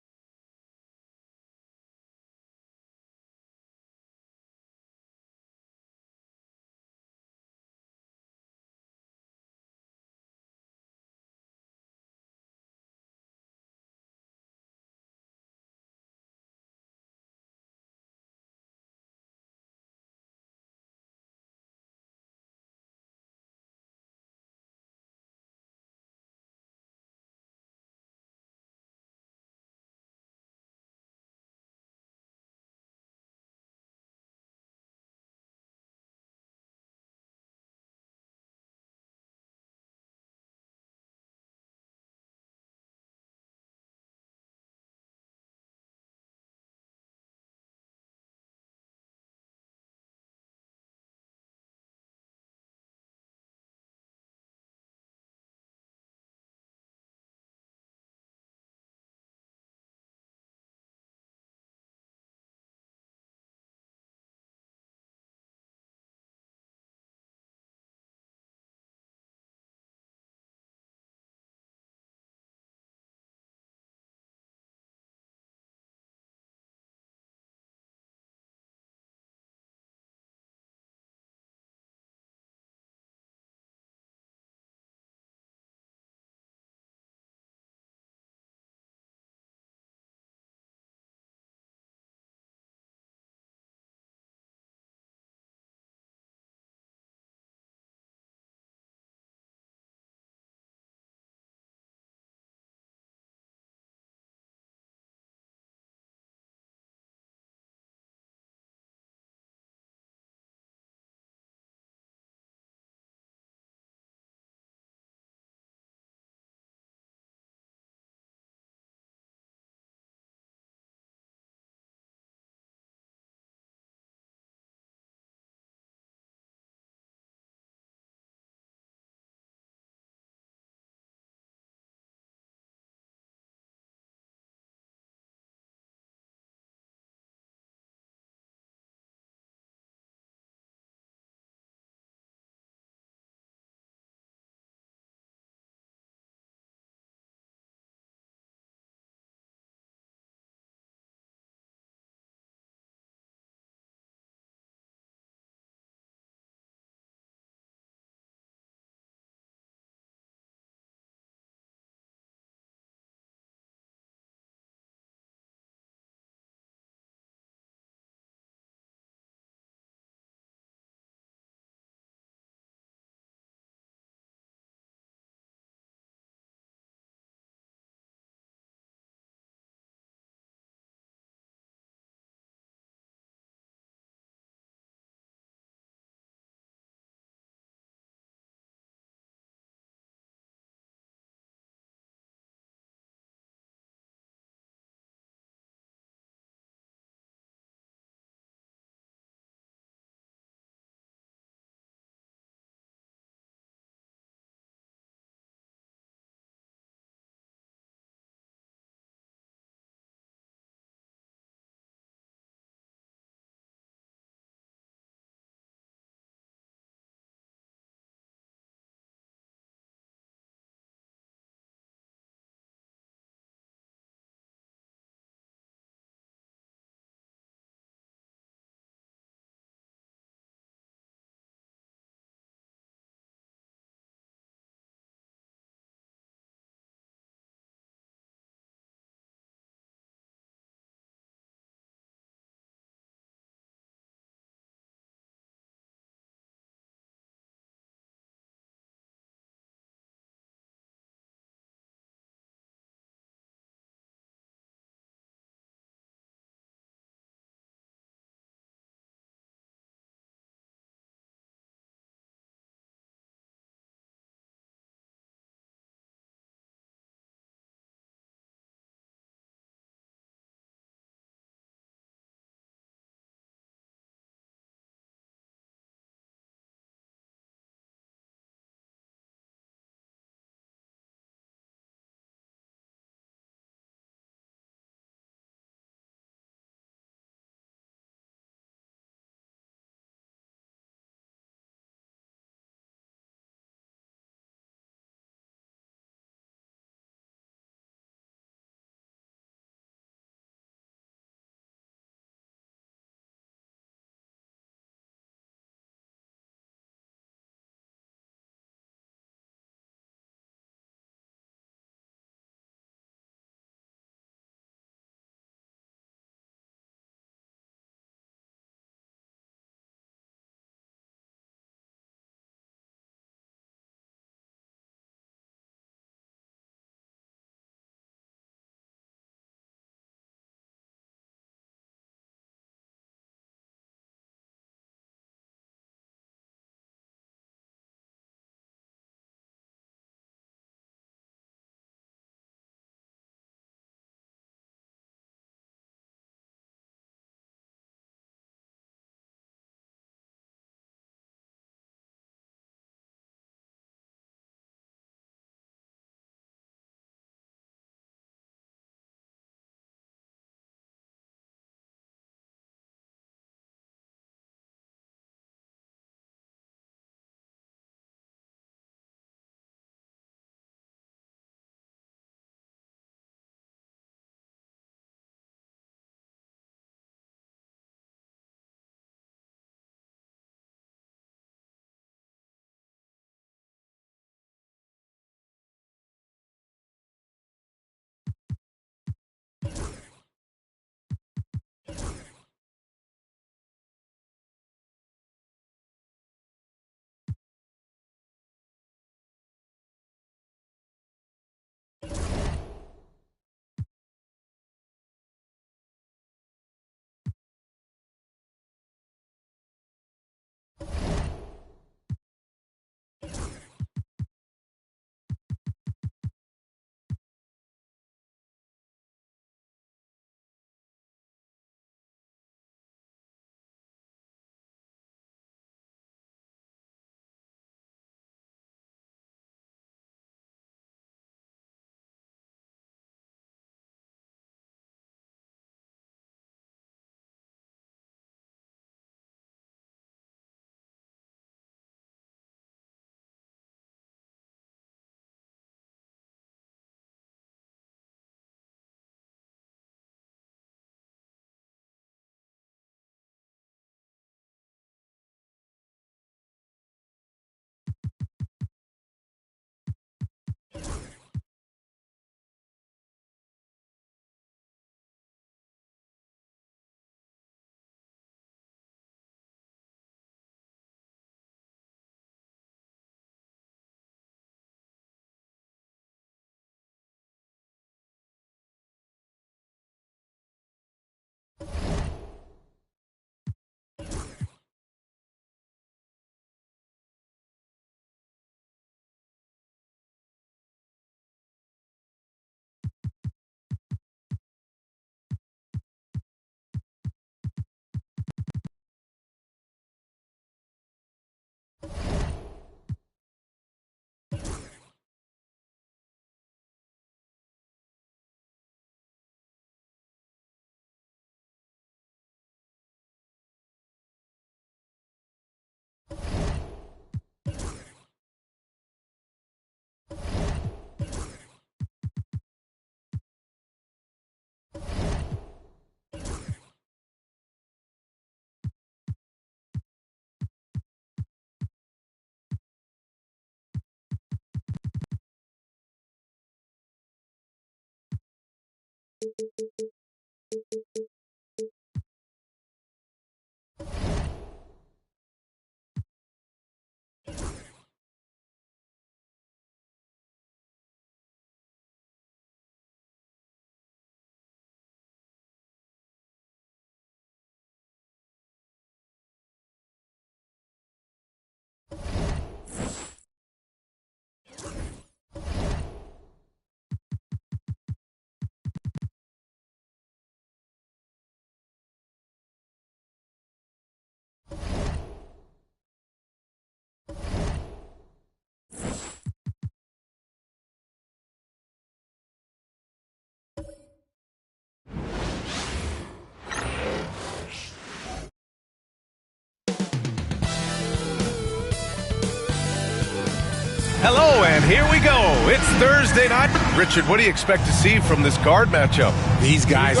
Hello, and here we go. It's Thursday night. Richard, what do you expect to see from this guard matchup? These guys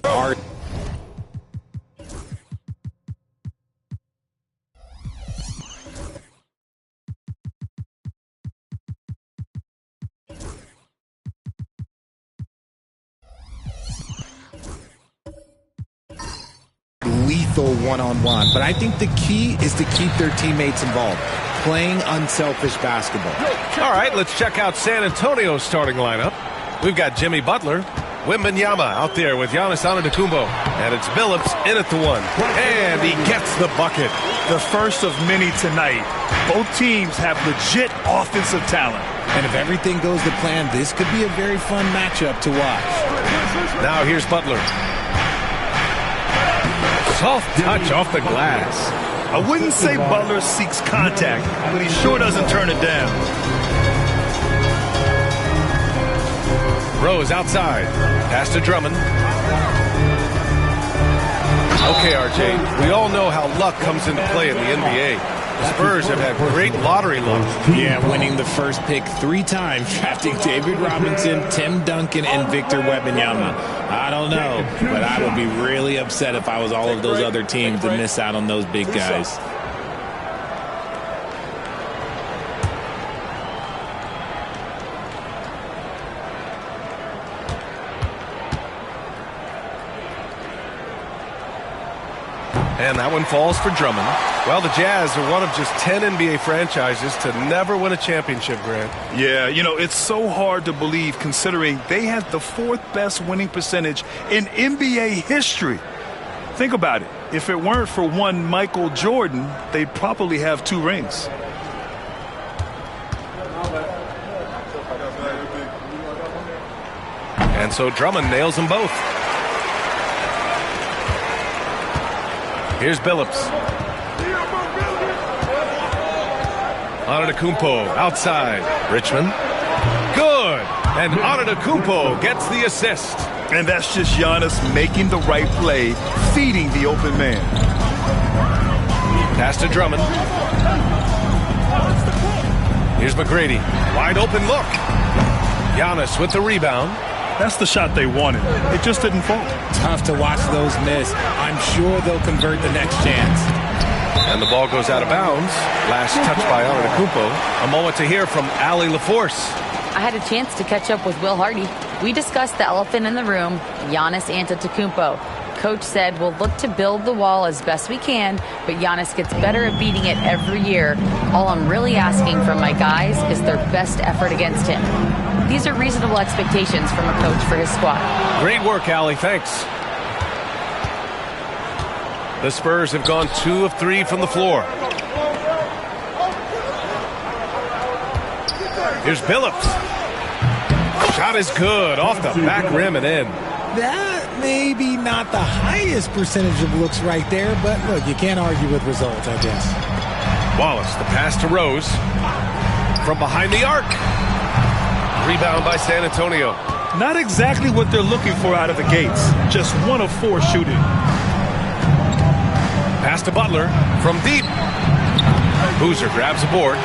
are lethal one-on-one, but I think the key is to keep their teammates involved, playing unselfish basketball. All right, let's check out San Antonio's starting lineup. We've got Jimmy Butler, Wembanyama out there with Giannis Antetokounmpo, and it's Billups in at the one, and he gets the bucket. The first of many tonight. Both teams have legit offensive talent. And if everything goes to plan, this could be a very fun matchup to watch. Now here's Butler. Soft touch off the glass. I wouldn't say Butler seeks contact, but he sure doesn't turn it down. Rose outside. Pass to Drummond. Okay, RJ, we all know how luck comes into play in the NBA. The Spurs have had great lottery luck. Yeah, winning the first pick 3 times, drafting David Robinson, Tim Duncan, and Victor Wembanyama. I don't know, but I would be really upset if I was all of those other teams to miss out on those big guys. And that one falls for Drummond. Well, the Jazz are one of just 10 NBA franchises to never win a championship, Grant. Yeah, you know, it's so hard to believe considering they had the 4th best winning percentage in NBA history. Think about it. If it weren't for one Michael Jordan, they'd probably have 2 rings. And so Drummond nails them both. Here's Billups. Antetokounmpo outside. Richmond. Good. And Antetokounmpo gets the assist. And that's just Giannis making the right play, feeding the open man. Pass to Drummond. Here's McGrady. Wide open look. Giannis with the rebound. That's the shot they wanted. It just didn't fall. Tough to watch those miss. I'm sure they'll convert the next chance. And the ball goes out of bounds. Last touch by Antetokounmpo. A moment to hear from Allie LaForce. I had a chance to catch up with Will Hardy. We discussed the elephant in the room, Giannis Antetokounmpo. Coach said we'll look to build the wall as best we can, but Giannis gets better at beating it every year. All I'm really asking from my guys is their best effort against him. These are reasonable expectations from a coach for his squad. Great work, Allie. Thanks. The Spurs have gone 2 of 3 from the floor. Here's Billups. Shot is good. Off the back rim and in. That may be not the highest percentage of looks right there, but look, you can't argue with results, I guess. Wallace, the pass to Rose. From behind the arc. Rebound by San Antonio. Not exactly what they're looking for out of the gates. Just 1 of 4 shooting. Pass to Butler from deep. Boozer grabs a board.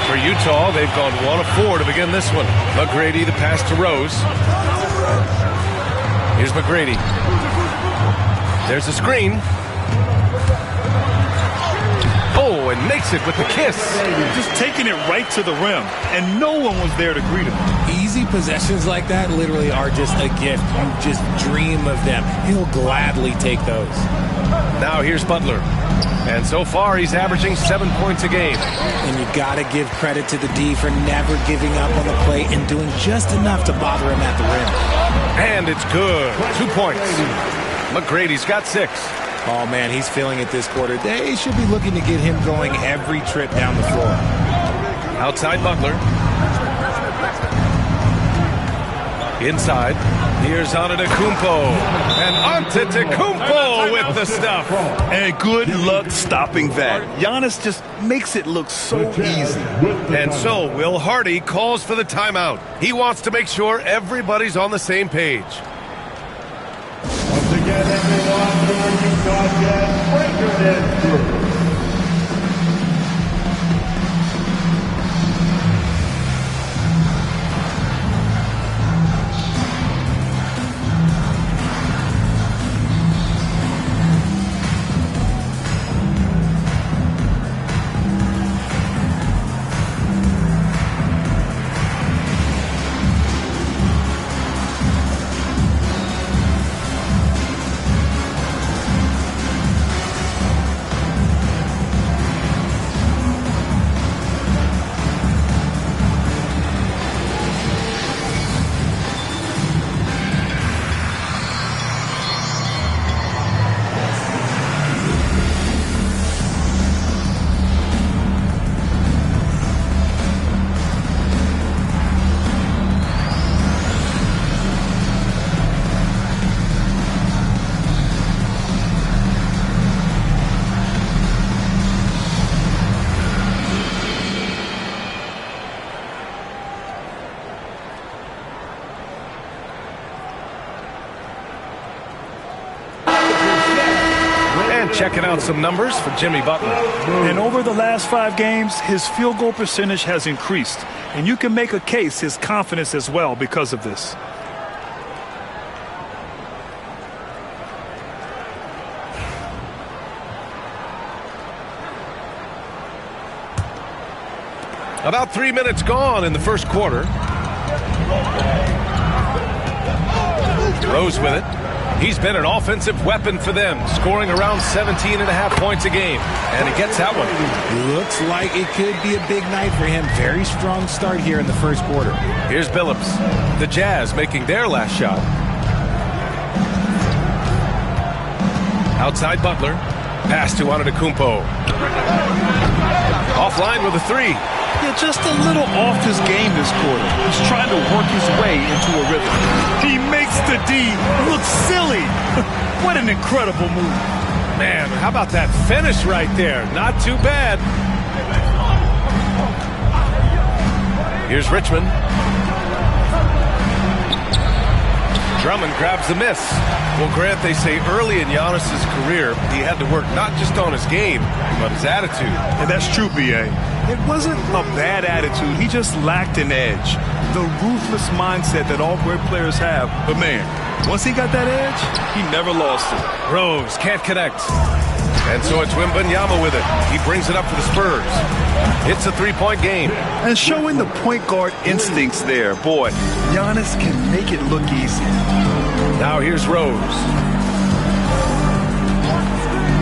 For Utah, they've gone 1 of 4 to begin this one. McGrady, the pass to Rose. Here's McGrady. There's a screen. Oh, and and makes it with the kiss. Just taking it right to the rim, and no one was there to greet him. Easy possessions like that literally are just a gift. You just dream of them. He'll gladly take those. Now here's Butler. And so far, he's averaging 7 points a game. And you got to give credit to the D for never giving up on the play and doing just enough to bother him at the rim. And it's good. 2 points. McGrady's got 6. Oh, man, he's feeling it this quarter. They should be looking to get him going every trip down the floor. Outside Butler. Inside. Here's Antetokounmpo. And Antetokounmpo with the stuff. And good luck stopping that. Giannis just makes it look so easy. And so Will Hardy calls for the timeout. He wants to make sure everybody's on the same page. Once again, everyone, your broadcast breaker and crew. Checking out some numbers for Jimmy Butler. And over the last 5 games, his field goal percentage has increased. And you can make a case his confidence as well because of this. About 3 minutes gone in the first quarter. Rose with it. He's been an offensive weapon for them, scoring around 17.5 points a game. And he gets that one. Looks like it could be a big night for him. Very strong start here in the first quarter. Here's Billups. The Jazz making their last shot. Outside Butler. Pass to Antetokounmpo. Offline with a 3. Yeah, just a little off his game this quarter. He's trying to work his way into a rhythm. He makes the D look silly. What an incredible move. Man, how about that finish right there? Not too bad. Here's Richmond. Drummond grabs the miss. Well, Grant, they say early in Giannis's career, he had to work not just on his game, but his attitude. And that's true, B.A. It wasn't a bad attitude. He just lacked an edge. The ruthless mindset that all great players have. But, man, once he got that edge, he never lost it. Rose can't connect. And so it's Wembanyama with it. He brings it up for the Spurs. It's a 3-point game. And showing the point guard instincts there. Boy, Giannis can make it look easy. Now here's Rose.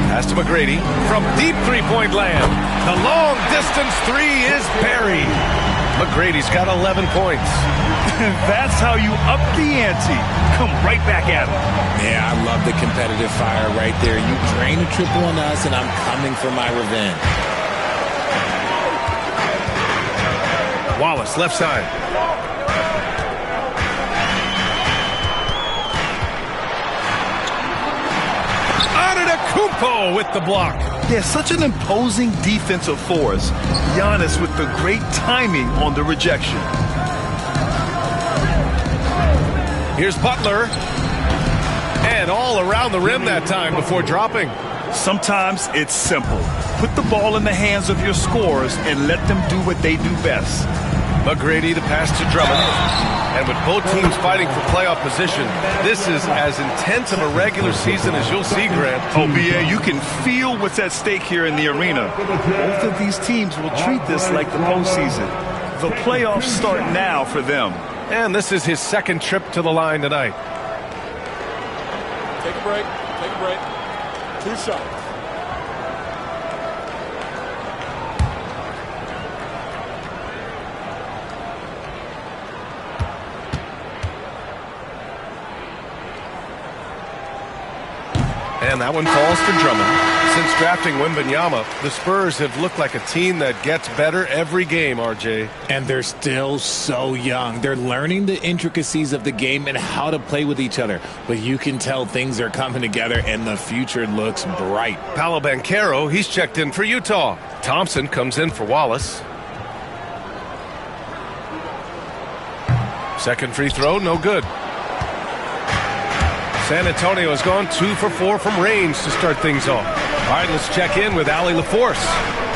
Pass to McGrady from deep 3-point land. The long distance 3 is buried. McGrady's got 11 points. That's how you up the ante. Come right back at him. Yeah, I love the competitive fire right there. You drain a triple on us, and I'm coming for my revenge. Wallace, left side. Antetokounmpo with the block. Yeah, such an imposing defensive force. Giannis with the great timing on the rejection. Here's Butler. And all around the rim that time before dropping. Sometimes it's simple. Put the ball in the hands of your scorers and let them do what they do best. McGrady, the pass to Drummond. And with both teams fighting for playoff position, this is as intense of a regular season as you'll see, Grant. Oh, BA, you can feel what's at stake here in the arena. Both of these teams will treat this like the postseason. The playoffs start now for them. And this is his second trip to the line tonight. Take a break. Take a break. 2 shots. And that one falls to Drummond. Since drafting Wembanyama, the Spurs have looked like a team that gets better every game, RJ. And they're still so young. They're learning the intricacies of the game and how to play with each other. But you can tell things are coming together and the future looks bright. Paolo Banchero, he's checked in for Utah. Thompson comes in for Wallace. Second free throw, no good. San Antonio has gone 2 for 4 from range to start things off. All right, let's check in with Allie LaForce.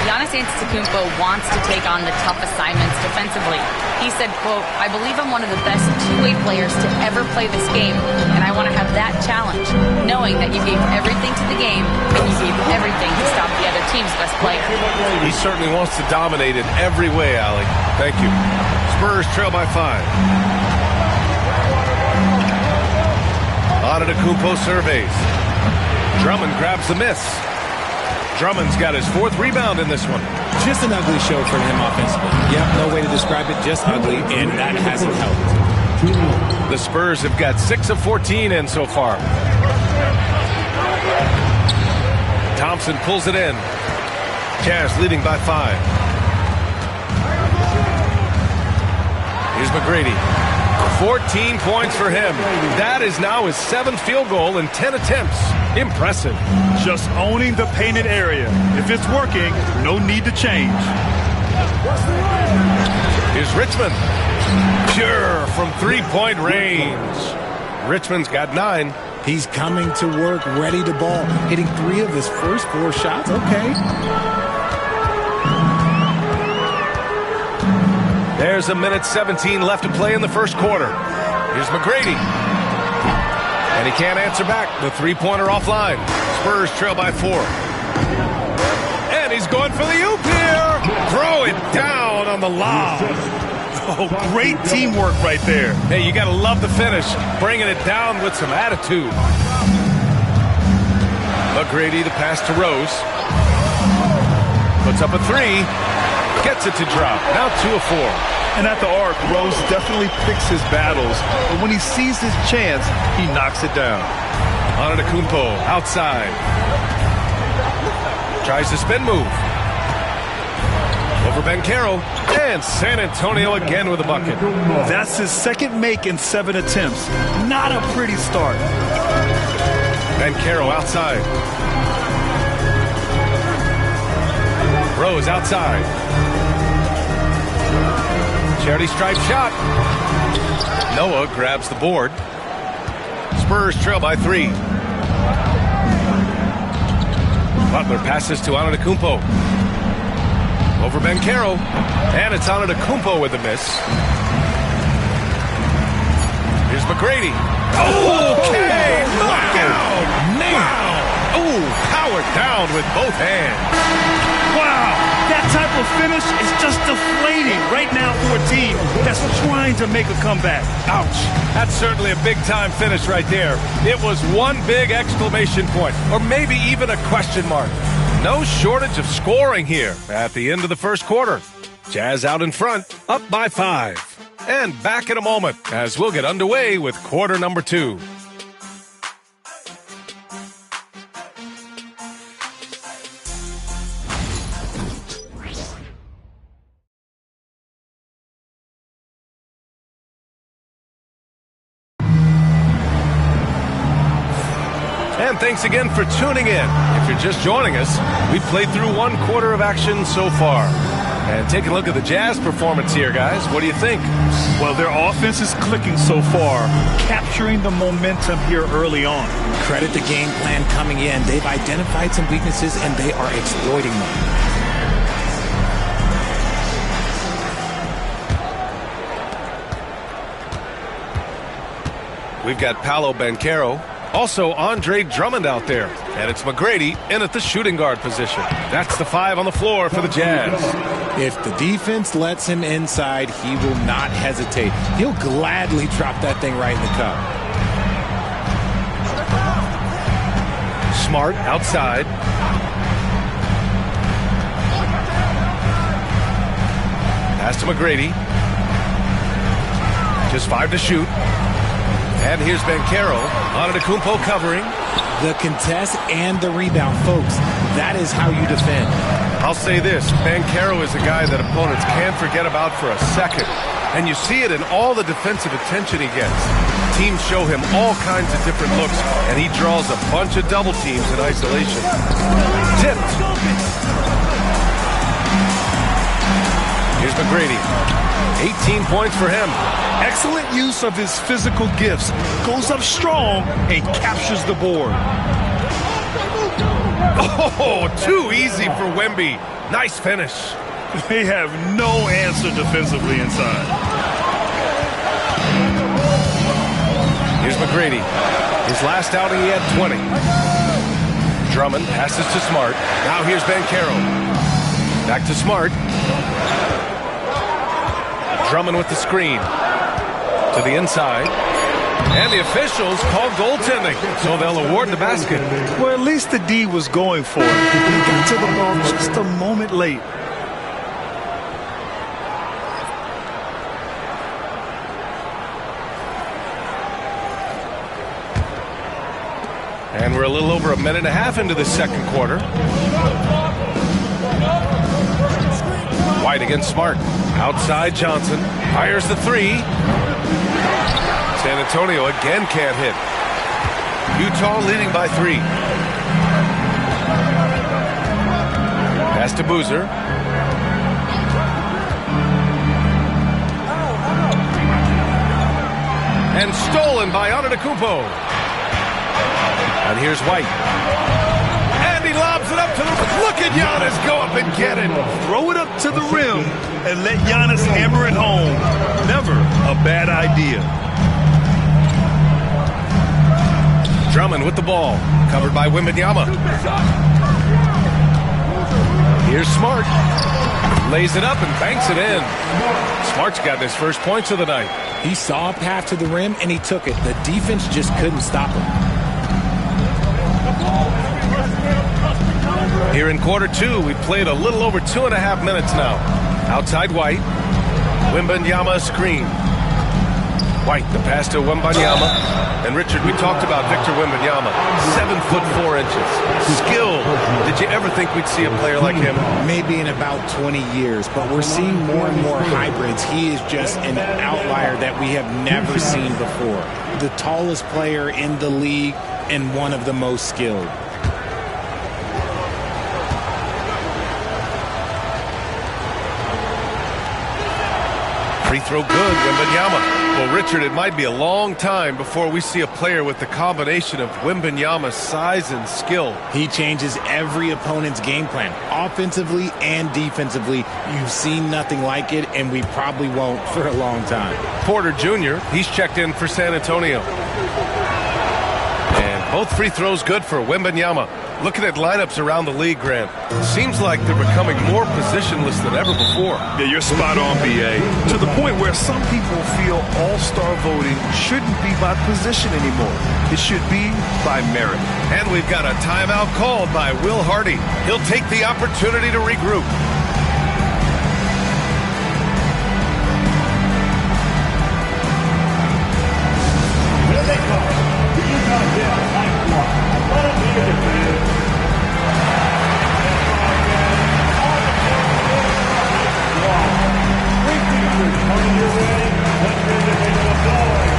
Giannis Antetokounmpo wants to take on the tough assignments defensively. He said, quote, "I believe I'm one of the best two-way players to ever play this game, and I want to have that challenge, knowing that you gave everything to the game and you gave everything to stop the other team's best player." He certainly wants to dominate in every way, Allie. Thank you. Spurs trail by 5. Antetokounmpo surveys. Drummond grabs the miss. Drummond's got his 4th rebound in this one. Just an ugly show for him offensively. Yep, no way to describe it, just ugly, and that hasn't helped. The Spurs have got 6 of 14 in so far. Thompson pulls it in. Jazz leading by 5. Here's McGrady. 14 points for him. That is now his 7th field goal in 10 attempts. Impressive. Just owning the painted area. If it's working, no need to change. Here's Richmond. Pure from 3-point range. Richmond's got 9. He's coming to work ready to ball. Hitting 3 of his first 4 shots. Okay. There's a minute 17 left to play in the first quarter. Here's McGrady. And he can't answer back. The 3-pointer offline. Spurs trail by 4. And he's going for the oop here. Throw it down on the lob. Oh, great teamwork right there. Hey, you got to love the finish. Bringing it down with some attitude. McGrady, the pass to Rose. Puts up a 3. Gets it to drop. Now 2 of 4. And at the arc, Rose definitely picks his battles. But when he sees his chance, he knocks it down. Antetokounmpo outside. Tries to spin move. Over Banchero. And San Antonio again with a bucket. That's his 2nd make in 7 attempts. Not a pretty start. Banchero outside. Rose outside. Charity stripe shot. Noah grabs the board. Spurs trail by 3. Butler passes to Antetokounmpo. Over Banchero. And it's Antetokounmpo with the miss. Here's McGrady. Okay! Knockout! Wow! Oh, powered down with both hands. Wow, that type of finish is just deflating right now for a team that's trying to make a comeback. Ouch. That's certainly a big-time finish right there. It was one big exclamation point, or maybe even a question mark. No shortage of scoring here at the end of the first quarter. Jazz out in front, up by 5. And back in a moment as we'll get underway with quarter number 2. And thanks again for tuning in. If you're just joining us, we've played through 1 quarter of action so far. And take a look at the Jazz performance here, guys. What do you think? Well, their offense is clicking so far, capturing the momentum here early on. Credit the game plan coming in. They've identified some weaknesses, and they are exploiting them. We've got Paolo Banchero. Also, Andre Drummond out there. And it's McGrady in at the shooting guard position. That's the 5 on the floor for the Jazz. If the defense lets him inside, he will not hesitate. He'll gladly drop that thing right in the cup. Smart outside. Pass to McGrady. Just 5 to shoot. And here's Banchero. Antetokounmpo covering. The contest and the rebound, folks. That is how you defend. I'll say this. Banchero is a guy that opponents can't forget about for a second. And you see it in all the defensive attention he gets. Teams show him all kinds of different looks, and he draws a bunch of double teams in isolation. Tipped. Here's McGrady. 18 points for him. Excellent use of his physical gifts. Goes up strong and captures the board. Oh, too easy for Wemby. Nice finish. They have no answer defensively inside. Here's McGrady. His last outing, he had 20. Drummond passes to Smart. Now here's Banchero. Back to Smart. Drummond with the screen. To the inside. And the officials call goaltending, so they'll award the basket. Well, at least the D was going for it. He got to the ball just a moment late. And we're a little over a minute and a half into the second quarter. White against Smart. Outside Johnson. Fires the 3. San Antonio again can't hit. Utah leading by 3. Pass to Boozer. And stolen by Antetokounmpo. And here's White. And he lobs it up to the... Look at Giannis go up and get it. Throw it up to the rim and let Giannis hammer it home. Never a bad idea. Drummond with the ball. Covered by Wembanyama. Here's Smart. Lays it up and banks it in. Smart's gotten his first points of the night. He saw a path to the rim and he took it. The defense just couldn't stop him. Here in quarter 2, we played a little over 2.5 minutes now. Outside White. Wembanyama screen. White, the pass to Wembanyama. And Richard, we talked about Victor Wembanyama. 7'4". Skill. Did you ever think we'd see a player like him? Maybe in about 20 years, but we're seeing more and more hybrids. He is just an outlier that we have never seen before. The tallest player in the league and one of the most skilled. Free throw good, Wembanyama. Well, Richard, it might be a long time before we see a player with the combination of Wembanyama's size and skill. He changes every opponent's game plan, offensively and defensively. You've seen nothing like it, and we probably won't for a long time. Porter Jr., he's checked in for San Antonio. And both free throws good for Wembanyama. Looking at lineups around the league, Grant, seems like they're becoming more positionless than ever before. Yeah, you're spot on, B.A. To the point where some people feel all-star voting shouldn't be by position anymore. It should be by merit. And we've got a timeout called by Will Hardy. He'll take the opportunity to regroup. Here they come. The Utah Jazz high squad. Athletic leadership. Coming your way, let's bring the game of the following.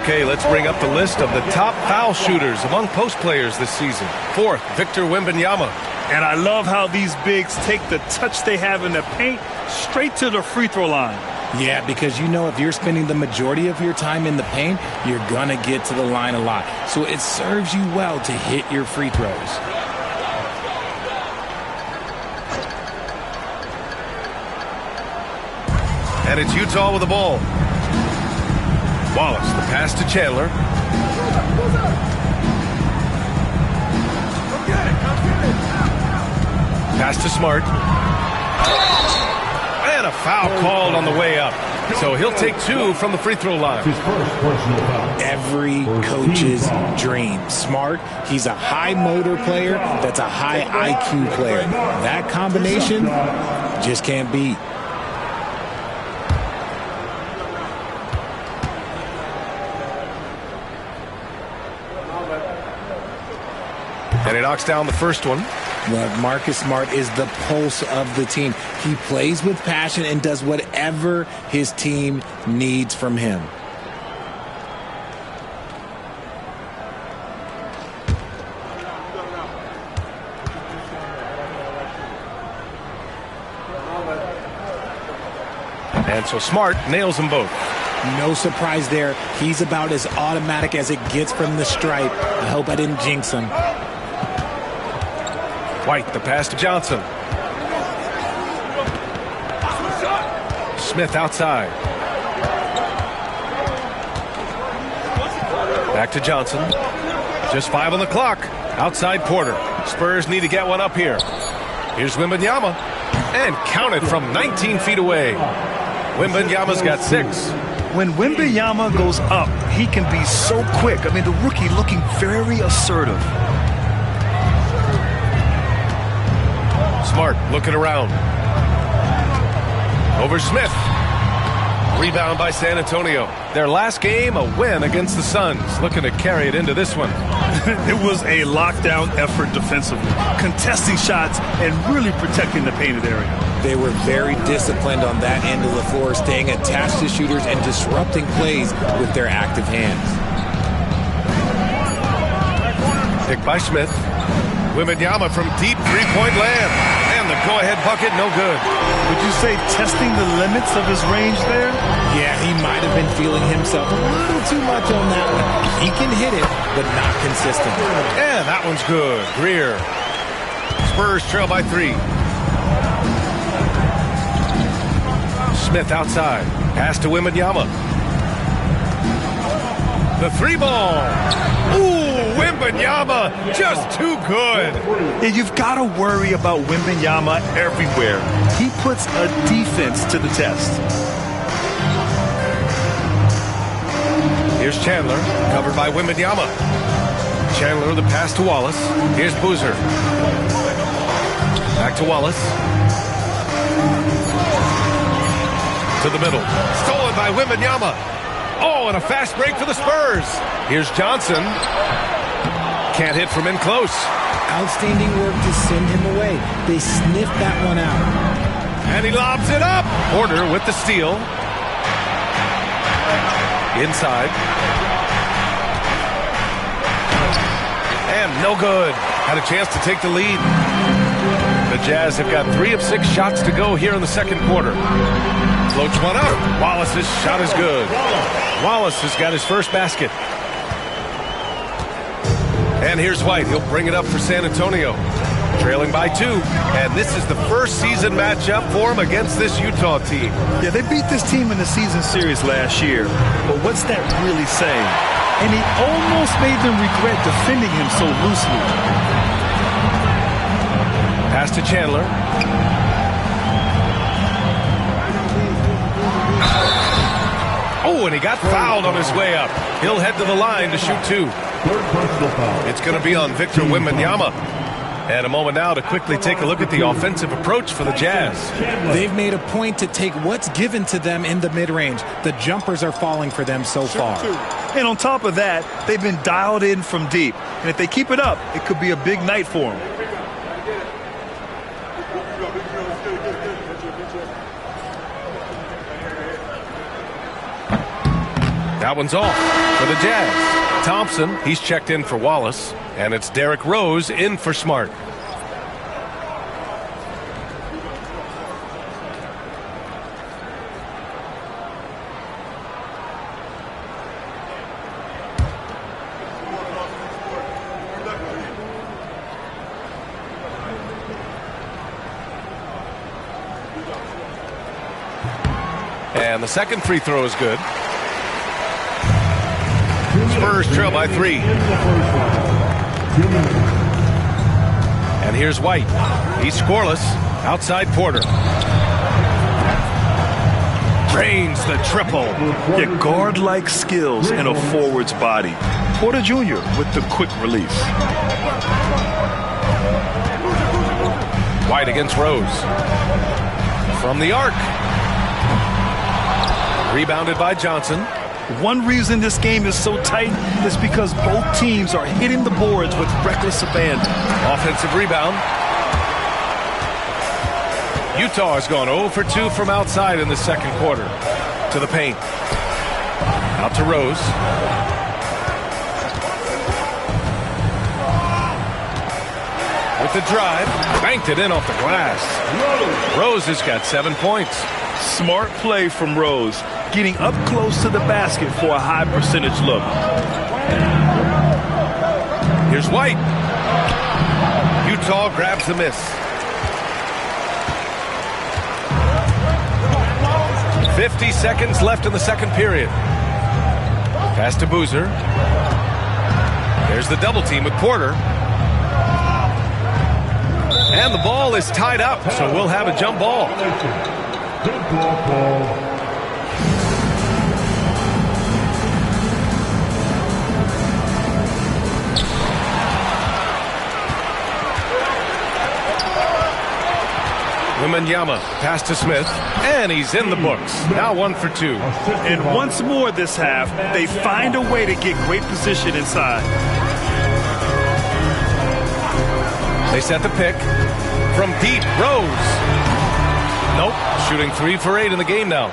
Okay, let's bring up the list of the top foul shooters among post players this season. 4th, Victor Wembanyama. And I love how these bigs take the touch they have in the paint straight to the free throw line. Yeah, because you know if you're spending the majority of your time in the paint, you're going to get to the line a lot. So it serves you well to hit your free throws. And it's Utah with the ball. Wallace, the pass to Chandler. Pass to Smart. And a foul called on the way up. So he'll take 2 from the free throw line. Every coach's dream. Smart, he's a high motor player that's a high IQ player. That combination just can't beat. And he knocks down the first one. Well, Marcus Smart is the pulse of the team. He plays with passion and does whatever his team needs from him. And so Smart nails them both. No surprise there. He's about as automatic as it gets from the stripe. I hope I didn't jinx him. White, the pass to Johnson. Smith outside. Back to Johnson. Just 5 on the clock. Outside Porter. Spurs need to get one up here. Here's Wembanyama. And counted from 19 feet away. Wembanyama's got 6. When Wembanyama goes up, he can be so quick. I mean, the rookie looking very assertive. Smart looking around. Over Smith. Rebound by San Antonio. Their last game, a win against the Suns. Looking to carry it into this one. It was a lockdown effort defensively. Contesting shots and really protecting the painted area. They were very disciplined on that end of the floor, staying attached to shooters and disrupting plays with their active hands. Picked by Smith. Wembanyama from deep three-point land. And the go-ahead bucket, no good. Would you say testing the limits of his range there? Yeah, he might have been feeling himself a little too much on that one. He can hit it, but not consistent. And that one's good. Greer. Spurs trail by 3. Smith outside. Pass to Wembanyama. The 3-ball. Ooh, Wembanyama just too good. And you've got to worry about Wembanyama everywhere. He puts a defense to the test. Here's Chandler, covered by Wembanyama. Chandler, the pass to Wallace. Here's Boozer. Back to Wallace. To the middle. Stolen by Wembanyama. Oh, and a fast break for the Spurs. Here's Johnson. Can't hit from in close. Outstanding work to send him away. They sniffed that one out. And he lobs it up. Porter with the steal. Inside. And no good. Had a chance to take the lead. The Jazz have got 3 of 6 shots to go here in the second quarter. Floats one up. Wallace's shot is good. Wallace has got his first basket. And here's White. He'll bring it up for San Antonio. Trailing by 2. And this is the first season matchup for him against this Utah team. Yeah, they beat this team in the season series last year. But what's that really saying? And he almost made them regret defending him so loosely. Pass to Chandler. Oh, and he got fouled on his way up. He'll head to the line to shoot 2. It's going to be on Victor Wembanyama. And a moment now to quickly take a look at the offensive approach for the Jazz. They've made a point to take what's given to them in the mid-range. The jumpers are falling for them so far. And on top of that, they've been dialed in from deep. And if they keep it up, it could be a big night for them. That one's off for the Jazz. Thompson, he's checked in for Wallace. And it's Derrick Rose in for Smart. And the second free throw is good. Spurs trail by 3. And here's White. He's scoreless. Outside Porter. Drains the triple. Yeah, guard-like skills in a forward's body. Porter Jr. with the quick release. White against Rose. From the arc. Rebounded by Johnson. One reason this game is so tight is because both teams are hitting the boards with reckless abandon. Offensive rebound. Utah has gone 0 for 2 from outside in the second quarter. To the paint. Out to Rose. With the drive. Banked it in off the glass. Rose has got 7 points. Smart play from Rose, getting up close to the basket for a high percentage look. Here's White. Utah grabs the miss. 50 seconds left in the second period. Pass to Boozer. There's the double team with Porter. And the ball is tied up, so we'll have a jump ball. Good ball, Paul. Wembanyama pass to Smith, and he's in the books. Now 1 for 2. And once more this half, they find a way to get great position inside. They set the pick. From deep, Rose. Nope, shooting 3 for 8 in the game now.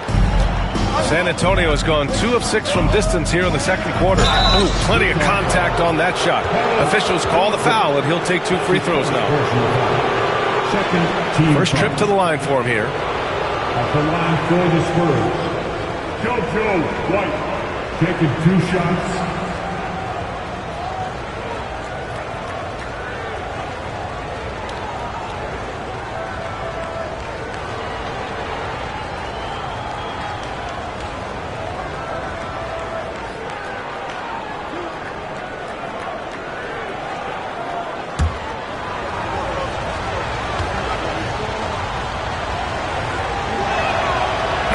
San Antonio has gone 2 of 6 from distance here in the second quarter. Ooh, plenty of contact on that shot. Officials call the foul, and he'll take 2 free throws now. First trip to the line for him here. At the line for the Spurs, JoJo White taking 2 shots.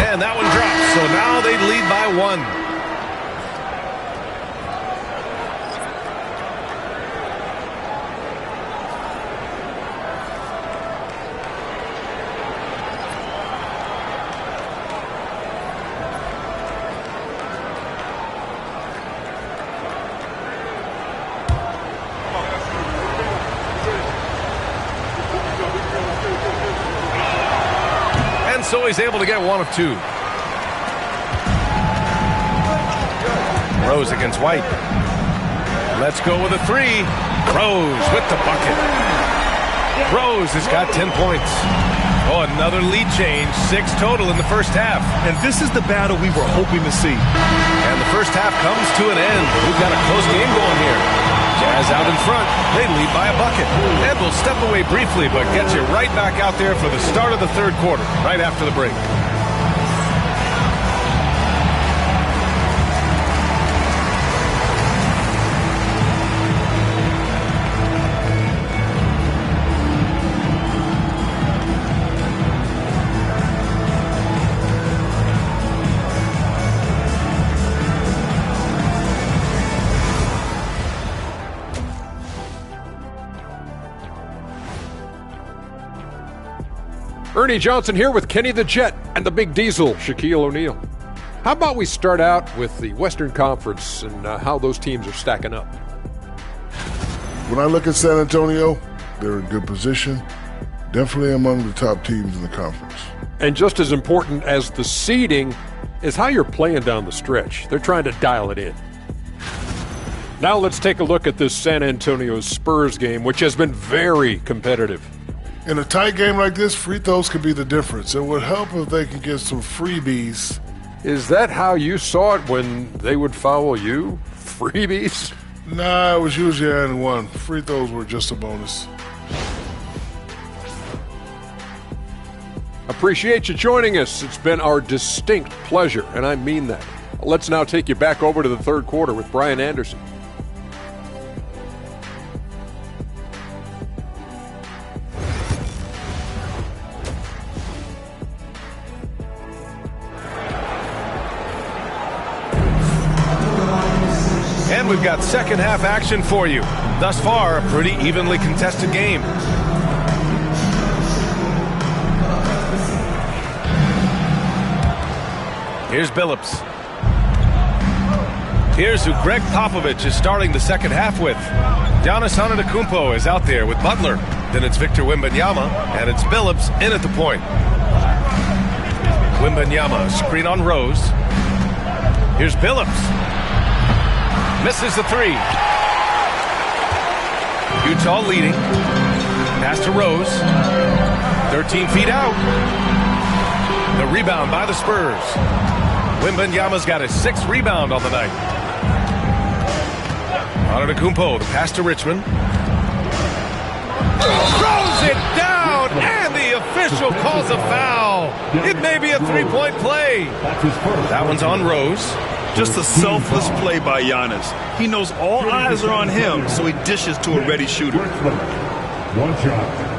And that one drops, so now they lead by 1. So he's able to get 1 of 2. Rose against White. Let's go with a 3. Rose with the bucket. Rose has got 10 points. Oh, another lead change. 6 total in the first half. And this is the battle we were hoping to see. And the first half comes to an end. We've got a close game going here. Jazz out in front. They lead by a bucket. And we'll step away briefly, but get you right back out there for the start of the third quarter, right after the break. Ernie Johnson here with Kenny the Jet and the Big Diesel, Shaquille O'Neal. How about we start out with the Western Conference and how those teams are stacking up? When I look at San Antonio, they're in good position. Definitely among the top teams in the conference. And just as important as the seeding is how you're playing down the stretch. They're trying to dial it in. Now let's take a look at this San Antonio Spurs game, which has been very competitive. In a tight game like this, free throws could be the difference. It would help if they could get some freebies. Is that how you saw it when they would foul you? Freebies? Nah, it was usually and one. Free throws were just a bonus. Appreciate you joining us. It's been our distinct pleasure, and I mean that. Let's now take you back over to the third quarter with Brian Anderson. And we've got second half action for you. Thus far, a pretty evenly contested game. Here's Billups. Here's who Greg Popovich is starting the second half with. Giannis Antetokounmpo is out there with Butler. Then it's Victor Wembanyama, and it's Billups in at the point. Wembanyama, screen on Rose. Here's Billups. Misses the three. Utah leading. Pass to Rose. 13 feet out. The rebound by the Spurs. Wembanyama's got his 6th rebound on the night. Antetokounmpo, the pass to Richmond. Throws it down, and the official calls a foul. It may be a three-point play. That one's on Rose. Just a selfless play by Giannis. He knows all eyes are on him, so he dishes to a ready shooter. One shot.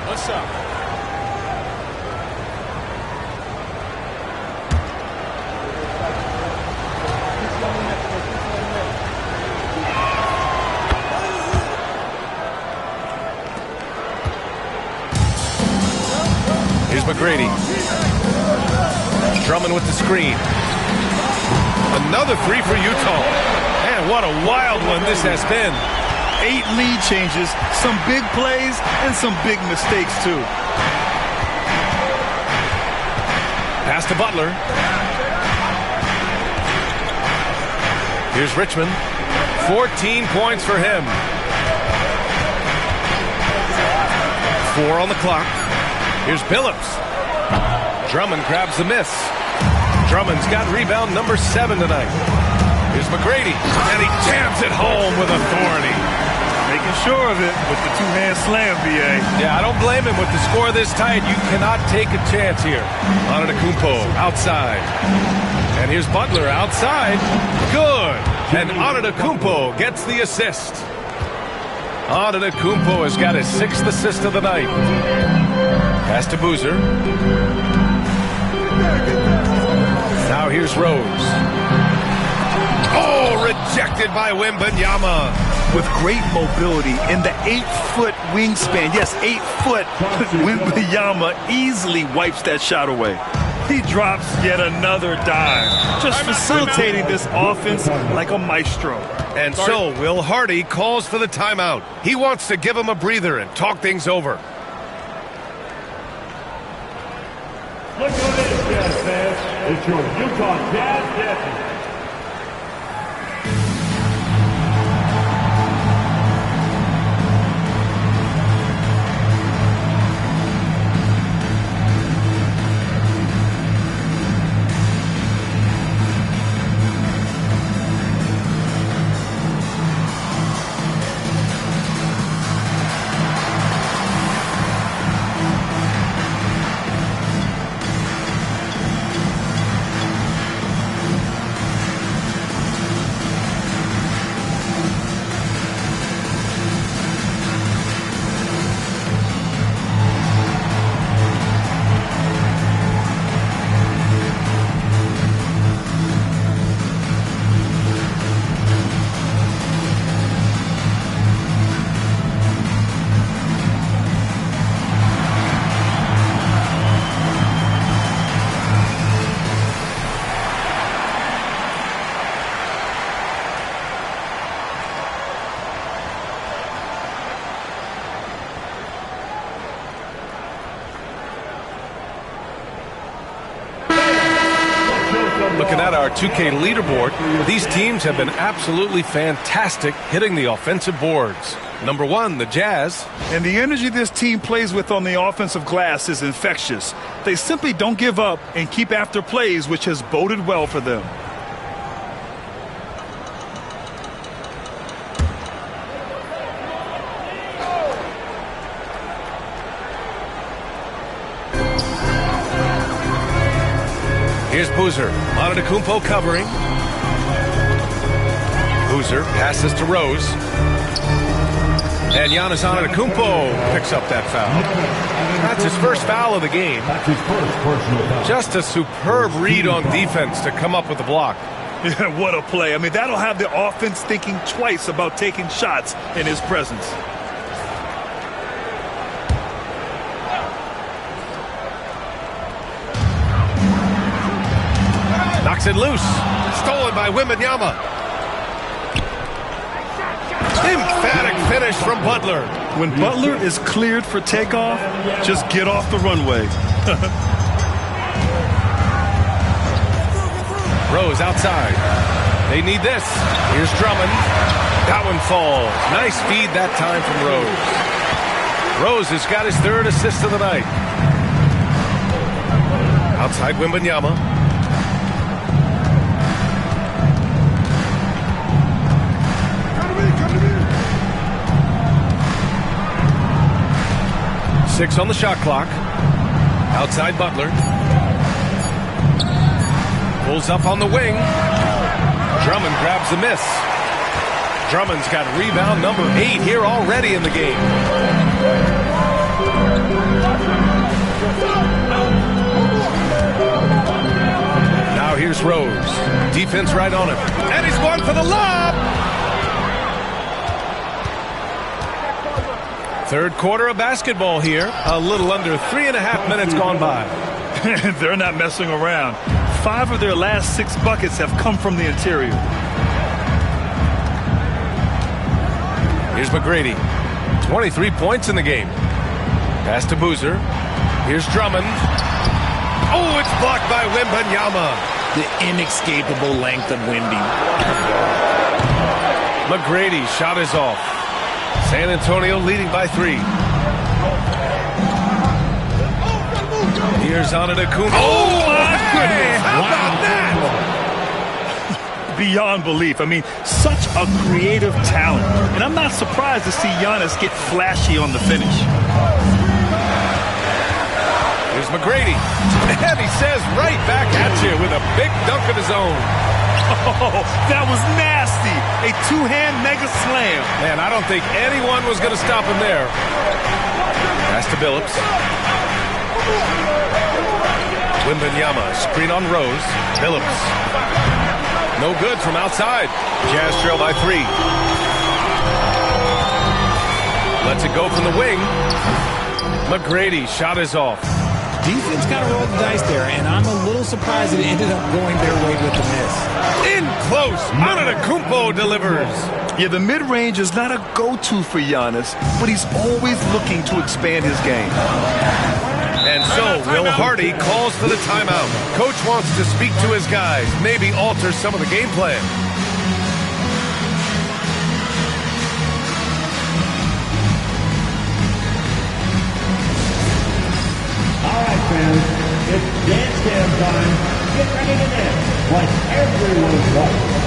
What's up? Here's McGrady. Drummond with the screen. Another three for Utah. Man, what a wild one this has been. 8 lead changes, some big plays, and some big mistakes, too. Pass to Butler. Here's Richmond. 14 points for him. 4 on the clock. Here's Billups. Drummond grabs the miss. Drummond's got rebound number 7 tonight. Here's McGrady, and he jams it home with authority. Making sure of it with the two-hand slam, B.A. Yeah, I don't blame him with the score this tight. You cannot take a chance here. Antetokounmpo outside. And here's Butler outside. Good. And Antetokounmpo gets the assist. Antetokounmpo has got his 6th assist of the night. Pass to Boozer. Now here's Rose. Oh, rejected by Wembanyama. With great mobility in the 8-foot wingspan. Yes, 8 foot. Wembanyama easily wipes that shot away. He drops yet another dive. Just facilitating this offense like a maestro. And so Will Hardy calls for the timeout. He wants to give him a breather and talk things over. Look who it is, Jazz fans. It's your Utah Jazz champions. at our 2K leaderboard, these teams have been absolutely fantastic hitting the offensive boards. Number 1, the Jazz. And the energy this team plays with on the offensive glass is infectious. They simply don't give up and keep after plays, which has boded well for them. Here's Boozer. Antetokounmpo covering. Boozer passes to Rose. And Giannis Antetokounmpo picks up that foul. That's his first foul of the game. Just a superb read on defense to come up with the block. Yeah, what a play. I mean, that'll have the offense thinking twice about taking shots in his presence. Knocks it loose. Stolen by Wembanyama. Emphatic finish from Butler. When Butler is cleared for takeoff, just get off the runway. Rose outside. They need this. Here's Drummond. That one falls. Nice feed that time from Rose. Rose has got his 3rd assist of the night. Outside Wembanyama. Six on the shot clock. Outside Butler. Pulls up on the wing. Drummond grabs the miss. Drummond's got rebound number 8 here already in the game. Now here's Rose. Defense right on him. And he's going for the lob. 3rd quarter of basketball here. A little under 3.5 minutes gone by. They're not messing around. 5 of their last 6 buckets have come from the interior. Here's McGrady. 23 points in the game. Pass to Boozer. Here's Drummond. Oh, it's blocked by Wembanyama. The inescapable length of Wemby. McGrady shot is off. San Antonio leading by 3. Here's Antetokounmpo. Oh, my goodness. How about that? Beyond belief. I mean, such a creative talent. And I'm not surprised to see Giannis get flashy on the finish. Here's McGrady. And he says right back at you with a big dunk of his own. Oh, that was nasty. A 2-hand mega slam. Man, I don't think anyone was going to stop him there. Pass to Billups. Wembanyama, screen on Rose. Billups. No good from outside. Jazz trail by 3. Lets it go from the wing. McGrady, shot is off. Defense kind of rolled the dice there, and I'm a little surprised it ended up going their way with the miss. In close, Antetokounmpo delivers. Yeah, the mid-range is not a go-to for Giannis, but he's always looking to expand his game. And so, Will Hardy calls for the timeout. Coach wants to speak to his guys, maybe alter some of the game plan. All right, fans, it's dance jam time. Get ready to dance like everyone's right.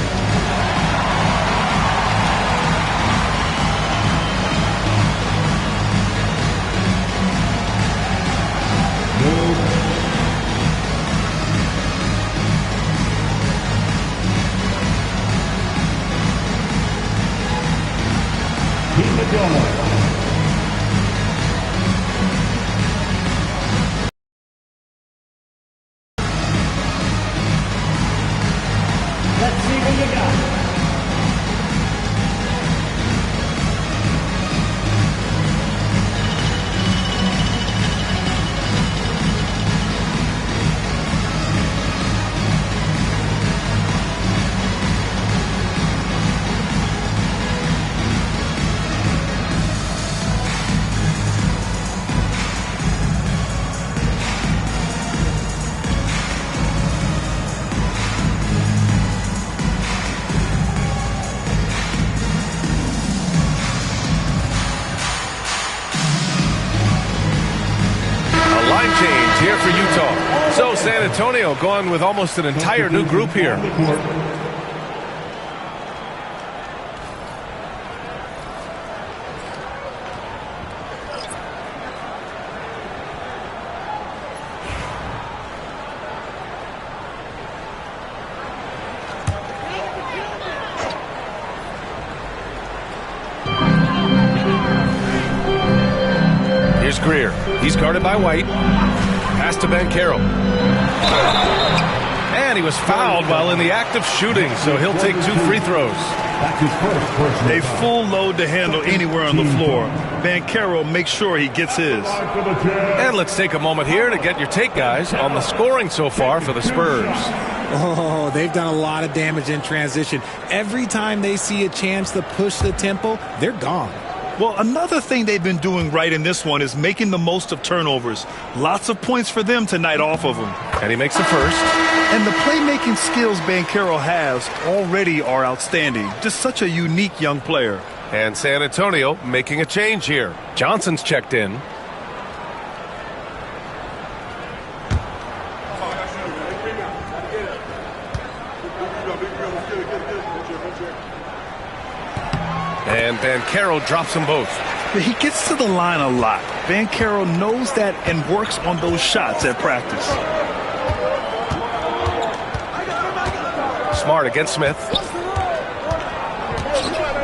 Keep it going. Let's see what you got. here for Utah. So San Antonio going with almost an entire new group here. Here's Greer. He's guarded by White. Pass to Banchero. And he was fouled while in the act of shooting, so he'll take 2 free throws. A full load to handle anywhere on the floor. Banchero makes sure he gets his. And let's take a moment here to get your take, guys, on the scoring so far for the Spurs. Oh, they've done a lot of damage in transition. Every time they see a chance to push the tempo, they're gone. Well, another thing they've been doing right in this one is making the most of turnovers. Lots of points for them tonight off of them. And he makes the first. And the playmaking skills Banchero has already are outstanding. Just such a unique young player. And San Antonio making a change here. Johnson's checked in. And Banchero drops them both. He gets to the line a lot. Banchero knows that and works on those shots at practice. Smart against Smith.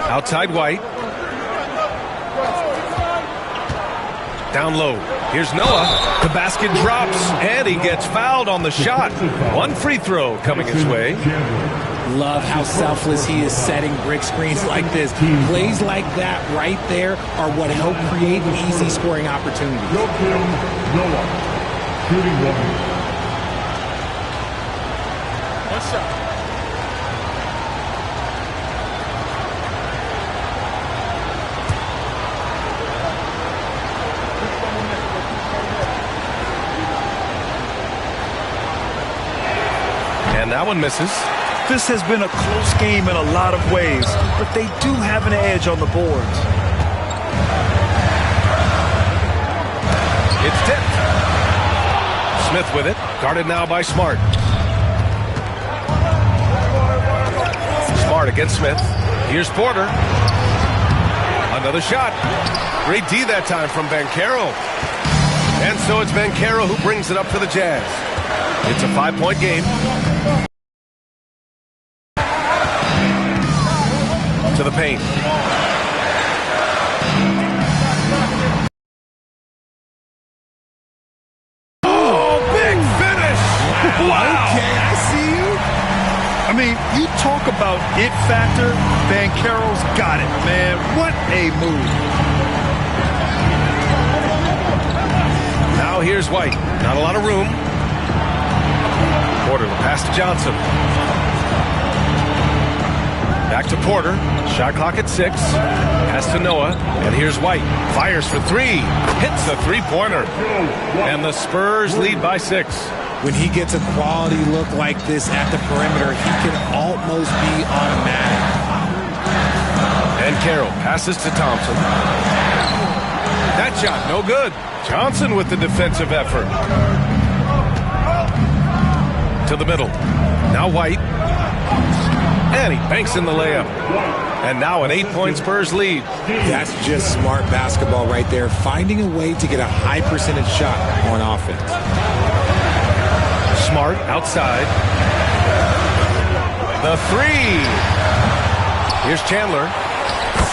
Outside White. Down low. Here's Noah. The basket drops, and he gets fouled on the shot. 1 free throw coming his way. Love how selfless he is setting brick screens like this. Plays like that right there are what help create easy scoring opportunities. Noah, shooting 1. One shot. And that one misses. This has been a close game in a lot of ways, but they do have an edge on the boards. It's tipped. Smith with it. Guarded now by Smart. Smart against Smith. Here's Porter. Another shot. Great D that time from Banchero. And so it's Banchero who brings it up for the Jazz. It's a 5-point game. To the paint. Oh, big finish! Wow! Okay, I see you. I mean, you talk about it factor. Banchero's got it, man. What a move. Now here's White. Not a lot of room. Porter, the pass to Johnson. Back to Porter. Shot clock at 6. Pass to Noah. And here's White. Fires for 3. Hits the three-pointer. And the Spurs lead by 6. When he gets a quality look like this at the perimeter, he can almost be automatic. And Carroll passes to Thompson. That shot, no good. Johnson with the defensive effort. To the middle. Now White. And he banks in the layup. And now an 8-point Spurs lead. That's just smart basketball right there. Finding a way to get a high percentage shot on offense. Smart outside. The 3. Here's Chandler.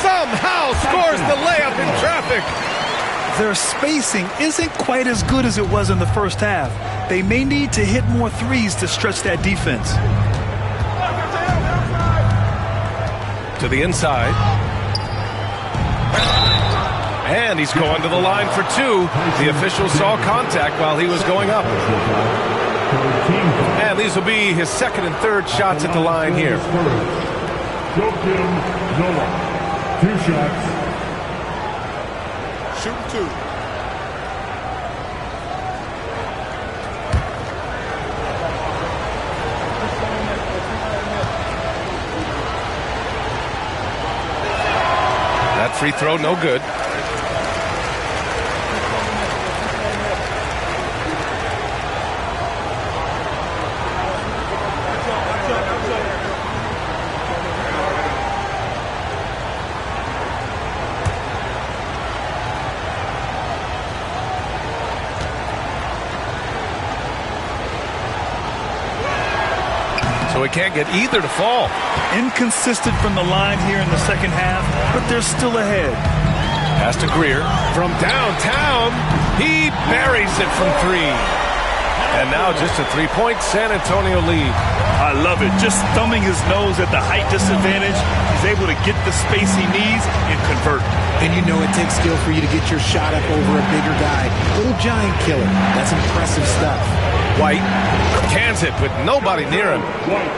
Somehow scores the layup in traffic. Their spacing isn't quite as good as it was in the first half. They may need to hit more threes to stretch that defense. To the inside. And he's going to the line for 2. The official saw contact while he was going up. And these will be his second and third shots at the line here. Joakim Noah, 2 shots. Shoot 2. That free throw, no good. he can't get either to fall. Inconsistent from the line here in the second half, but they're still ahead. Pass to Greer from downtown. He buries it from 3. And now just a 3-point San Antonio lead. I love it. Just thumbing his nose at the height disadvantage. He's able to get the space he needs and convert. And you know it takes skill for you to get your shot up over a bigger guy. Little giant killer. That's impressive stuff. White cans it with nobody near him.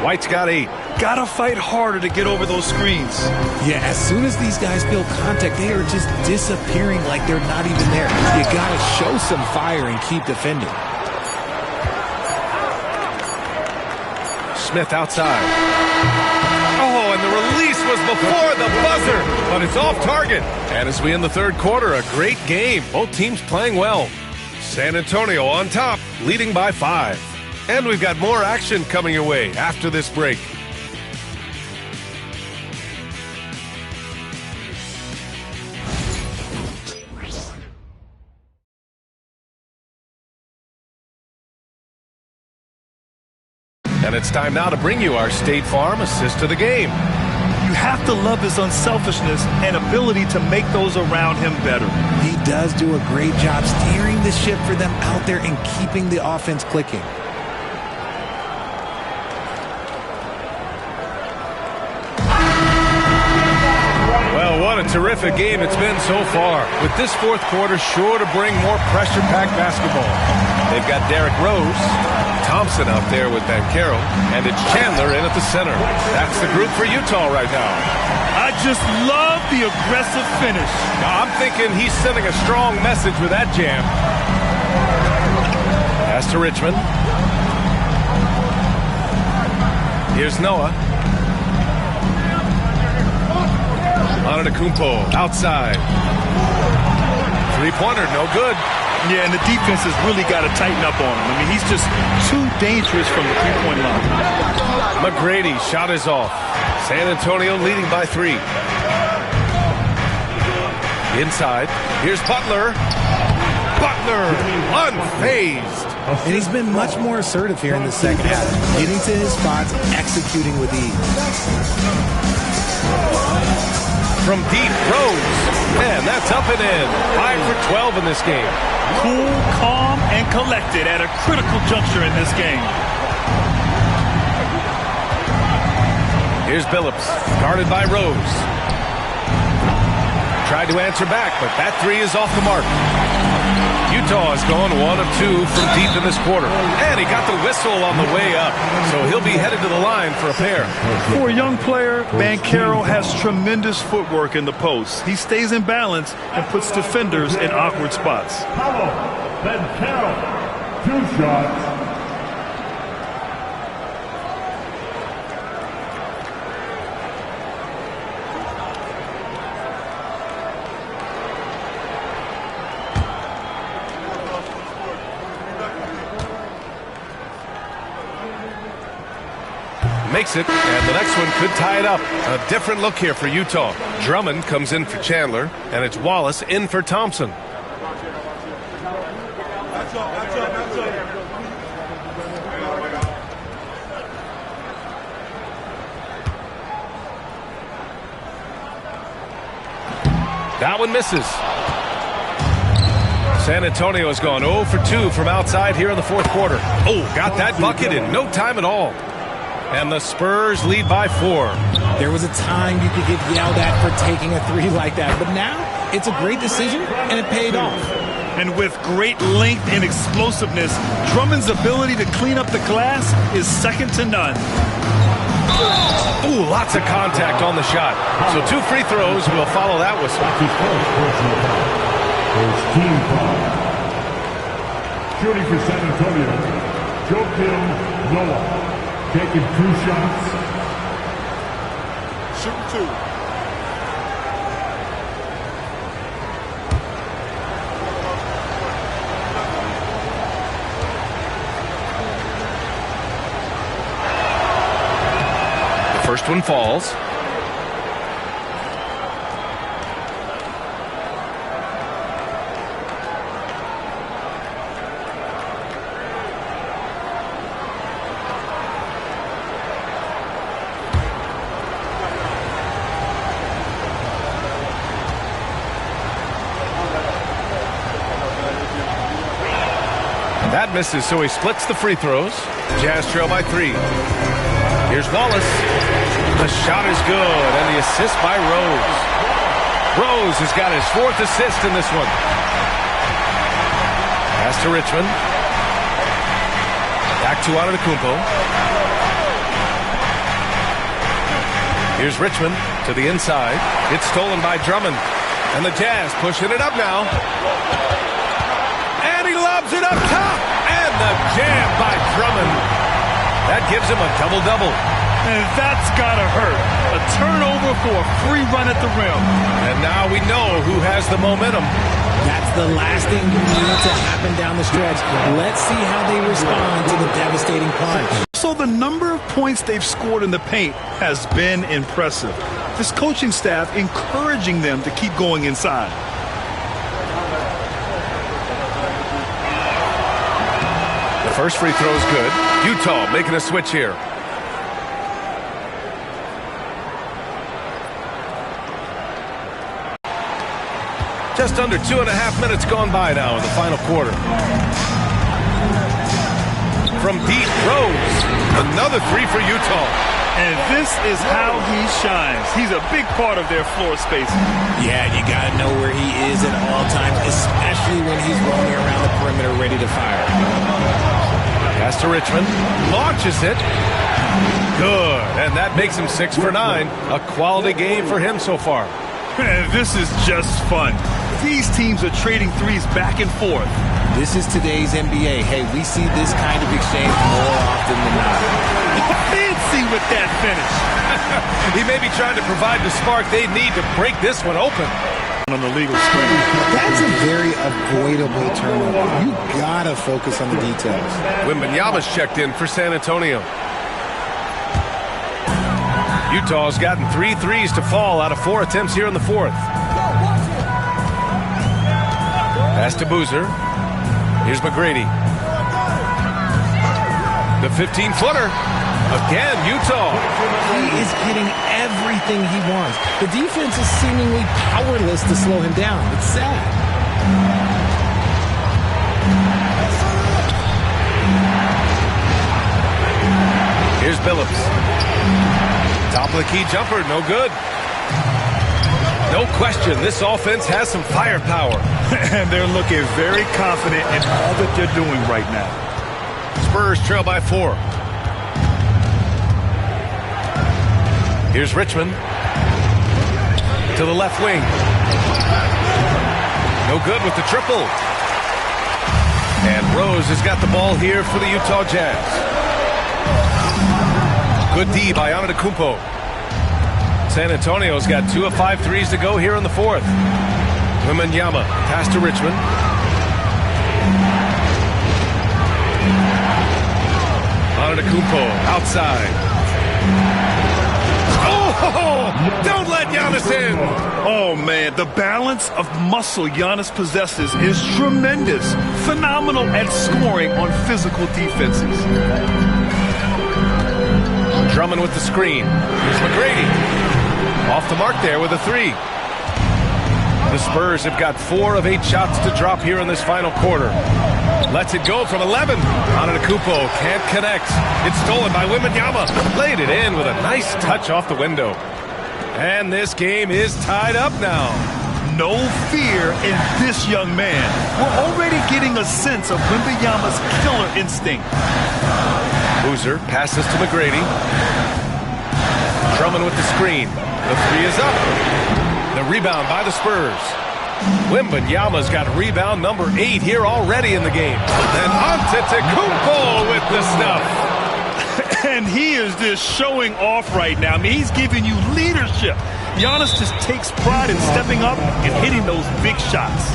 White's got 8. Gotta fight harder to get over those screens. Yeah, as soon as these guys feel contact, they are just disappearing like they're not even there. You gotta show some fire and keep defending. Smith outside. Oh, and the release was before the buzzer, but it's off target. And as we end the third quarter, a great game. Both teams playing well. San Antonio on top, leading by 5. And we've got more action coming your way after this break. And it's time now to bring you our State Farm assist to the game. You have to love his unselfishness and ability to make those around him better. He does do a great job steering the ship for them out there and keeping the offense clicking. Well, what a terrific game it's been so far. With this fourth quarter sure to bring more pressure-packed basketball. They've got Derrick Rose, Thompson out there with Banchero, and it's Chandler in at the center. That's the group for Utah right now. I just love the aggressive finish. Now, I'm thinking he's sending a strong message with that jam. Pass to Richmond. Here's Noah. Antetokounmpo outside. Three-pointer, no good. Yeah, and the defense has really got to tighten up on him. I mean, he's just too dangerous from the three-point line. McGrady shot is off. San Antonio leading by 3. Inside. Here's Butler. Butler unfazed. And he's been much more assertive here in the second half. Getting to his spots, executing with ease. From deep, Rose. And that's up and in. 5 for 12 in this game. Cool, calm, and collected at a critical juncture in this game. Here's Billups, guarded by Rose. Tried to answer back, but that 3 is off the mark. Utah has gone 1 of 2 from deep in this quarter. And he got the whistle on the way up, so he'll be headed to the line for a pair. For a young player, Banchero has tremendous footwork in the post. He stays in balance and puts defenders in awkward spots. Banchero, 2 shots. Makes it, and the next one could tie it up. A different look here for Utah. Drummond comes in for Chandler, and it's Wallace in for Thompson. That one misses. San Antonio has gone 0 for 2 from outside here in the fourth quarter. Oh, got that bucket in no time at all. And the Spurs lead by 4. There was a time you could get yelled at for taking a 3 like that, but now it's a great decision, and it paid off. And with great length and explosiveness, Drummond's ability to clean up the glass is second to none. Ooh, lots of contact on the shot. So 2 free throws will follow that whistle. Team foul. Shooting for San Antonio, Joakim Noah. Taking 2 shots. Shoot 2. The first one falls. That misses, so he splits the free throws. Jazz trail by 3. Here's Wallace. The shot is good, and the assist by Rose. Rose has got his 4th assist in this one. Pass to Richmond. Back to Antetokounmpo. Here's Richmond to the inside. It's stolen by Drummond. And the Jazz pushing it up now. And he lobs it up top. And the jam by Drummond. That gives him a double-double. And that's got to hurt. A turnover for a free run at the rim. And now we know who has the momentum. That's the last thing you need to happen down the stretch. Let's see how they respond to the devastating punch. So the number of points they've scored in the paint has been impressive. This coaching staff encouraging them to keep going inside. The first free throw is good. Utah making a switch here. Just under 2.5 minutes gone by now in the final quarter. From deep, Rose. Another 3 for Utah. And this is how he shines. He's a big part of their floor spacing. Yeah, you got to know where he is at all times, especially when he's roaming around the perimeter ready to fire. Pass to Richmond. Launches it. Good. And that makes him 6 for 9. A quality game for him so far. And this is just fun. These teams are trading threes back and forth. This is today's NBA. Hey, we see this kind of exchange more often than not. Fancy with that finish. He may be trying to provide the spark they need to break this one open. On the legal screen. That's a very avoidable turnover. You gotta focus on the details. Wembanyama's checked in for San Antonio. Utah's gotten 3 threes to fall out of 4 attempts here in the 4th. Pass to Boozer. Here's McGrady. The 15-footer. Again, Utah. He is getting everything he wants. The defense is seemingly powerless to slow him down. It's sad. Here's Billups. Top of the key jumper, no good. No question, this offense has some firepower. And they're looking very confident in all that they're doing right now. Spurs trail by 4. Here's Richmond. To the left wing. No good with the triple. And Rose has got the ball here for the Utah Jazz. Good D by Antetokounmpo. San Antonio's got 2 of 5 threes to go here in the 4th. Wembanyama, pass to Richmond. Antetokounmpo, outside. Oh, don't let Giannis in. Oh, man, the balance of muscle Giannis possesses is tremendous. Phenomenal at scoring on physical defenses. Drummond with the screen. Here's McGrady. Off the mark there with a 3. The Spurs have got 4 of 8 shots to drop here in this final quarter. Lets it go from 11. Antetokounmpo can't connect. It's stolen by Wembanyama. Laid it in with a nice touch off the window. And this game is tied up now. No fear in this young man. We're already getting a sense of Wembanyama's killer instinct. Boozer passes to McGrady. Drummond with the screen. The 3 is up. The rebound by the Spurs. Wembanyama's got rebound number 8 here already in the game. And Antetokounmpo with the stuff. And he is just showing off right now. I mean, he's giving you leadership. Giannis just takes pride in stepping up and hitting those big shots.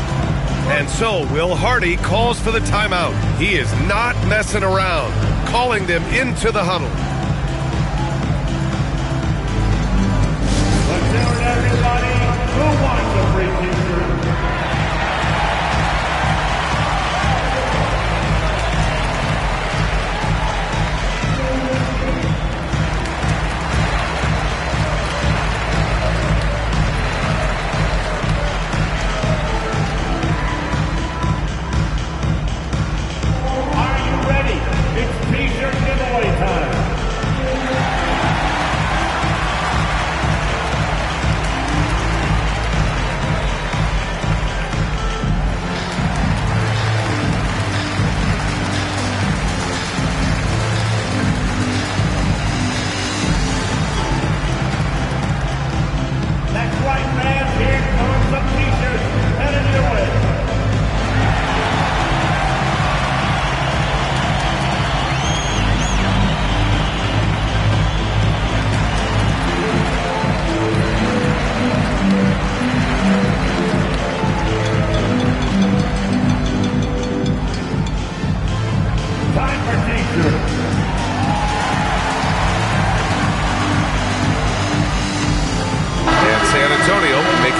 And so Will Hardy calls for the timeout. He is not messing around, calling them into the huddle. Let's hear everybody who wants a free t-shirt.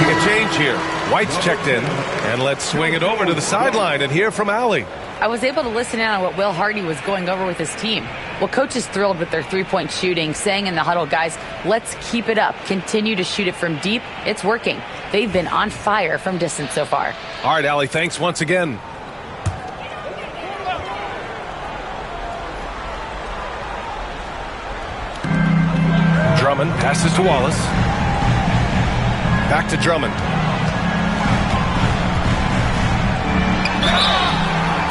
making a change here. White's checked in, and let's swing it over to the sideline and hear from Allie. I was able to listen in on what Will Hardy was going over with his team. Well, coach is thrilled with their three-point shooting, saying in the huddle, guys, let's keep it up. Continue to shoot it from deep. It's working. They've been on fire from distance so far. All right, Allie, thanks once again. Drummond passes to Wallace. Back to Drummond.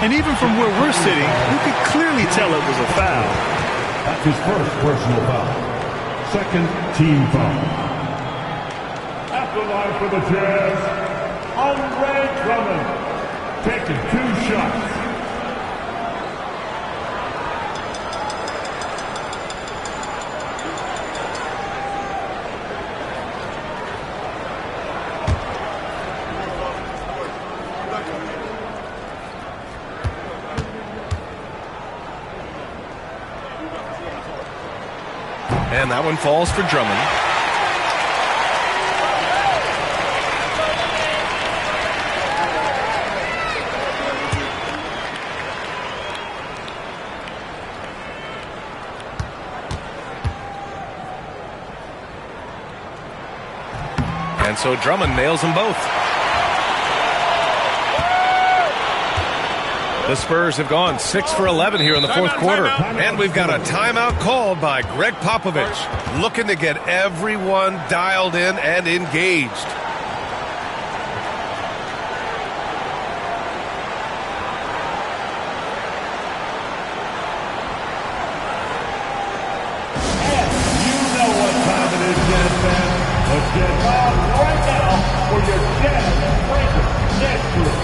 And even from where we're sitting, you could clearly tell it was a foul. That's his first personal foul. Second team foul. At the line for the Jazz, Andre Drummond, taking 2 shots. And that one falls for Drummond. And so Drummond nails them both. The Spurs have gone 6 for 11 here in the fourth quarter. And we've got a timeout called by Greg Popovich, looking to get everyone dialed in and engaged. You know what time it is, Jazz fans. Let's get loud right now for your Jazz Breaker next group.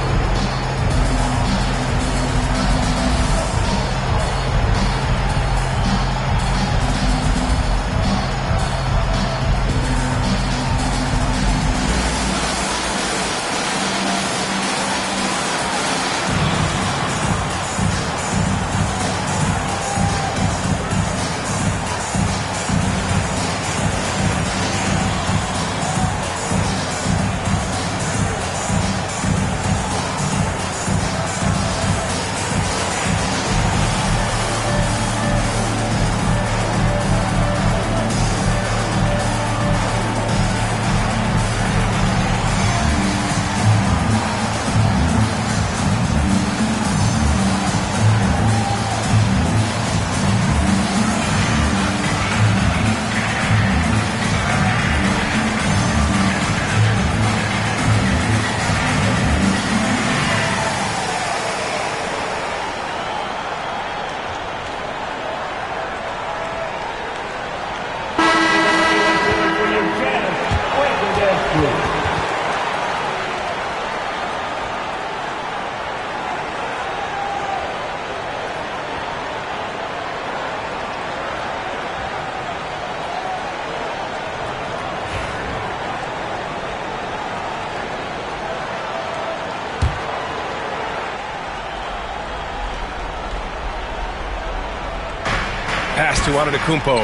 Pass to Antetokounmpo.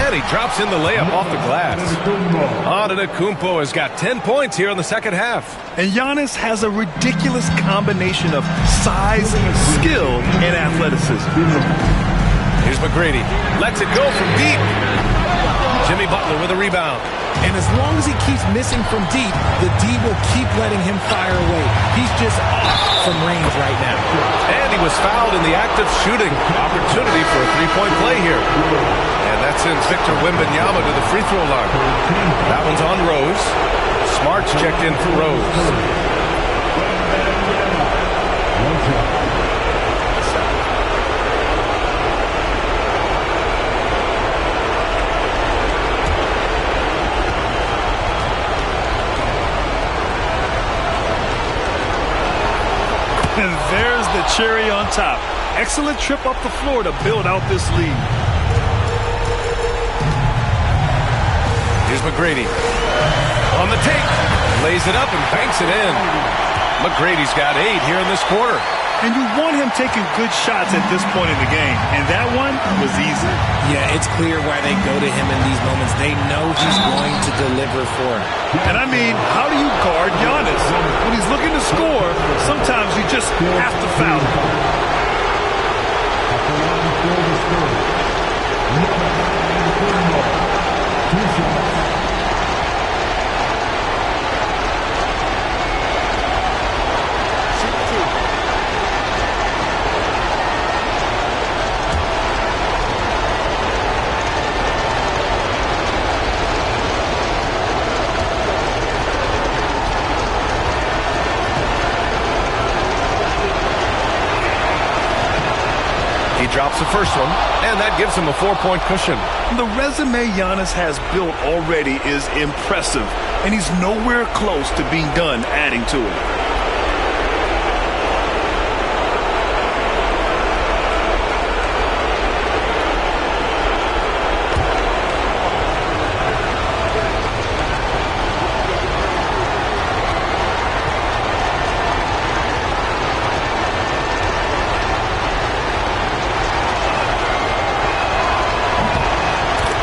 And he drops in the layup off the glass. Antetokounmpo has got 10 points here in the second half. And Giannis has a ridiculous combination of size, skill, and athleticism. Here's McGrady. Lets it go from deep. Jimmy Butler with a rebound. And as long as he keeps missing from deep, the D will keep letting him fire away. He's just off from range right now. And he was fouled in the act of shooting. Opportunity for a three-point play here. And that sends Victor Wembanyama to the free throw line. That one's on Rose. Smart's checked in for Rose. And there's the cherry on top. Excellent trip up the floor to build out this lead. Here's McGrady. On the take. Lays it up and banks it in. McGrady's got 8 here in this quarter. And you want him taking good shots at this point in the game. And that one was easy. Yeah, it's clear why they go to him in these moments. They know he's going to deliver for him. And I mean, how do you guard Giannis? When he's looking to score, sometimes you just have to foul him. He drops the first one, and that gives him a 4-point cushion. The resume Giannis has built already is impressive, and he's nowhere close to being done adding to it.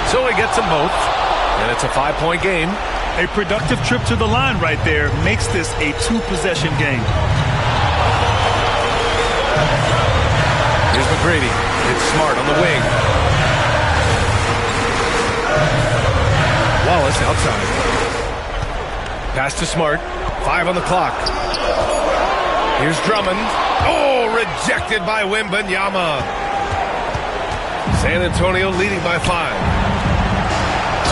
So he gets them both, and it's a 5-point game. A productive trip to the line right there makes this a 2-possession game. Here's McGrady. It's Smart on the wing. Wallace outside. Pass to Smart. 5 on the clock. Here's Drummond. Oh, rejected by Wembanyama. San Antonio leading by 5.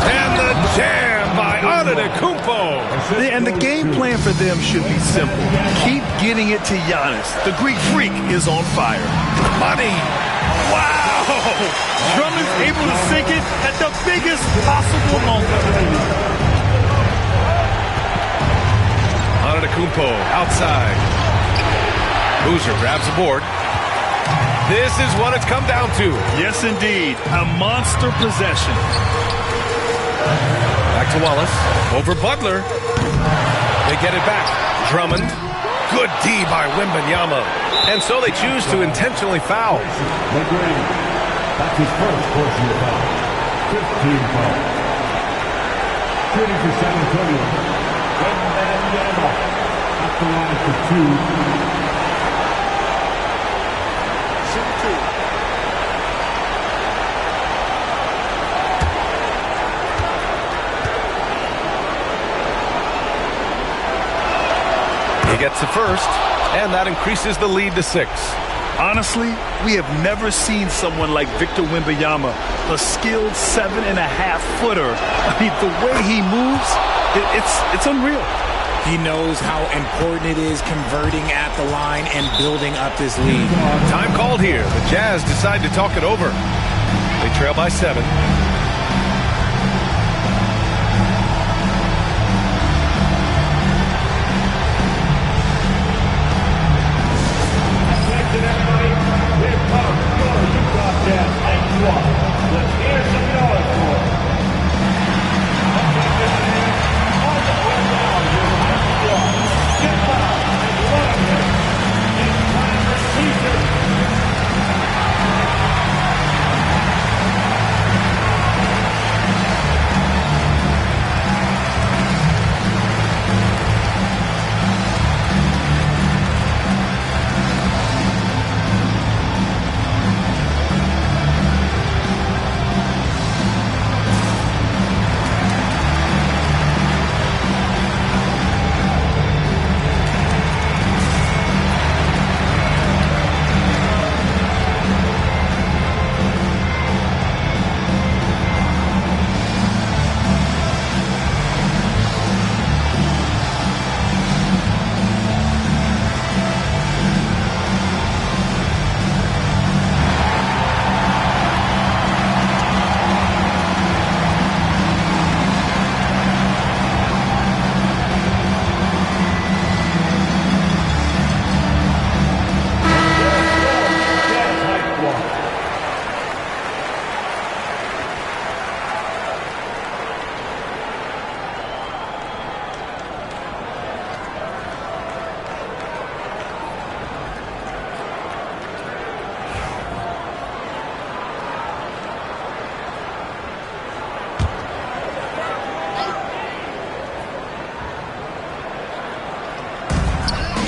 And the jam by Antetokounmpo. And the game plan for them should be simple. Keep getting it to Giannis. The Greek Freak is on fire. Money. Wow! Drummond's able to sink it at the biggest possible moment. Antetokounmpo outside. Boozer grabs the board. This is what it's come down to. Yes, indeed. A monster possession. Back to Wallace. Over Butler. They get it back. Drummond. Good D by Wembanyama. And so they choose to intentionally foul. McGrady. That's his first personal foul. 15 foul. Shooting for San Antonio. Wembanyama. At the line for 2. He gets the first, and that increases the lead to 6. Honestly, we have never seen someone like Victor Wembanyama, a skilled 7.5-footer. I mean, the way he moves, it's unreal. He knows how important it is converting at the line and building up this lead. Time called here. The Jazz decide to talk it over. They trail by 7.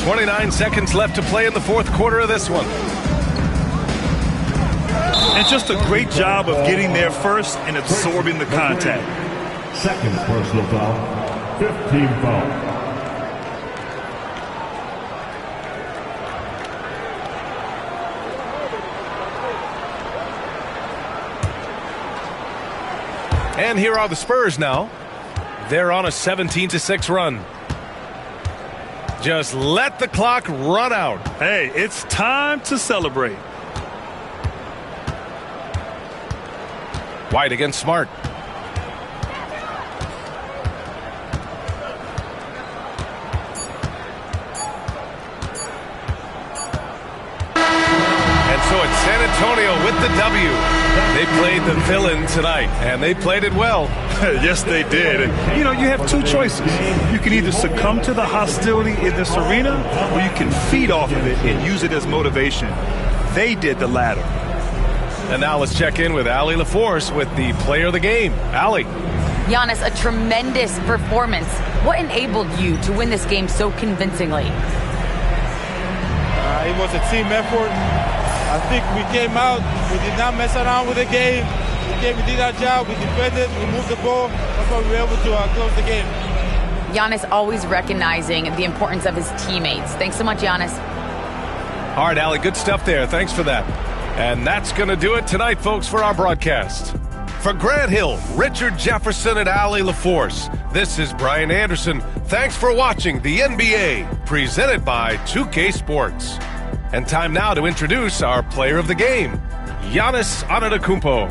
29 seconds left to play in the fourth quarter of this one. And just a great job of getting there first and absorbing the contact. Second personal foul, 15 foul. And here are the Spurs now. They're on a 17-6 run. Just let the clock run out. Hey, it's time to celebrate. White against Smart. And so it's San Antonio with the W. They played the villain tonight, and they played it well. Yes, they did. And, you know, you have two choices. You can either succumb to the hostility in this arena, or you can feed off of it and use it as motivation. They did the latter. And now let's check in with Allie LaForce with the player of the game. Allie. Giannis, a tremendous performance. What enabled you to win this game so convincingly? It was a team effort. I think we came out, we did not mess around with the game. We did our job, we defended, we moved the ball. That's why we were able to close the game. Giannis always recognizing the importance of his teammates. Thanks so much, Giannis. All right, Allie, good stuff there. Thanks for that. And that's going to do it tonight, folks, for our broadcast. For Grant Hill, Richard Jefferson, and Allie LaForce, this is Brian Anderson. Thanks for watching the NBA, presented by 2K Sports. And time now to introduce our player of the game, Giannis Antetokounmpo.